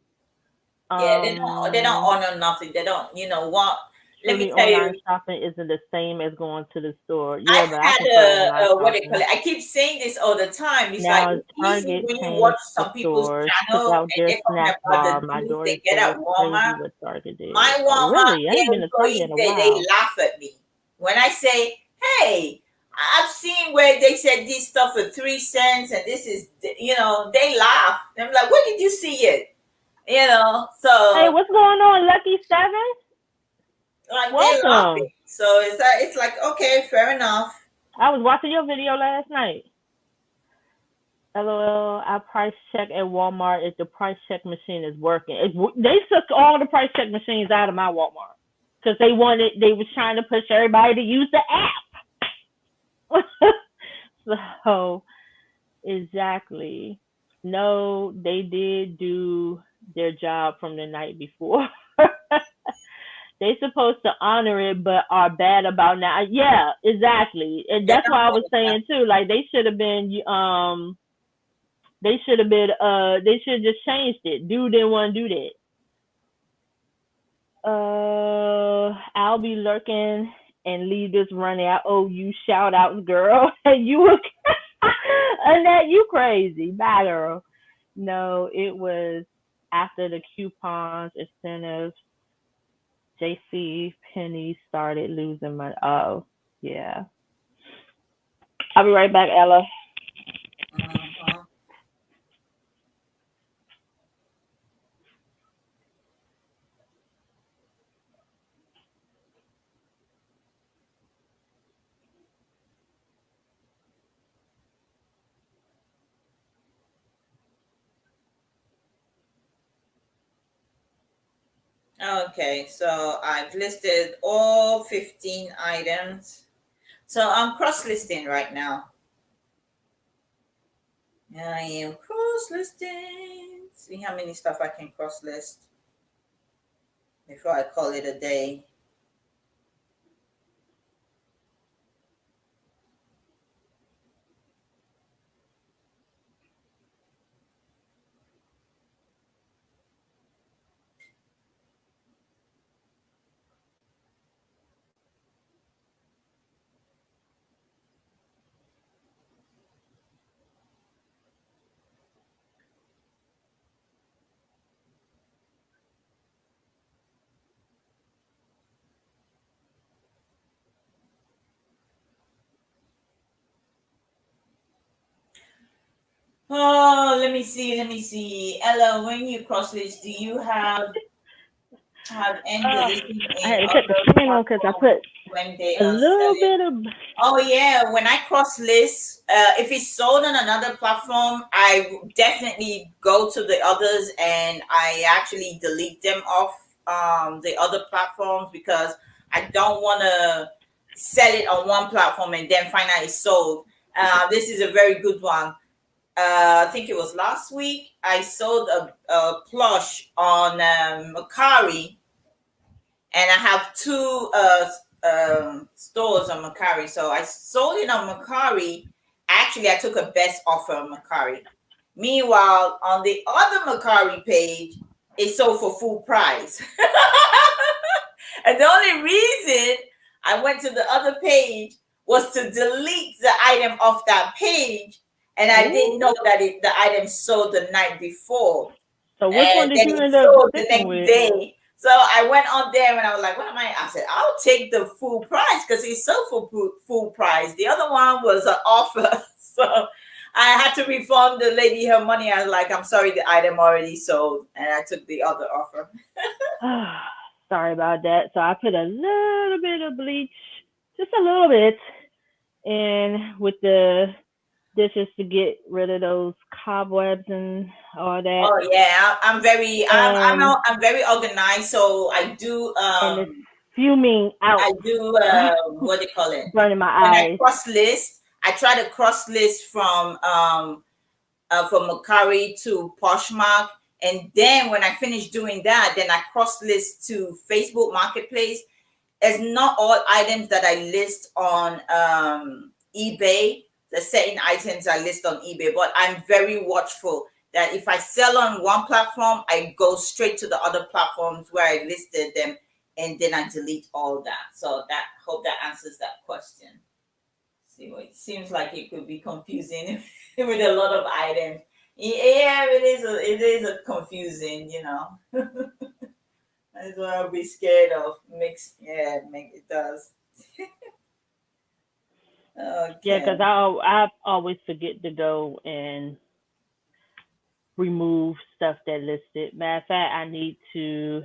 Yeah, they don't honor nothing. They don't, want. Let me Truly, tell you, online shopping isn't the same as going to the store. Yeah, I've but I had prefer online what they call shopping. it. I keep saying this all the time. It's like Now it's easy Target when you watch changed the some people's stores, took channel out and their they're talking snack about bar. the My deals they daughter get said at it's crazy Walmart. what Target My did. Oh, Walmart, really? I ain't their been to Target employees, in a they while. laugh at me when I say, "Hey, I've seen where they said this stuff for 3 cents and this is," they laugh. I'm like, "Where did you see it?" Hey, So what's going on, Lucky Seven? like they're Welcome. laughing. So it's like okay, fair enough. I was watching your video last night. LOL. I price check at Walmart if the price check machine is working. They took all the price check machines out of my Walmart because they was trying to push everybody to use the app. So exactly. No, they did do their job from the night before. They supposed to honor it, but are bad about now. Yeah, exactly, and They're that's not why I was doing that. saying too. Like they should have just changed it. Dude didn't want to do that. I'll be lurking and leave this running. I owe you shout outs, girl. And you were Annette, you crazy. Bye, girl. No, it was after the coupons, incentives, JC Penny started losing money. Oh, yeah. I'll be right back, Ella. Mhm. Okay, so I've listed all 15 items. So I'm cross listing right now. I am cross listing. See how many stuff I can cross list before I call it a day. Oh, let me see. Let me see. Ella, when you cross list, do you have end the listing I in had to cut the other fan on because I platforms put when they a are little selling? bit of. Oh yeah, when I cross list, if it's sold on another platform, I definitely go to the others and I actually delete them off the other platforms because I don't want to sell it on one platform and then find out it's sold. This is a very good one. I think it was last week. I sold a plush on Macari, and I have two stores on Macari. So I sold it on Macari. Actually, I took a best offer on Macari. Meanwhile, on the other Macari page, it sold for full price. And the only reason I went to the other page was to delete the item off that page, and I didn't know Ooh. that the item sold the night before, So which one and did then you it end up sold the sticking next with? day. So I went on there and I was like, "What am I?" I said, "I'll take the full price because it sold for full price." The other one was an offer, so I had to refund the lady her money. I was like, "I'm sorry, the item already sold," and I took the other offer. Sorry about that. So I put a little bit of bleach, just a little bit, in with the dishes to get rid of those cobwebs and all that. Oh yeah, I'm very And I'm very organized. So it's fuming out, I do what do you call it? burning my When I eyes. cross list, I try to cross list from Mercari to Poshmark. And then when I finish doing that, then I cross list to Facebook Marketplace. It's not all items that I list on eBay. The certain items I list on eBay, but I'm very watchful that if I sell on one platform, I go straight to the other platforms where I listed them, and then I delete all that. So that, hope that answers that question. See, what it seems like it could be confusing with a lot of items. Yeah, it is a confusing, you know. That's what I'll be scared of. Make it does. Okay. Yeah, because I always forget to go and remove stuff that listed. Matter of fact, I need to.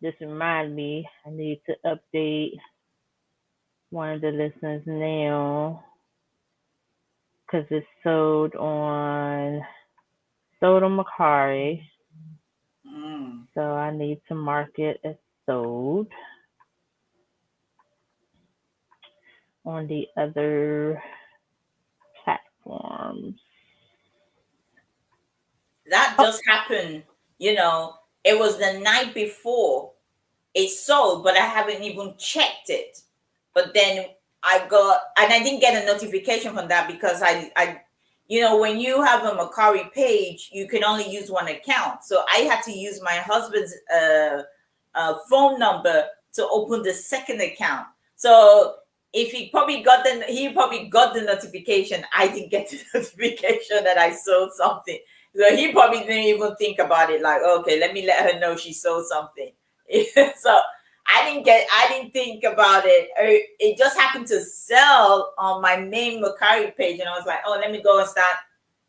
This remind me. I need to update one of the listings now because it's sold on Mercari. So I need to mark it as sold on the other platforms. That just happened, you know. It was the night before it sold, but I haven't even checked it. But then I got, and I didn't get a notification from that because I you know, when you have a Mercari page, you can only use one account. So I had to use my husband's phone number to open the second account. So if he probably got the notification. I didn't get the notification that I sold something. So he probably didn't even think about it. Like, okay, let me let her know she sold something. So I didn't think about it. It just happened to sell on my main Mercari page, and I was like, oh, let me go and start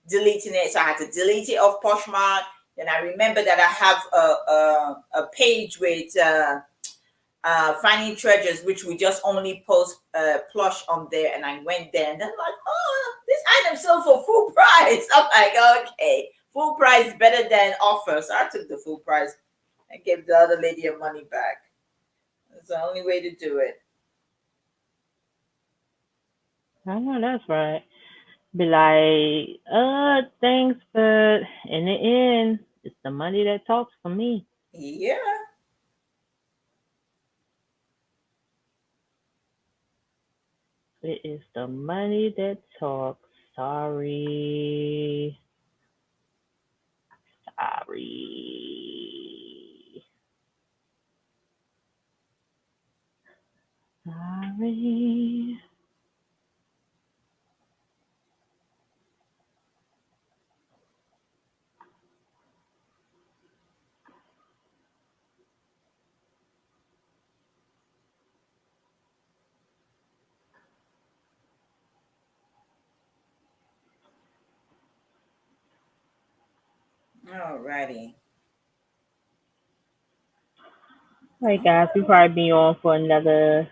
deleting it. So I had to delete it off Poshmark. Then I remember that I have a page with Finding Treasures, which we just only post plush on there. And I went there, and then I'm like, oh, this item sold for full price. I'm like, okay, full price better than offer. So I took the full price and gave the other lady her money back. That's the only way to do it. I know that's right. Be like, thanks, but in the end, it's the money that talks for me. Yeah. It is the money that talks. Sorry. Sorry. Alrighty. All right, guys, we probably be on for another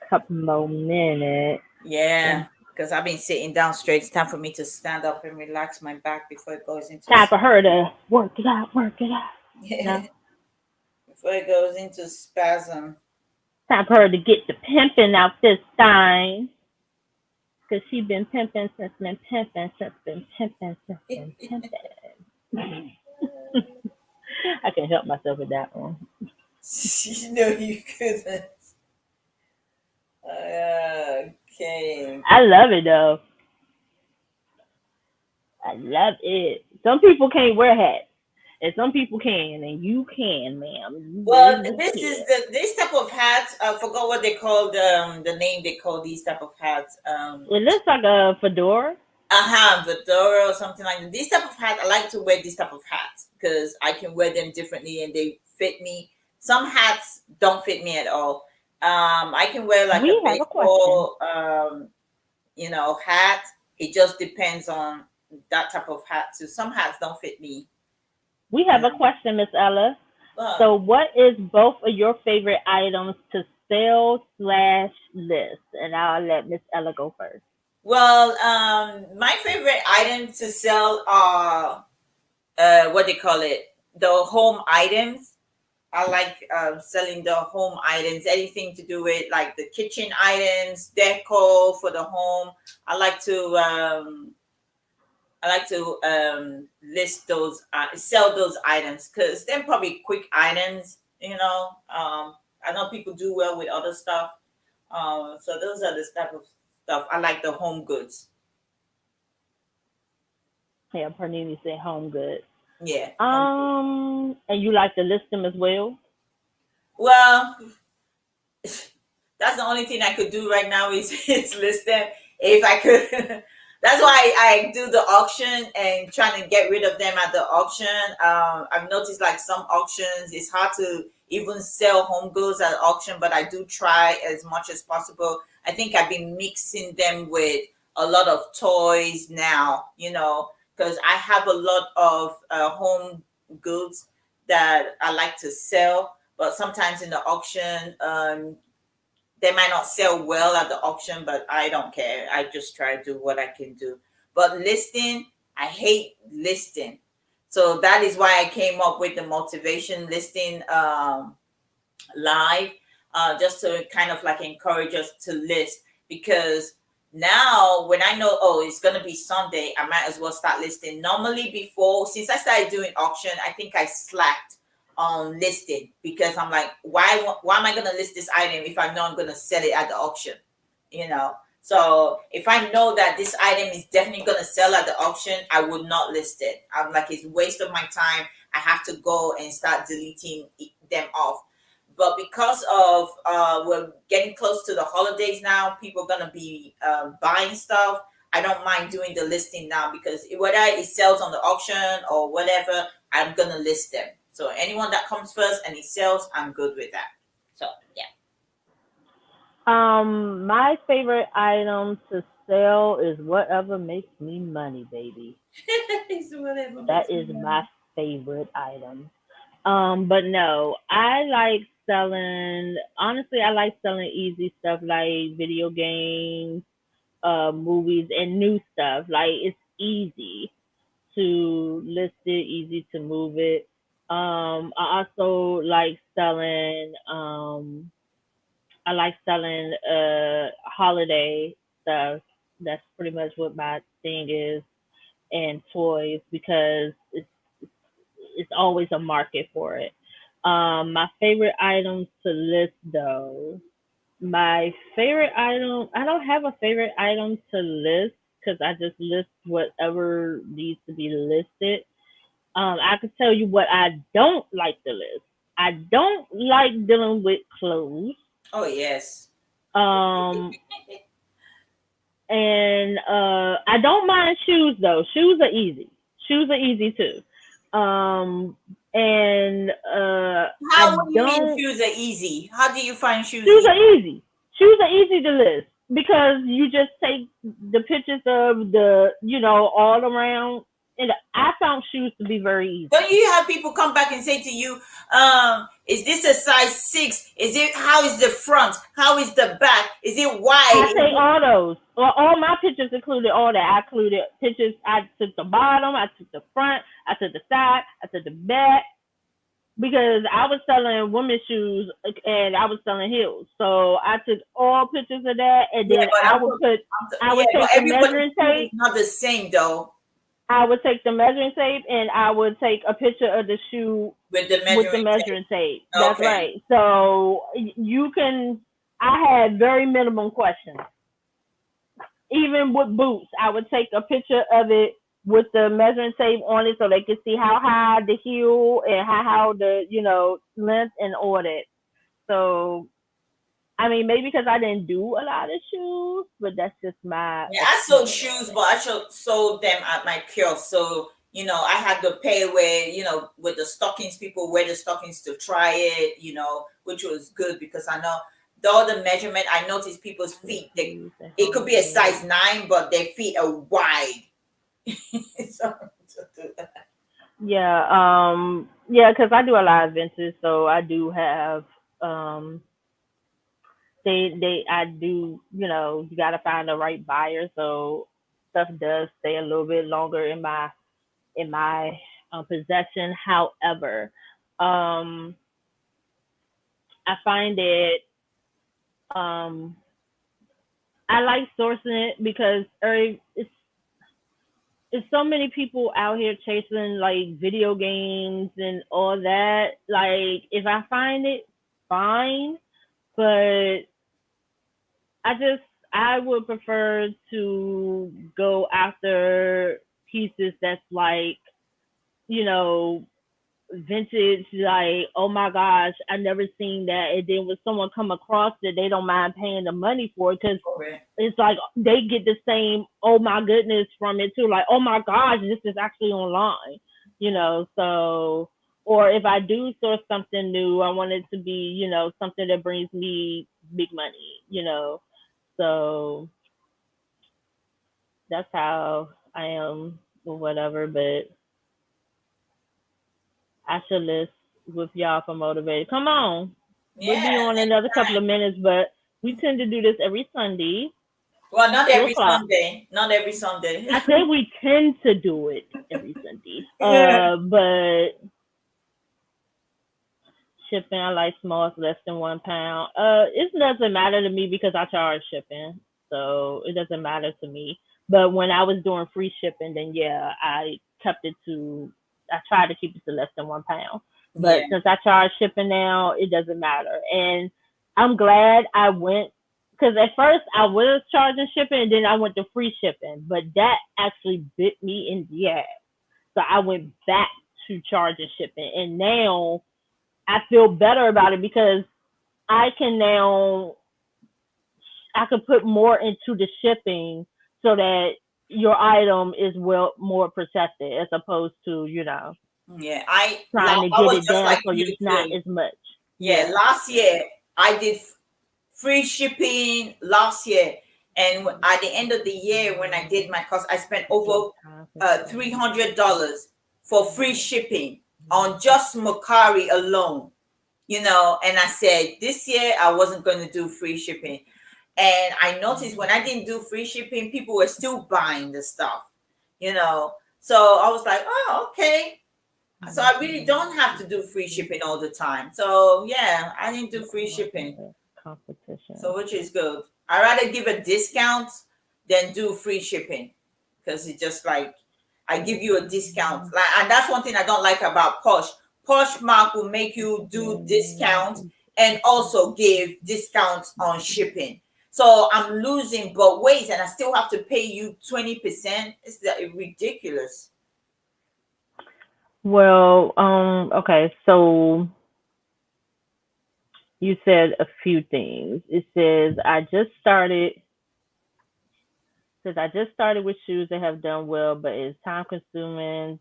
couple more minutes. Yeah, because I've been sitting down straight. It's time for me to stand up and relax my back before it goes into Time for her to work it out. yeah. No? Before it goes into spasm. Time for her to get the pimping out this time. Because she been pimping since been pimping. I can't help myself with that one. No, you couldn't. Okay. I love it though. I love it. Some people can't wear hats, and some people can, and you can, ma'am. Well, this type of hats. I forgot what they call the name they call these type of hats. It looks like a fedora. Fedora or something like that. This type of hat, I like to wear this type of hats because I can wear them differently and they fit me. Some hats don't fit me at all. I can wear like a baseball, hat. It just depends on that type of hat too. Some hats don't fit me. We have a question, Miss Ella. So, what is both of your favorite items to sell/list? And I'll let Miss Ella go first. Well, my favorite items to sell are what they call it, the home items. I like selling the home items, anything to do with like the kitchen items, decor for the home. I like to list those, sell those items because they're probably quick items. I know people do well with other stuff. So those are the type of stuff I like. The home goods. Yeah, Pernini said home goods. Yeah, home goods. And you like to list them as well? Well, that's the only thing I could do right now is list them. If I could, that's why I do the auction and trying to get rid of them at the auction. I've noticed like some auctions, it's hard to even sell home goods at auction, but I do try as much as possible. I think I've been mixing them with a lot of toys now, because I have a lot of home goods that I like to sell, but sometimes in the auction, they might not sell well at the auction, but I don't care. I just try to do what I can do. But listing, I hate listing. So that is why I came up with the motivation listing live, just to kind of like encourage us to list. Because now when I know, oh, it's going to be Sunday, I might as well start listing. Normally before, since I started doing auction, I think I slacked on listing because I'm like, why am I going to list this item if I know I'm going to sell it at the auction? So if I know that this item is definitely going to sell at the auction, I would not list it. I'm like, it's a waste of my time. I have to go and start deleting them off. But because of we're getting close to the holidays now, people are gonna be buying stuff. I don't mind doing the listing now because whether it sells on the auction or whatever, I'm gonna list them. So anyone that comes first and it sells, I'm good with that. So yeah. My favorite item to sell is whatever makes me money, baby. It's whatever That makes me is my money. favorite item. But no, I like selling. Honestly, I like selling easy stuff like video games, movies, and new stuff. Like it's easy to list it, easy to move it. I also like selling. I like selling holiday stuff. That's pretty much what my thing is, and toys because it's always a market for it. My favorite items to list though. My favorite item, I don't have a favorite item to list because I just list whatever needs to be listed. I can tell you what I don't like to list. I don't like dealing with clothes. Oh yes. Um, and I don't mind shoes though. Shoes are easy. Shoes are easy too. And I How? What do you mean don't. shoes are easy? How do you find shoes Shoes are easy? easy. Shoes are easy to list because you just take the pictures of all around. And I found shoes to be very easy. Don't you have people come back and say to you, is this a size 6? Is it, how is the front? How is the back? Is it wide? I Is take it, all those. Well, all my pictures included all that. I included pictures. I took the bottom. I took the front. I took the side. I took the back because I was selling women's shoes and I was selling heels. So I took all pictures of that, and yeah, then but I yeah, would but take the everybody's measuring shoe is tape. not the same though, I would take the measuring tape and I would take a picture of the shoe with the with the measuring tape. measuring tape. That's Okay. right. So you can. I had very minimum questions. Even with boots, I would take a picture of it with the measuring tape on it so they could see how high the heel and how the length and all that. So I mean, maybe because I didn't do a lot of shoes, but that's just my Yeah, I sold opinion on shoes, but it. I sold them at my kiosk. So, I had to pay where, with the stockings, people wear the stockings to try it, which was good because I know the other measurement, I noticed people's feet, Shoes at it could home be a goods. size 9, but their feet are wide. So, Yeah, yeah, because I do a lot of vintage, so I do have um I do, you gotta find the right buyer, so stuff does stay a little bit longer in my possession. However, um I find it um I like sourcing it because it's so many people out here chasing like video games and all that. Like if I find it, fine, but I just I would prefer to go after pieces that's like, you know, vintage, like, oh my gosh, I never seen that. And then when someone come across it, they don't mind paying the money for it because Okay. it's like they get the same oh my goodness from it too. Like, oh my gosh, this is actually online, you know. So, or if I do source something new, I want it to be, you know, something that brings me big money, you know. So that's how I am or whatever. But I should list with y'all for motivated. Come on. We'll Yeah, be on another couple of anytime. minutes, but we tend to do this every Sunday, Well, not 2 every o'clock. Sunday. Not every Sunday. I say we tend to do it every Sunday. Yeah. But shipping, I like smalls less than £1. It doesn't matter to me because I charge shipping, so it doesn't matter to me. But when I was doing free shipping, then yeah, I kept it to. I tried to keep it to less than £1. But Yeah. since I charge shipping now, it doesn't matter. And I'm glad I went because at first I was charging shipping, and then I went to free shipping. But that actually bit me in the ass. So I went back to charging shipping, and now I feel better about it because I can now I can put more into the shipping so that your item is well more protected as opposed to, you know, Yeah. trying to I get was it just down like so you it's not too. as much. Yeah. Yeah. Last year I did free shipping last year, and at the end of the year when I did my cost, I spent over $300 for free shipping on just Macari alone. You know, and I said this year I wasn't going to do free shipping. And I noticed when I didn't do free shipping, people were still buying the stuff, you know. So I was like, oh, okay. So I really don't have to do free shipping all the time. So yeah, I didn't do free shipping. Competition. So which is good. I rather give a discount than do free shipping because it's just like I give you a discount. Like, and that's one thing I don't like about Posh. Poshmark will make you do discount and also give discounts on shipping. So I'm losing both ways, and I still have to pay you 20%. It's ridiculous. Well, okay, so you said a few things. It says I just started with shoes that have done well, but it's time consuming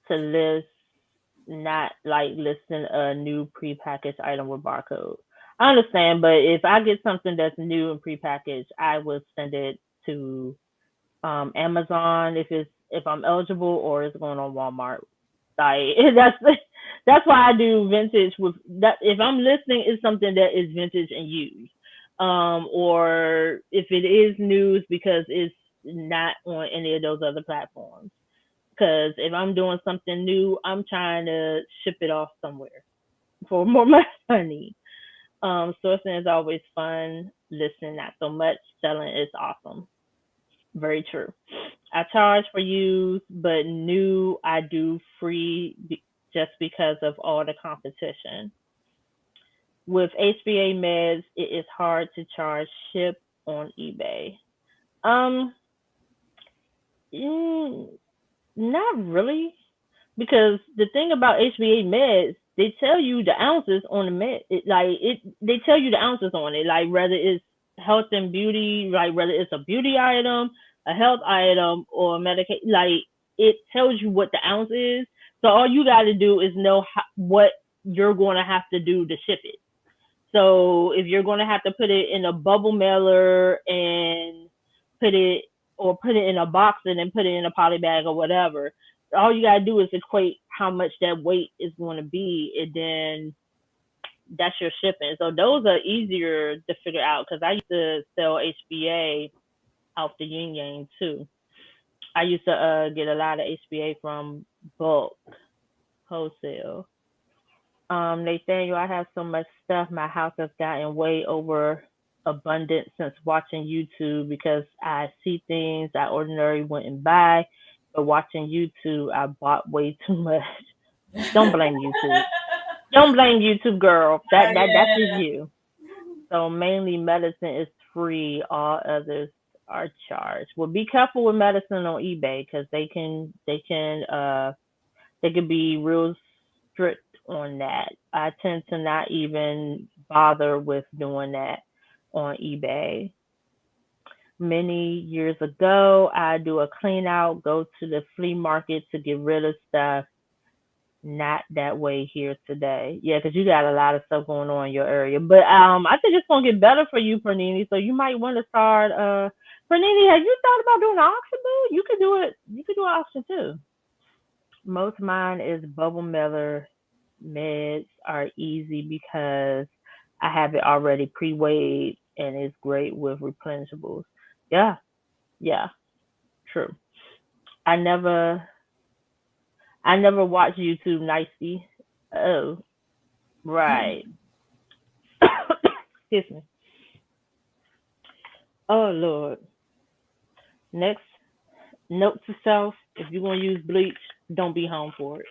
to list, not like listing a new prepackaged item with barcode. I understand, but if I get something that's new and prepackaged, I will send it to Amazon if I'm eligible, or it's going on Walmart. Like that's why I do vintage with that. If I'm listing, it's something that is vintage and used, or if it is news because it's not on any of those other platforms. Because if I'm doing something new, I'm trying to ship it off somewhere for more money. Sourcing is always fun. Listening, not so much. Selling is awesome. Very true. I charge for use, but new I do free just because of all the competition. With HBA meds, it is hard to charge ship on eBay. Um, mm, not really, because the thing about HBA meds, they tell you the ounces on the med. They tell you the ounces on it, like whether it's health and beauty, like whether it's a beauty item, a health item, or medication. Like it tells you what the ounce is. So all you got to do is know what you're going to have to do to ship it. So if you're going to have to put it in a bubble mailer and put it put it in a box and then put it in a poly bag or whatever, all you gotta do is equate how much that weight is going to be, and then that's your shipping. So those are easier to figure out because I used to sell HBA out the yin yang too. I used to get a lot of HBA from bulk wholesale. Nathaniel, I have so much stuff. My house has gotten way over abundant since watching YouTube because I see things I ordinarily wouldn't buy, but watching YouTube, I bought way too much. Don't blame YouTube. Don't blame YouTube, girl. That's just Yeah. you. So mainly medicine is free. All others are charged. Well, be careful with medicine on eBay because they could be real strict on that. I tend to not even bother with doing that on eBay. Many years ago, I do a clean out, go to the flea market to get rid of stuff. Not that way here today. Yeah, because you got a lot of stuff going on in your area. But I think it's gonna get better for you, Pernini. So you might want to start. Pernini, have you thought about doing an auction, boo? You could do it. You could do an auction too. Most mine is Bubble Miller meds are easy because I have it already pre-weighed and it's great with replenishables. Yeah, yeah, true. I never I never watch YouTube nicely. Oh, right. Excuse me. Oh Lord. Next, note to self: if you're gonna use bleach, don't be home for it.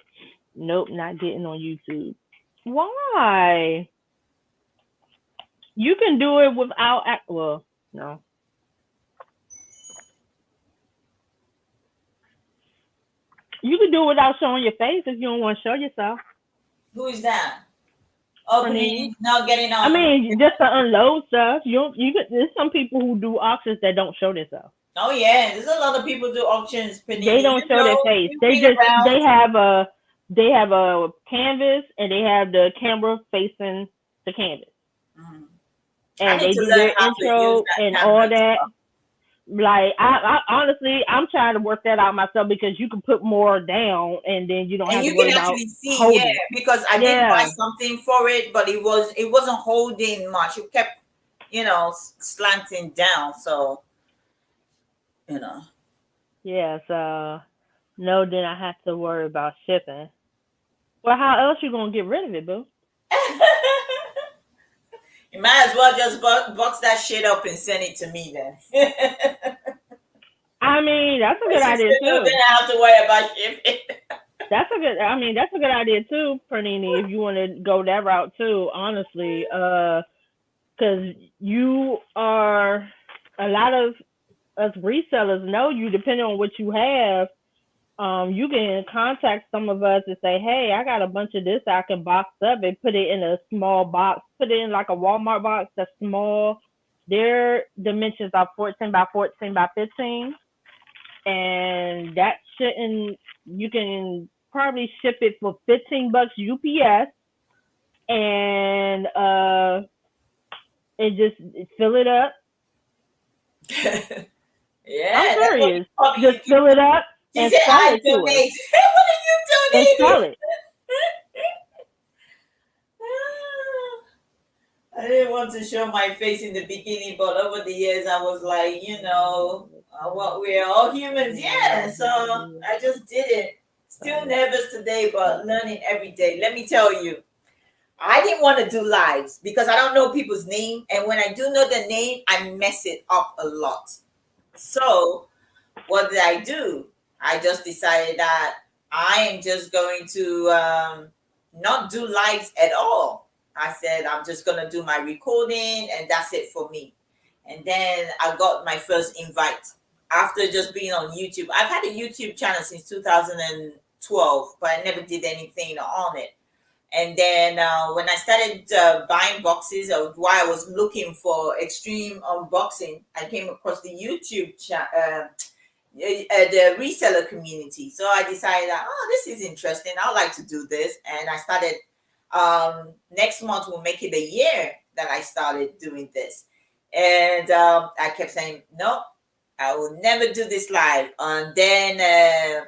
Nope, not getting on YouTube. Why? You can do it without. Well, no. You can do it without showing your face if you don't want to show yourself, Who is that? Opening, Pernini. not getting I on. mean, just to unload stuff. You don't, you could, there's some people who do auctions that don't show themselves. Oh yeah, there's a lot of people do auctions, They Panini. don't show their face. You've They been just around. they have a canvas and they have the camera facing the canvas, Mhm. I and need they to do learn their how to use intro that and camera all as that. well. Like I honestly, I'm trying to work that out myself because you can put more down and then you don't And have to you worry can about actually see, yeah, holding. because I did buy Yeah, something for it, but it wasn't holding much. It kept, slanting down. So, you know. yeah. So no, then I have to worry about shipping. Well, how else you gonna get rid of it, boo? You might as well just box that shit up and send it to me then. I mean, that's a good She idea said, no, then too. I have to worry about shipping. That's a good. I mean, that's a good idea too, Pernini. If you want to go that route too, honestly, because you are a lot of us resellers know you. Depending on what you have, you can contact some of us and say, "Hey, I got a bunch of this. I can box up and put it in a small box. Put it in like a Walmart box that's small. Their dimensions are 14 by 14 by 15, and that shouldn't. You can probably ship it for $15 UPS, and and just fill it up. I'm Yeah, that's what serious. Just you fill it up she and said sell I it to us donate. What are you and donating? sell it. I didn't want to show my face in the beginning, but over the years, I was like, what we're all humans, yeah. So I just did it. Still nervous today, but learning every day. Let me tell you, I didn't want to do lives because I don't know people's name, and when I do know the name, I mess it up a lot. So what did I do? I just decided that I am just going to not do lives at all. I said I'm just gonna do my recording and that's it for me. And then I got my first invite after just being on YouTube. I've had a YouTube channel since 2012, but I never did anything on it. And then when I started buying boxes, or while I was looking for extreme unboxing, I came across the YouTube the reseller community. So I decided that, oh, this is interesting. I would like to do this. And I started, next month will make it a year that I started doing this. And I kept saying, no, I will never do this live. And then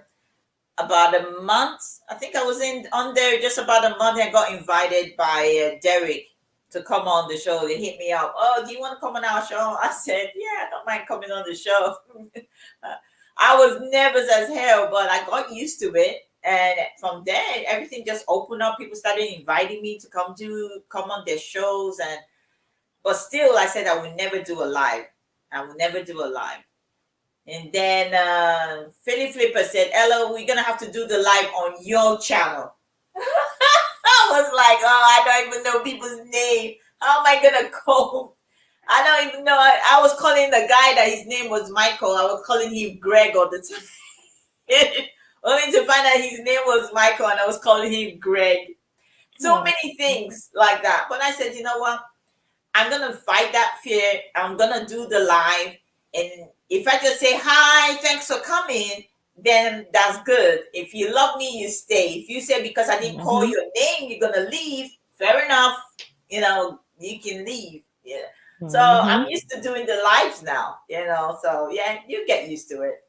about a month, I think I was in on there just about a month. I got invited by Derek to come on the show. They hit me up. Oh, do you want to come on our show? I said, yeah, I don't mind coming on the show. I was nervous as hell, but I got used to it. And from there, everything just opened up. People started inviting me to come on their shows, and but still, I said I would never do a live. I will never do a live. And then Philly Flipper said, Ella, we're gonna have to do the live on your channel. I was like, oh, I don't even know people's name. How am I gonna go? I don't even know. I was calling the guy that his name was Michael. I was calling him Greg all the time. Only to find out his name was Michael and I was calling him Greg. So many things like that. But I said, you know what? I'm gonna fight that fear. I'm gonna do the live. And if I just say hi, thanks for coming, then that's good. If you love me, you stay. If you say because I didn't call your name, you're gonna leave, fair enough. You know, you can leave. Yeah. So I'm used to doing the lives now, you know. So yeah, you get used to it.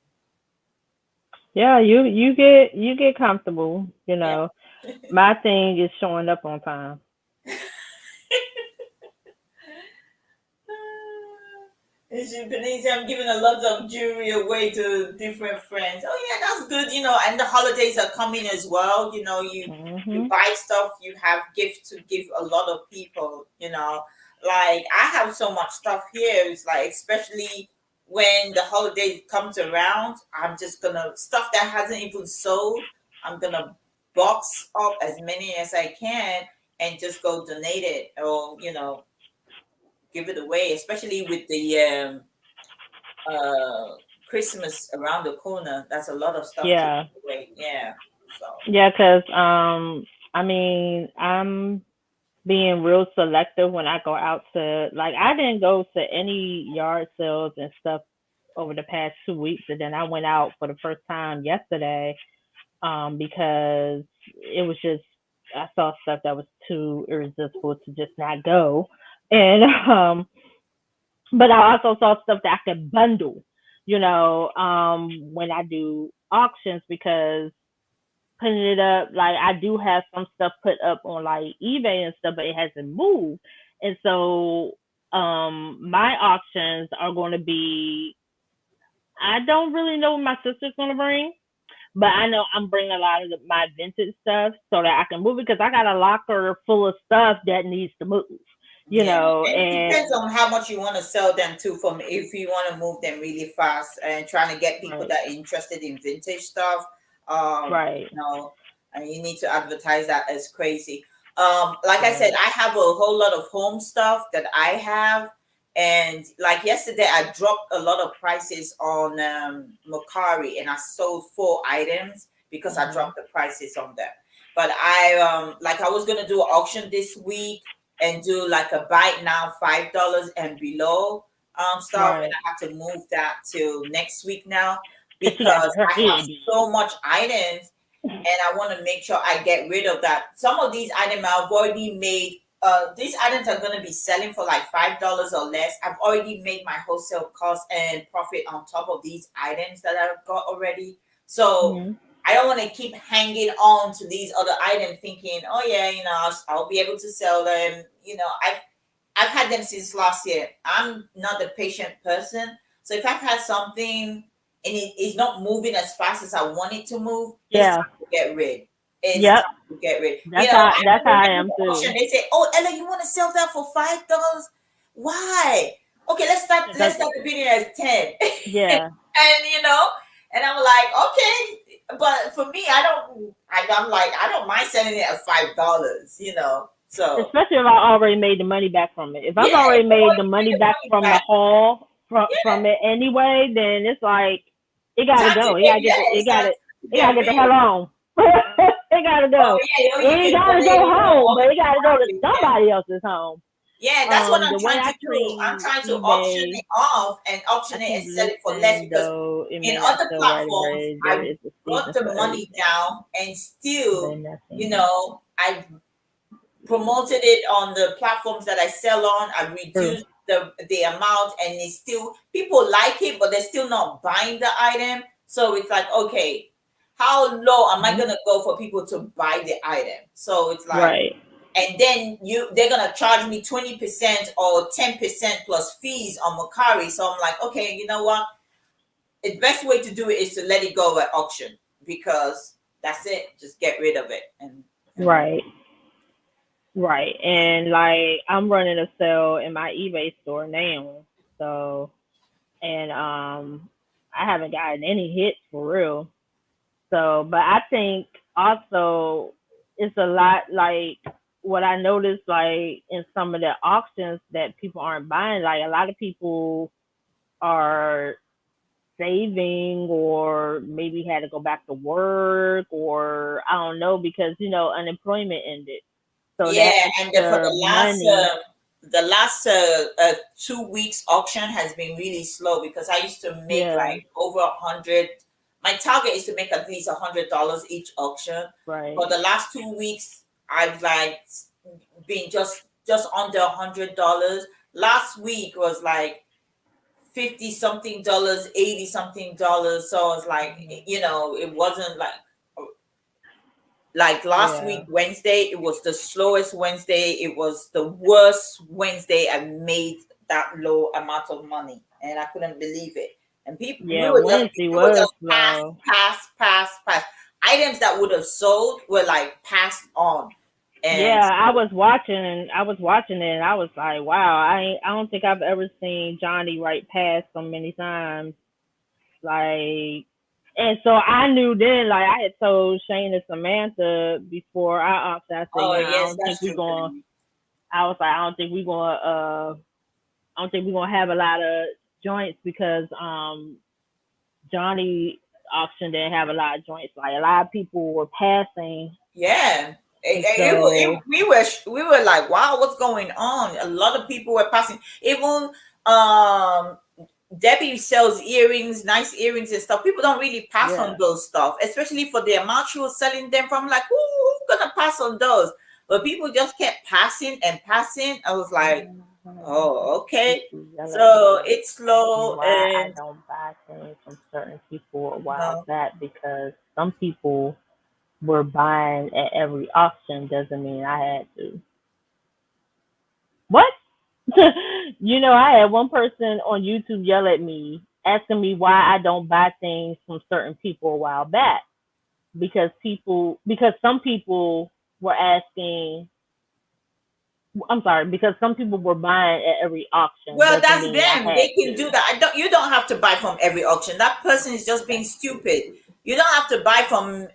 Yeah, you get comfortable, you know. Yeah. My thing is showing up on time. I'm giving a lot of jewelry away to different friends. Oh yeah, that's good. You know, and the holidays are coming as well. You know, you buy stuff, you have gifts to give a lot of people. You know, like I have so much stuff here. It's like especially when the holiday comes around, I'm just gonna stuff that hasn't even sold. I'm gonna box up as many as I can and just go donate it, or you know, give it away, especially with the Christmas around the corner. That's a lot of stuff to Yeah. give away. Yeah. So Yeah, 'cause I mean, I'm being real selective when I go out to, like, I didn't go to any yard sales and stuff over the past 2 weeks, and then I went out for the first time yesterday because it was just, I saw stuff that was too irresistible to just not go. And but I also saw stuff that I could bundle, when I do auctions, because putting it up, like, I do have some stuff put up on like eBay and stuff, but it hasn't moved. And so my auctions are going to be, I don't really know what my sister's going to bring, but I know I'm bringing a lot of my vintage stuff so that I can move it, because I got a locker full of stuff that needs to move, yeah, and it and depends on how much you want to sell them to. From if you want to move them really fast and trying to get people right, that are interested in vintage stuff, right, you know, and you need to advertise that as crazy. Like I said, right. I have a whole lot of home stuff that I have. And like yesterday, I dropped a lot of prices on Macari, and I sold 4 items because I Hmm. dropped the prices on them. But I was gonna do an auction this week and do like a buy it now $5 and below stuff, and Right. I have to move that till next week now Because she got to because her I have head so much items and I want to make sure I get rid of that. Some of these items I've already made. These items are going to be selling for like $5 or less. I've already made my wholesale cost and profit on top of these items that I've got already. So in. I don't want to keep hanging on to these other items, thinking, oh yeah, you know, I'll be able to sell them. You know, I've had them since last year. I'm not a patient person, so if I've had something and it is not moving as fast as I want it to move, it's Yeah. time to get rid. It's Yep. time to get rid. You That's know, how I that's how remember I at am the auction, too. they say, "Oh, Ella, you want to sell that for $5? Why? Okay, let's start. Let's 'Cause- start the bidding at 10." yeah. And you know, and I'm like, okay, but for me, I'm like, I don't mind selling it at $5. You know, so Especially if I already made the money back from it. If I've yeah, already before made the you bring money the back money from the back, haul yeah, from it anyway, then it's like it gotta time to go. It get gotta get yeah, it's time to it gotta get get the hell real. on. It gotta Oh go. yeah, oh It you ain't can gotta donate go it home, or but it gotta go to exactly, yeah. somebody else's home. Yeah, that's what I'm The way trying I to do. I'm treat trying to auction eBay, it off and I auction it and think, sell it for less listen, because though it in may not other sell right platforms away. There I is a brought season the for money everything. down and still, Then nothing. you know, I promoted it on the platforms that I sell on. I True. reduced the amount and it's still people like it, but they're still not buying the item. So it's like, okay, how low am I Mhm. gonna go for people to buy the item? So it's like, Right. and then they're gonna charge me 20% or 10% plus fees on Macari. So I'm like, okay, you know what? The best way to do it is to let it go at auction because that's it. Just get rid of it. And Right. Right. And like I'm running a sale in my eBay store now. So and I haven't gotten any hits for real. So but I think also it's a lot like what I noticed like in some of the auctions that people aren't buying, like a lot of people are saving or maybe had to go back to work or I don't know because unemployment ended. So yeah, that and then for extra money, the last 2 weeks auction has been really slow because I used to make yeah, like over 100. My target is to make at least $100 each auction. right, For the last 2 weeks, I've like been just under $100. Last week was like 50 something dollars, 80 something dollars. So it's like, it wasn't like last yeah, week Wednesday, it was the slowest Wednesday. It was the worst Wednesday I made that low amount of money, and I couldn't believe it. And people, yeah. Wednesday people was just slow. pass. Items that would have sold were like passed on, and Yeah, I was watching it, and I was like, wow, I don't think I've ever seen Johnny write past so many times. Like, and so I knew then, like I had told Shane and Samantha before I opted. I said, oh I yes, don't think that's we're true. going. I was like, I don't think we're gonna have a lot of joints because Johnny auction didn't have a lot of joints. Like a lot of people were passing, Yeah. and so We were like, wow, what's going on? A lot of people were passing. Even um Debbie sells earrings, nice earrings and stuff. People don't really pass on yeah, those stuff, especially for the amount she was selling them from. Like, who's gonna pass on those? But people just kept passing and passing. I was like, oh, okay. people yell at So me, it's ask me slow why I and don't buy things from certain people a while no. back because some people were buying at every auction doesn't mean I had to. What? I had one person on YouTube yell at me asking me why I don't buy things from certain people a while back because some people were asking I'm sorry, because some people were buying at every auction Well, doesn't that's mean I them. had They can do to. that. You don't have to buy from every auction. That person is just being That's stupid. stupid. You don't have to buy from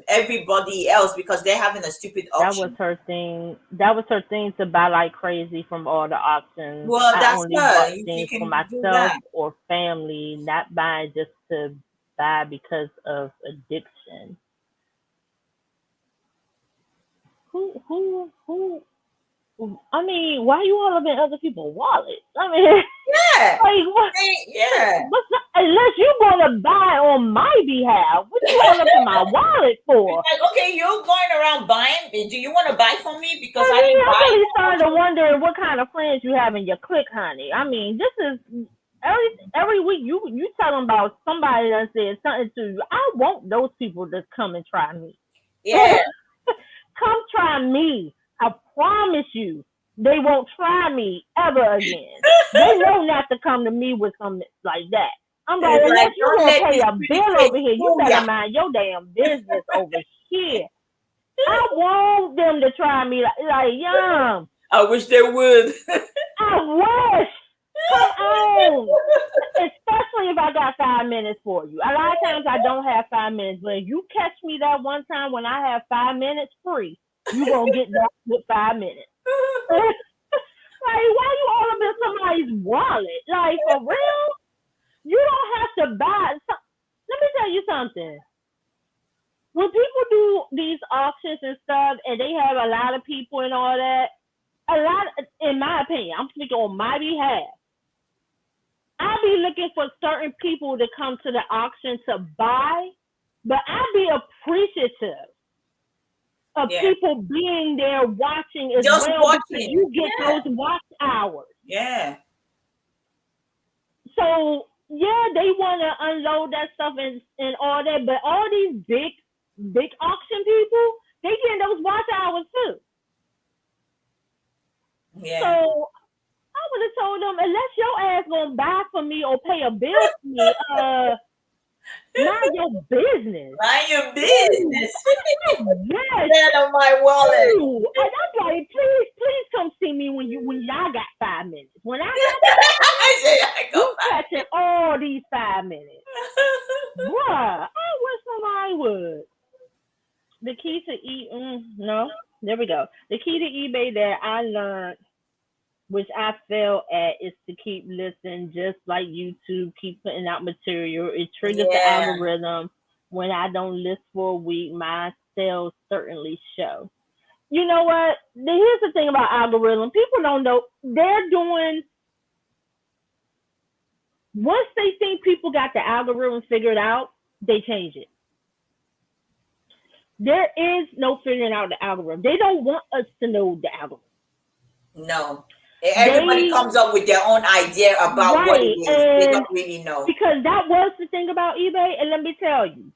everybody else because they're having a stupid That was auction. her thing. That was her thing to buy like crazy from all the auctions. Well, I that's only her. bought You things for can do myself that. or family, not buying just to buy because of addiction. Who? I mean, why you all up in other people's wallets? I mean, Yeah. like what? Yeah. Unless you gonna buy on my behalf, what you all up in my wallet for? Like, okay, you're going around buying. Do you want to buy from me because I I mean, didn't I'm buy really that starting to auction? wonder what kind of friends you have in your clique, honey. I mean, this is every week you telling about somebody that said something to you. I want those people to come and try me. Yeah. Come try me. I promise you, they won't try me ever again. They know not to come to me with something like that. I'm like, It's like, unless you don't gonna let pay this a pretty bill face over here, you fool better ya. mind your damn business over here. I want them to try me like yum. I wish they would. I wish. Come on. Especially if I got 5 minutes for you. A lot of times I don't have 5 minutes, but if you catch me that one time when I have 5 minutes free, you gonna get that with 5 minutes. Like, why you all up in somebody's wallet? Like, for real? You don't have to buy. Let me tell you something. When people do these auctions and stuff, and they have a lot of people and all that, in my opinion, I'm speaking on my behalf. I be looking for certain people to come to the auction to buy, but I be appreciative of Yeah. people being there watching as Just well because watching. you get Yeah. those watch hours. Yeah. So yeah, they want to unload that stuff and all that, but all these big auction people, they get those watch hours too. So Yeah. I would have told them unless your ass gonna buy for me or pay a bill for me, Mind your business. Mind your Ooh, business. yes. Get out of my wallet. Ooh. And I'm like, please come see me when y'all got 5 minutes. When I got I said I 5 minutes, go you catching all these 5 minutes. Bruh, I wish somebody would. The key to no, there we go. The key to eBay that I learned, which I fail at, is to keep listening, just like YouTube, keep putting out material. It triggers the Yeah. algorithm. When I don't list for a week, my sales certainly show. You know what? Here's the thing about algorithm. People don't know. They're doing, once they think people got the algorithm figured out, they change it. There is no figuring out the algorithm. They don't want us to know the algorithm. No. Everybody comes up with their own idea about what it Right, is. They and don't really know. because that was the thing about eBay, and let me tell you,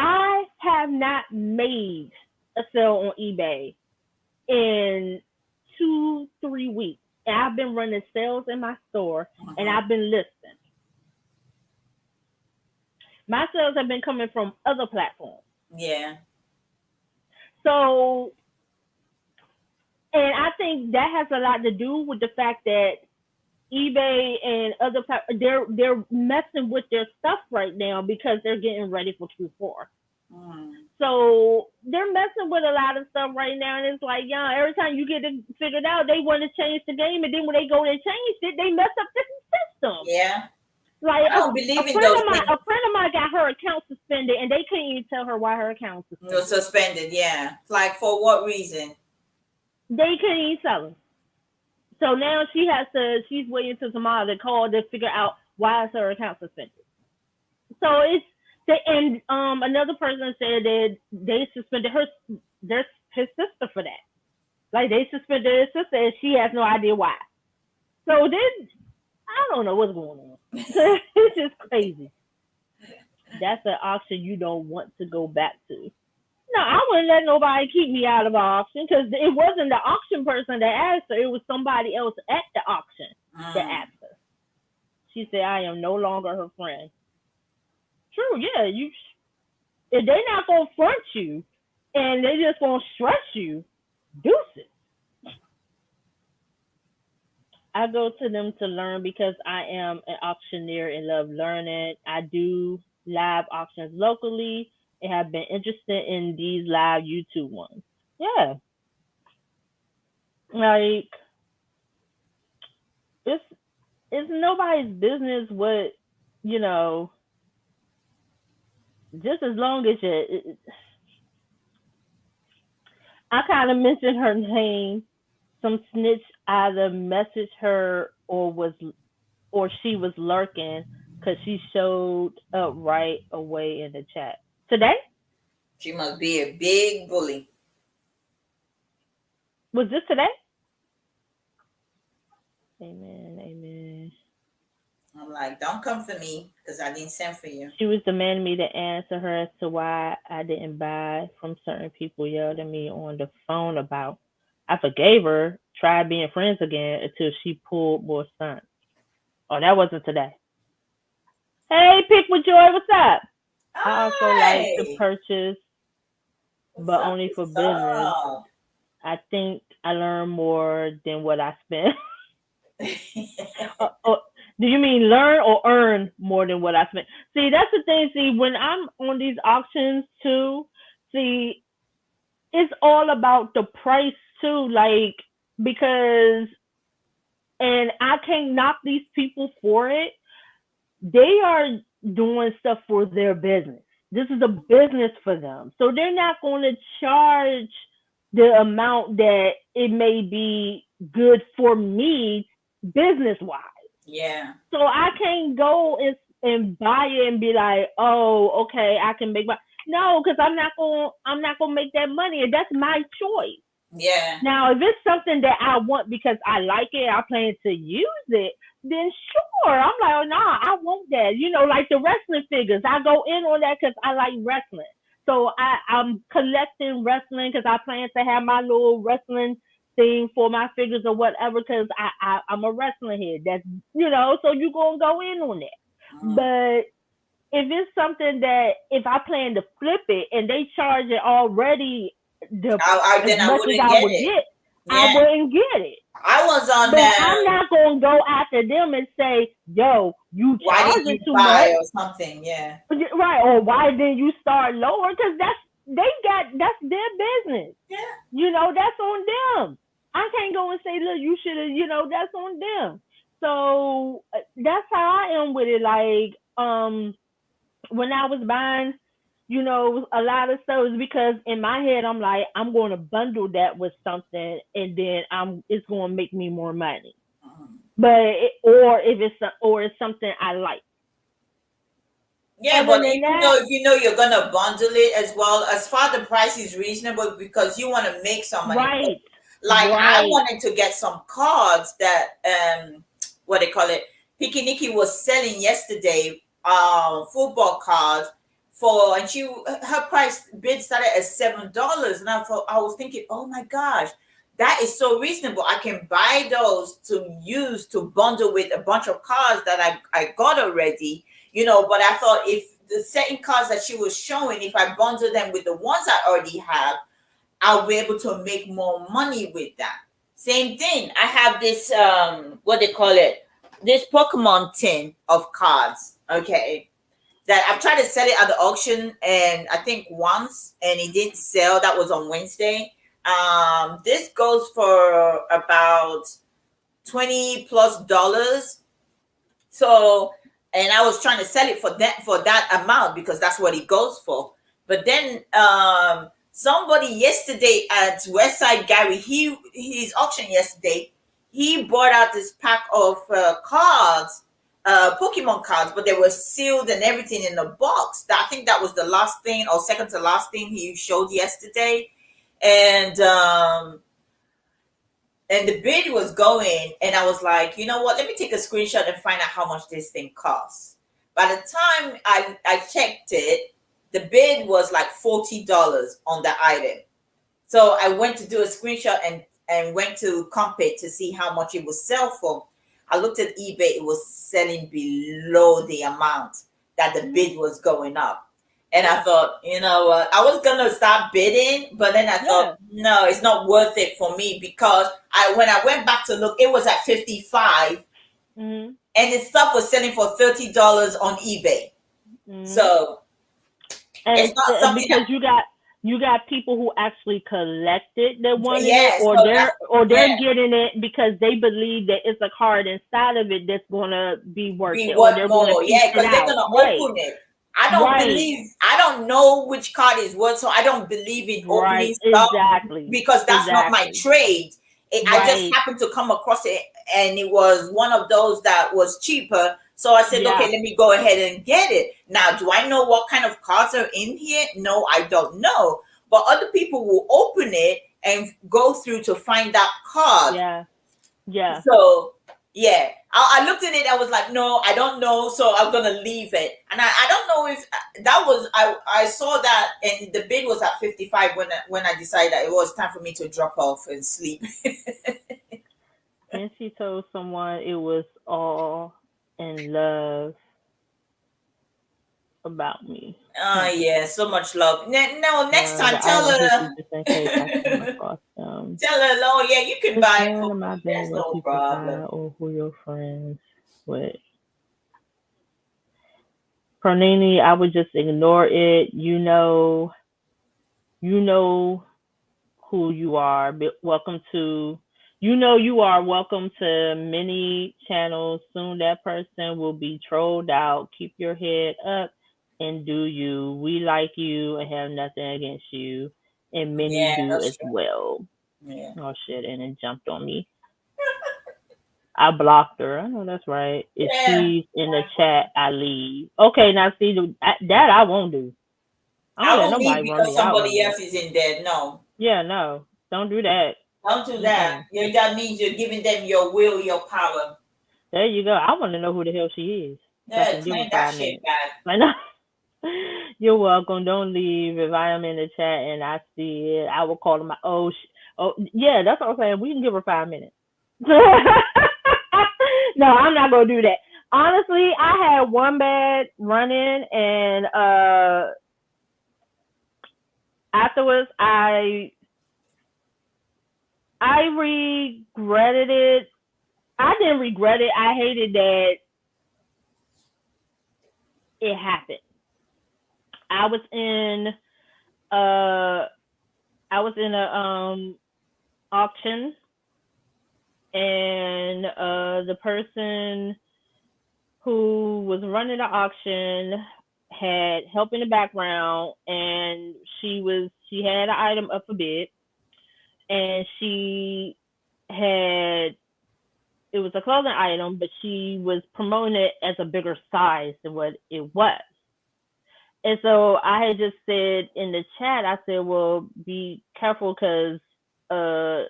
I have not made a sale on eBay in 2-3 weeks. And I've been running sales in my store, and I've been listing. My sales have been coming from other platforms. Yeah. So, and I think that has a lot to do with the fact that eBay and other they're messing with their stuff right now because they're getting ready for Q4. So they're messing with a lot of stuff right now, and it's like, yeah, every time you get it figured out, they want to change the game, and then when they go and change it, they mess up the system. Yeah. Like I don't believe in friend those of mine, things. a friend of mine got her account suspended, and they couldn't even tell her why her account was suspended. No, suspended, yeah. Like for what reason? They couldn't even tell her. So now she's waiting till tomorrow to call to figure out why is her account suspended. So it's and another person said that they suspended his sister for that. Like they suspended his sister and she has no idea why. So then I don't know what's going on. It's just crazy. That's an auction you don't want to go back to. No, I wouldn't let nobody keep me out of an auction because it wasn't the auction person that asked her. It was somebody else at the auction that asked her. She said, I am no longer her friend. True, yeah. If they're not going to front you and they just going to stress you, deuces. I go to them to learn because I am an auctioneer and love learning. I do live auctions locally and have been interested in these live YouTube ones. Yeah. Like, it's nobody's business what, just as long as I kind of mentioned her name. Some snitch either messaged her or she was lurking because she showed up right away in the chat. Today? She must be a big bully. Was this today? Amen. I'm like, don't come for me because I didn't send for you. She was demanding me to answer her as to why I didn't buy from certain people, yelled at me on the phone about. I forgave her, tried being friends again until she pulled more stunts. Oh, that wasn't today. Hey, Pick with Joy, what's up? I also like to purchase, but only for business. I think I learn more than what I spend. Do you mean learn or earn more than what I spent? See, that's the thing. See, when I'm on these auctions too, see, it's all about the price too. Like, because, and I can't knock these people for it. They are doing stuff for their business. This is a business for them. So they're not going to charge the amount that it may be good for me business wise. Yeah. So I can't go and buy it and be like, oh, okay, I can make my no, because I'm not gonna make that money, and that's my choice. Yeah. Now, if it's something that I want because I like it, I plan to use it, then sure. I'm like, oh, nah, I want that. Like the wrestling figures. I go in on that because I like wrestling. So I'm collecting wrestling because I plan to have my little wrestling thing for my figures or whatever because I'm a wrestling head. That's, so you're going to go in on that. But if it's something that if I plan to flip it and they charge it already as then I much as wouldn't I get would it. get, I Yeah, wouldn't get it. I was on. But I'm not gonna go after them and say, "Yo, you Why didn't charging you too much." buy or something? Yeah. Right, or why didn't you start lower? Because that's their business. Yeah. That's on them. I can't go and say, look, you should have, that's on them. So that's how I am with it. Like, when I was buying, a lot of stuff is because in my head I'm like, I'm going to bundle that with something, and then it's going to make me more money. But or it's something I like. Yeah, Other but than even that, though if you know you're gonna bundle it as well, as far the price is reasonable because you want to make some money. right, Like I right. wanted to get some cards that what they call it, Picky Nikki was selling yesterday, football cards and her price bid started at $7, and I was thinking, oh my gosh, that is so reasonable. I can buy those to use to bundle with a bunch of cards that I got already, but I thought if the certain cards that she was showing, if I bundle them with the ones I already have, I'll be able to make more money with that. Same thing. I have this what they call it, this Pokemon tin of cards. Okay. That I've tried to sell it at the auction, and I think once, and it didn't sell. That was on Wednesday. This goes for about $20+. So, and I was trying to sell it for that amount because that's what it goes for. But then somebody yesterday at Westside Gary, his auction yesterday, he bought out this pack of cards, Pokemon cards, but they were sealed and everything in a box. I think that was the last thing or second to last thing he showed yesterday. And the bid was going, and I was like, you know what, let me take a screenshot and find out how much this thing costs. By the time I checked it, the bid was like $40 on the item. So I went to do a screenshot and went to Compare to see how much it would sell for. I looked at eBay, it was selling below the amount that the bid was going up. And I thought, you know what, I was gonna start bidding, but then I thought, no, it's not worth it for me because when I went back to look, it was at 55, and the stuff was selling for $30 on eBay. So it's not something because you got people who actually collected that wanted yeah, it, or so they're getting it because they believe that it's a card inside of it that's gonna be worth it, or they're more. gonna Yeah, piece it because they're out. gonna Right. open it. I don't know which card is what, so I don't believe in opening stuff. Exactly. Because that's not my trade. I just happened to come across it, and it was one of those that was cheaper. So I said, okay, let me go ahead and get it. Now, do I know what kind of cards are in here? No, I don't know. But other people will open it and go through to find that card. Yeah. So yeah, I looked at it. I was like, no, I don't know. So I'm gonna leave it. And I don't know if that was I saw that, and the bid was at 55 when I decided that it was time for me to drop off and sleep. And she told someone it was all in love about me. Yeah, so much love. No, next time tell her. Tell her, oh yeah, you can buy it for me. There's no problem. Or who you're friends with. Pernini, I would just ignore it. You know who you are. Welcome to you are welcome to many channels. Soon that person will be trolled out. Keep your head up and do you. We like you and have nothing against you. And many do as well. Yeah. Oh shit, and it jumped on me. I blocked her. I know that's right. If she's in the chat, I leave. Okay, now see that I won't do. I won't leave because somebody else is in there. No. Yeah, no. Don't do that. Don't do that. Mm-hmm. That means you're giving them your will, your power. There you go. I want to know who the hell she is. Yeah, claim that shit back. I know. You're welcome. Don't leave. If I am in the chat and I see it, I will call them. Oh, yeah, that's what I'm saying. We can give her 5 minutes. No, I'm not gonna do that. Honestly, I had one bad run in, and afterwards, I regretted it. I didn't regret it. I hated that it happened. I was in uh I was in a auction, and the person who was running the auction had help in the background, and she had an item up a bid, and she had it was a clothing item, but she was promoting it as a bigger size than what it was. And so I had just said in the chat, I said, well, be careful because uh,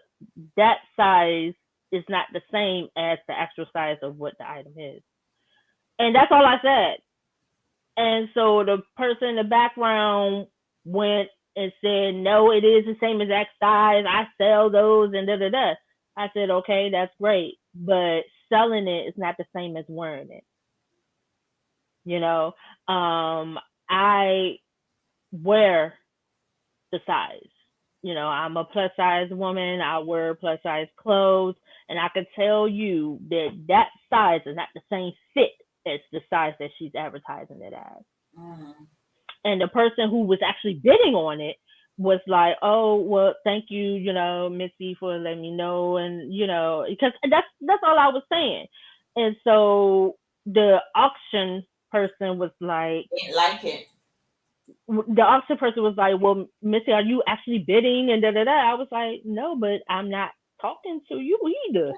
that size is not the same as the actual size of what the item is. And that's all I said. And so the person in the background went and said, no, it is the same exact size. I sell those and da da da. I said, okay, that's great. But selling it is not the same as wearing it. You know, I wear the size. You know, I'm a plus size woman. I wear plus size clothes, and I can tell you that that size is not the same fit as the size that she's advertising it as. Mm. And the person who was actually bidding on it was like, "Oh, well, thank you, Missy, for letting me know," and because that's all I was saying. And so the auction person was like, Didn't like it. the auction person was like, "Well, Missy, are you actually bidding?" And da da da. I was like, "No, but I'm not talking to you either.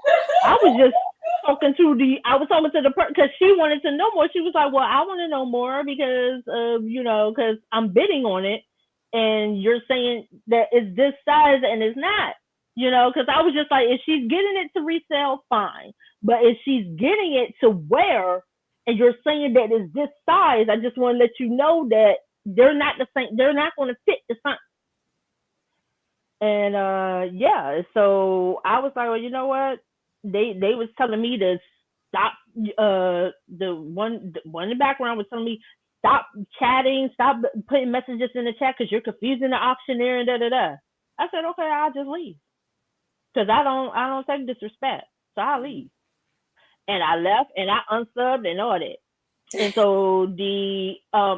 I was just I was talking to the person because she wanted to know more. She was like, "Well, I want to know more because because I'm bidding on it, and you're saying that it's this size and it's not." Because I was just like, if she's getting it to resell, fine. But if she's getting it to wear, and you're saying that it's this size, I just want to let you know that they're not the same. They're not going to fit the same. And yeah, so I was like, well, you know what? They was telling me to stop. The one in the background was telling me stop chatting, stop putting messages in the chat because you're confusing the auctioneer and da da da. I said, okay, I'll just leave because I don't take disrespect, so I'll leave. And I left and I unsubbed and all that. And so the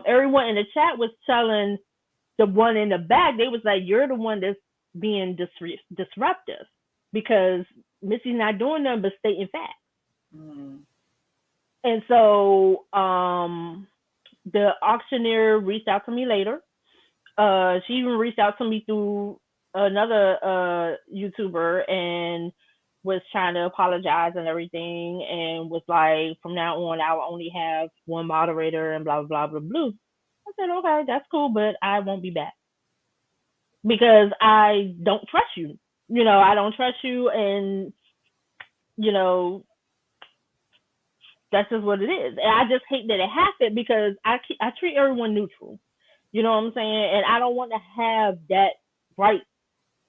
everyone in the chat was telling the one in the back, they was like, "You're the one that's being disruptive because Missy's not doing nothing but stating facts." Mm. And so the auctioneer reached out to me later. She even reached out to me through another YouTuber and was trying to apologize and everything, and was like, from now on, I will only have one moderator and blah blah blah blah blah. I said, okay, that's cool, but I won't be back because I don't trust you. I don't trust you, and you know that's just what it is. And I just hate that it happened because I treat everyone neutral. You know what I'm saying? And I don't want to have that right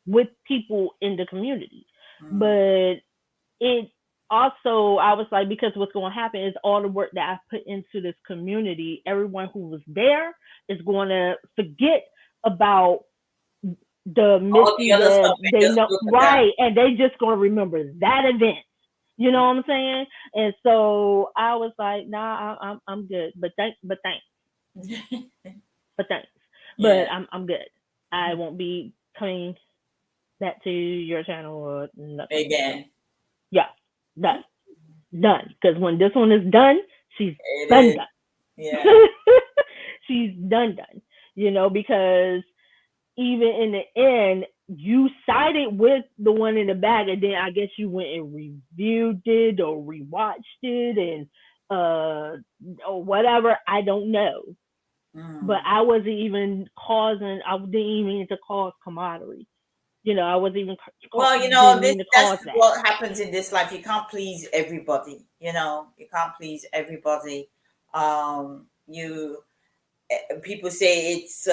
with people in the community. Mm. But it also, I was like, because what's going to happen is all the work that I put into this community, everyone who was there is going to forget about the All the Missy other that stuff and they just know, look at that. right, and they just going to remember that event. You know what I'm saying? And so I was like, nah, I'm good, but thanks, Yeah. but I'm good. I won't be coming back to your channel or nothing. So Again. yeah, done, done. Because when this one is done, she's It done, is. done. Yeah. She's done, done. Because even in the end, you sided with the one in the back, and then I guess you went and reviewed it or rewatched it and or whatever. I don't know, but Mm. I wasn't even causing. I didn't even mean to cause camaraderie. I wasn't even Well, didn't this mean to that's cause that. what happens in this life. You can't please everybody. You can't please everybody. You People say it's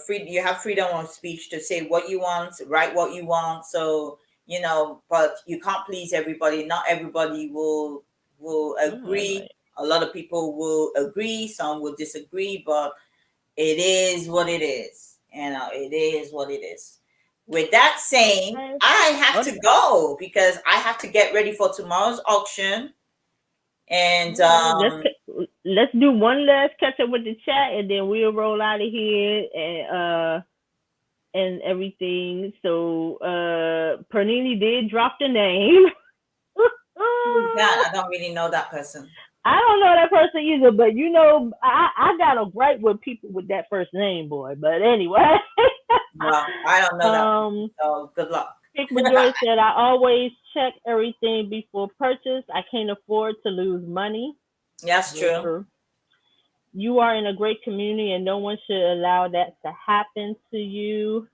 free. You have freedom of speech to say what you want, write what you want. So but you can't please everybody. Not everybody will Right, agree. right. A lot of people will agree, some will disagree, but it is what it is. It is what it is. With that saying, I have to go because I have to get ready for tomorrow's auction. And let's do one last catch up with the chat, and then we'll roll out of here and everything. So Pernini did drop the name. who's that? I don't really know that person. I don't know that person either, but you know, I got a gripe with people with that first name, boy. But anyway. Well, I don't know that. So good luck. Pick Joy said, I always check everything before purchase. I can't afford to lose money. That's true. You are in a great community and no one should allow that to happen to you.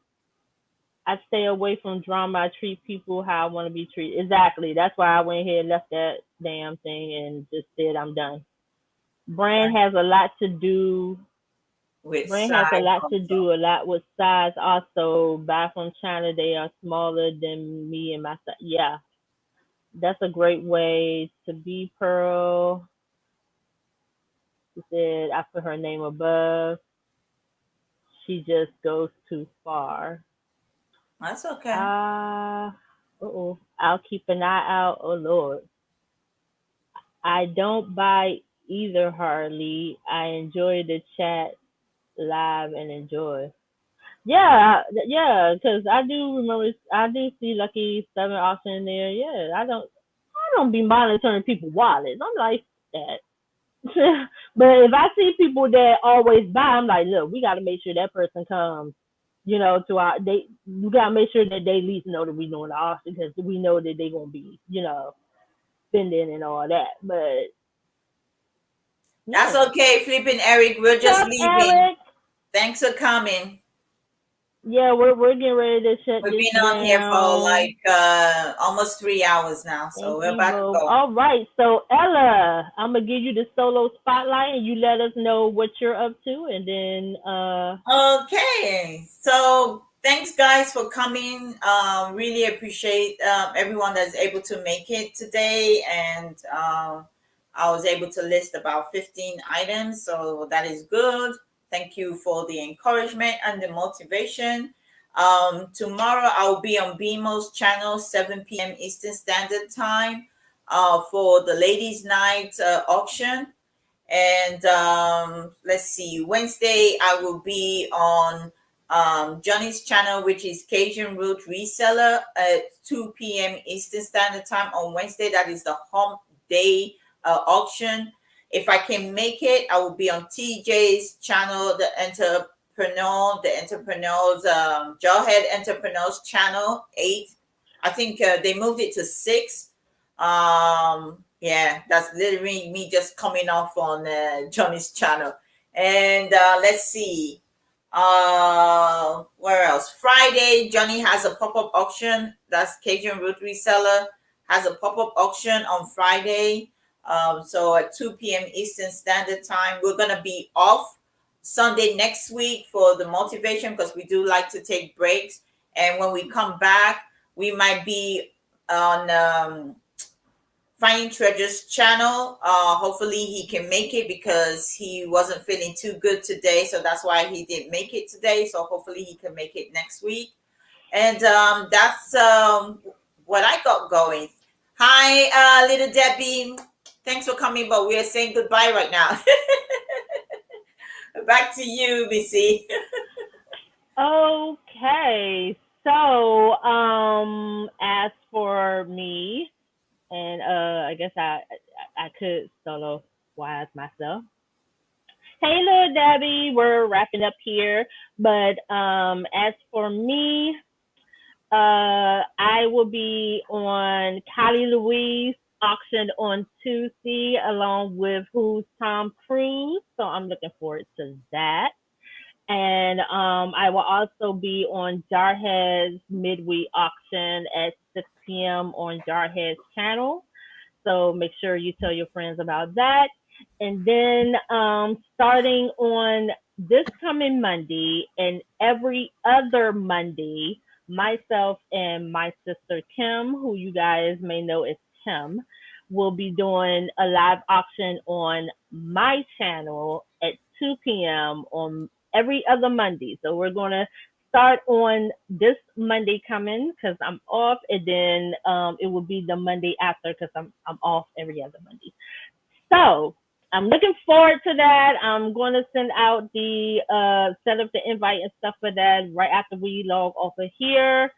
I stay away from drama. I treat people how I want to be treated. Exactly. That's why I went here and left that damn thing and just said I'm done. Brand has a lot to do with brand has a lot to do with size also. Buy from China, they are smaller than me and my size. Yeah. That's a great way to be, Pearl. She said I put her name above. She just goes too far. That's okay. I'll keep an eye out. Oh Lord. I don't buy either, Harley. I enjoy the chat live and enjoy. Yeah, because I do remember I do see Lucky 7 auction in there. Yeah, I don't be monitoring people's wallets. I'm like that. But if I see people that always buy, I'm like, look, we got to make sure that person comes, you know, to our you got to make sure that they at least know that we doing the auction because we know that they're gonna be, you know, spending and all that. But that's okay, Flipping Eric. We're just leaving. Eric? Thanks for coming. Yeah, we're getting ready to shut this down. We've been on here for like almost 3 hours now, so we're about to go. All right, so Ella, I'm gonna give you the solo spotlight, and you let us know what you're up to, and then. Okay, so thanks guys for coming. Really appreciate everyone that's able to make it today, and I was able to list about 15 items, so that is good. Thank you for the encouragement and the motivation. Tomorrow I'll be on BMO's channel, 7 p.m. Eastern Standard Time, for the Ladies' Night auction. And let's see, Wednesday I will be on Johnny's channel, which is Cajun Root Reseller, at 2 p.m. Eastern Standard Time on Wednesday. That is the hump day auction. If I can make it, I will be on TJ's channel, the Entrepreneurs, Jawhead Entrepreneurs channel 8. I think they moved it to 6. Yeah, that's literally me just coming off on Johnny's channel. And let's see, where else? Friday, Johnny has a pop-up auction. That's Cajun Root Reseller has a pop-up auction on Friday. So at 2 p.m. Eastern Standard Time. We're going to be off Sunday next week for the motivation because we do like to take breaks. And when we come back, we might be on Finding Treasure's channel. Hopefully he can make it because he wasn't feeling too good today. So that's why he didn't make it today. So hopefully he can make it next week. And that's what I got going. Hi, little Debbie. Thanks for coming, but we are saying goodbye right now. Back to you, Missy. Okay. So, as for me, and I guess I could solo wise myself. Hey, little Debbie, we're wrapping up here. But as for me, I will be on Kylie Louise auctioned on Tuesday along with Who's Tom Cruise. So I'm looking forward to that. And I will also be on Jarhead's midweek auction at 6 p.m. on Jarhead's channel. So make sure you tell your friends about that. And then starting on this coming Monday and every other Monday, myself and my sister Kim, who you guys may know as Kim, will be doing a live auction on my channel at 2 p.m. on every other Monday. So we're going to start on this Monday coming because I'm off, and then it will be the Monday after because I'm off every other Monday. So I'm looking forward to that. I'm going to send out the set up the invite and stuff for that right after we log off of here.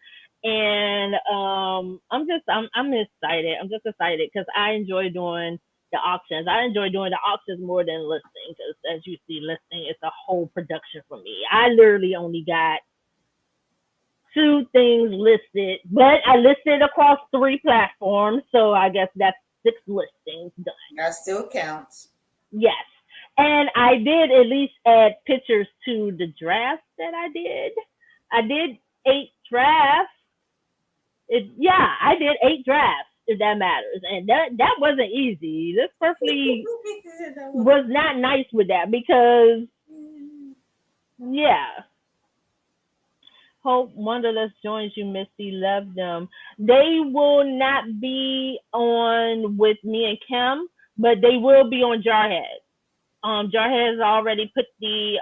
And I'm excited. I'm just excited because I enjoy doing the auctions. I enjoy doing the auctions more than listing because, as you see, listing is a whole production for me. I literally only got 2 things listed, but I listed across 3 platforms, so I guess that's 6 listings done. That still counts. Yes. And I did at least add pictures to the drafts that I did. I did 8 drafts. I did 8 drafts, if that matters. And that wasn't easy. This perfectly was not nice with that because, yeah. Hope Wonderlust joins you, Misty. Love them. They will not be on with me and Kim, but they will be on Jarhead. Jarhead has already put the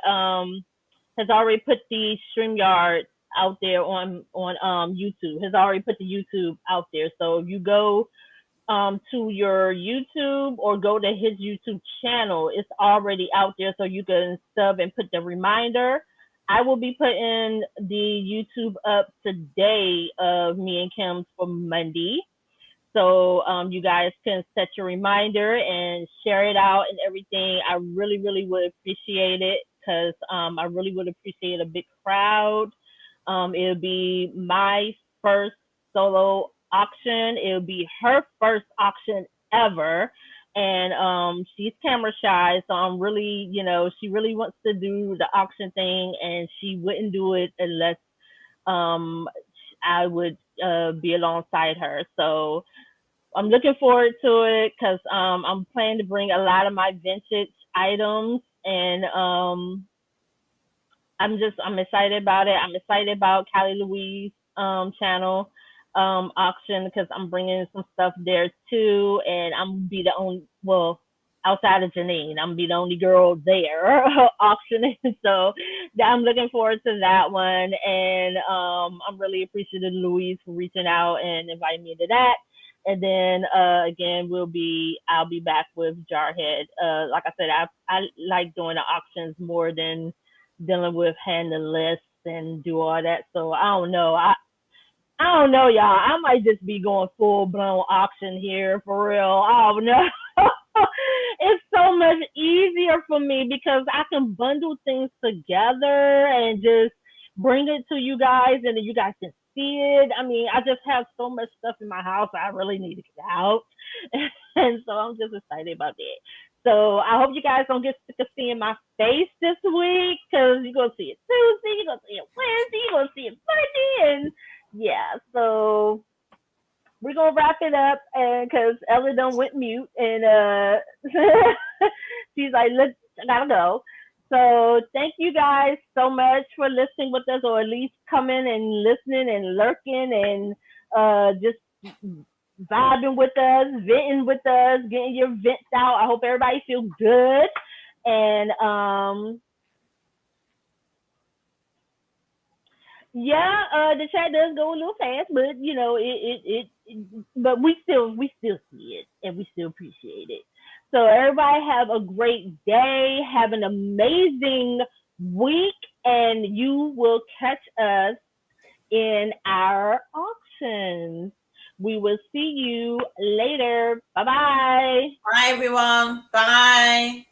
StreamYard out there on YouTube. Has already put the YouTube out there. So if you go to your YouTube or go to his YouTube channel, it's already out there, so you can sub and put the reminder. I will be putting the YouTube up today of me and Kim's for Monday. So you guys can set your reminder and share it out and everything. I really, really would appreciate it because I really would appreciate a big crowd. It'll be my first solo auction. It'll be her first auction ever. And she's camera shy, so I'm really, she really wants to do the auction thing, and she wouldn't do it unless I would be alongside her. So I'm looking forward to it because I'm planning to bring a lot of my vintage items, and I'm excited about it. I'm excited about Callie Louise channel auction because I'm bringing some stuff there too, and I'm be the only outside of Janine, I'm be the only girl there auctioning. So I'm looking forward to that one, and I'm really appreciative of Louise for reaching out and inviting me to that. And then again, I'll be back with Jarhead. Like I said, I like doing the auctions more than dealing with handling lists and do all that. So I don't know. I don't know, y'all. I might just be going full blown auction here for real. I don't know. It's so much easier for me because I can bundle things together and just bring it to you guys, and then you guys can see it. I mean, I just have so much stuff in my house I really need to get out. And so I'm just excited about that. So I hope you guys don't get sick of seeing my face this week because you're going to see it Tuesday, you're going to see it Wednesday, you're going to see it Monday. And yeah, so we're going to wrap it up because Ella done went mute and she's like, I got to go. So thank you guys so much for listening with us, or at least coming and listening and lurking and just vibing with us, venting with us, getting your vents out. I hope everybody feels good. And the chat does go a little fast, but but we still see it and we still appreciate it. So everybody have a great day, have an amazing week, and you will catch us in our auctions. We will see you later. Bye-bye. Bye, everyone. Bye.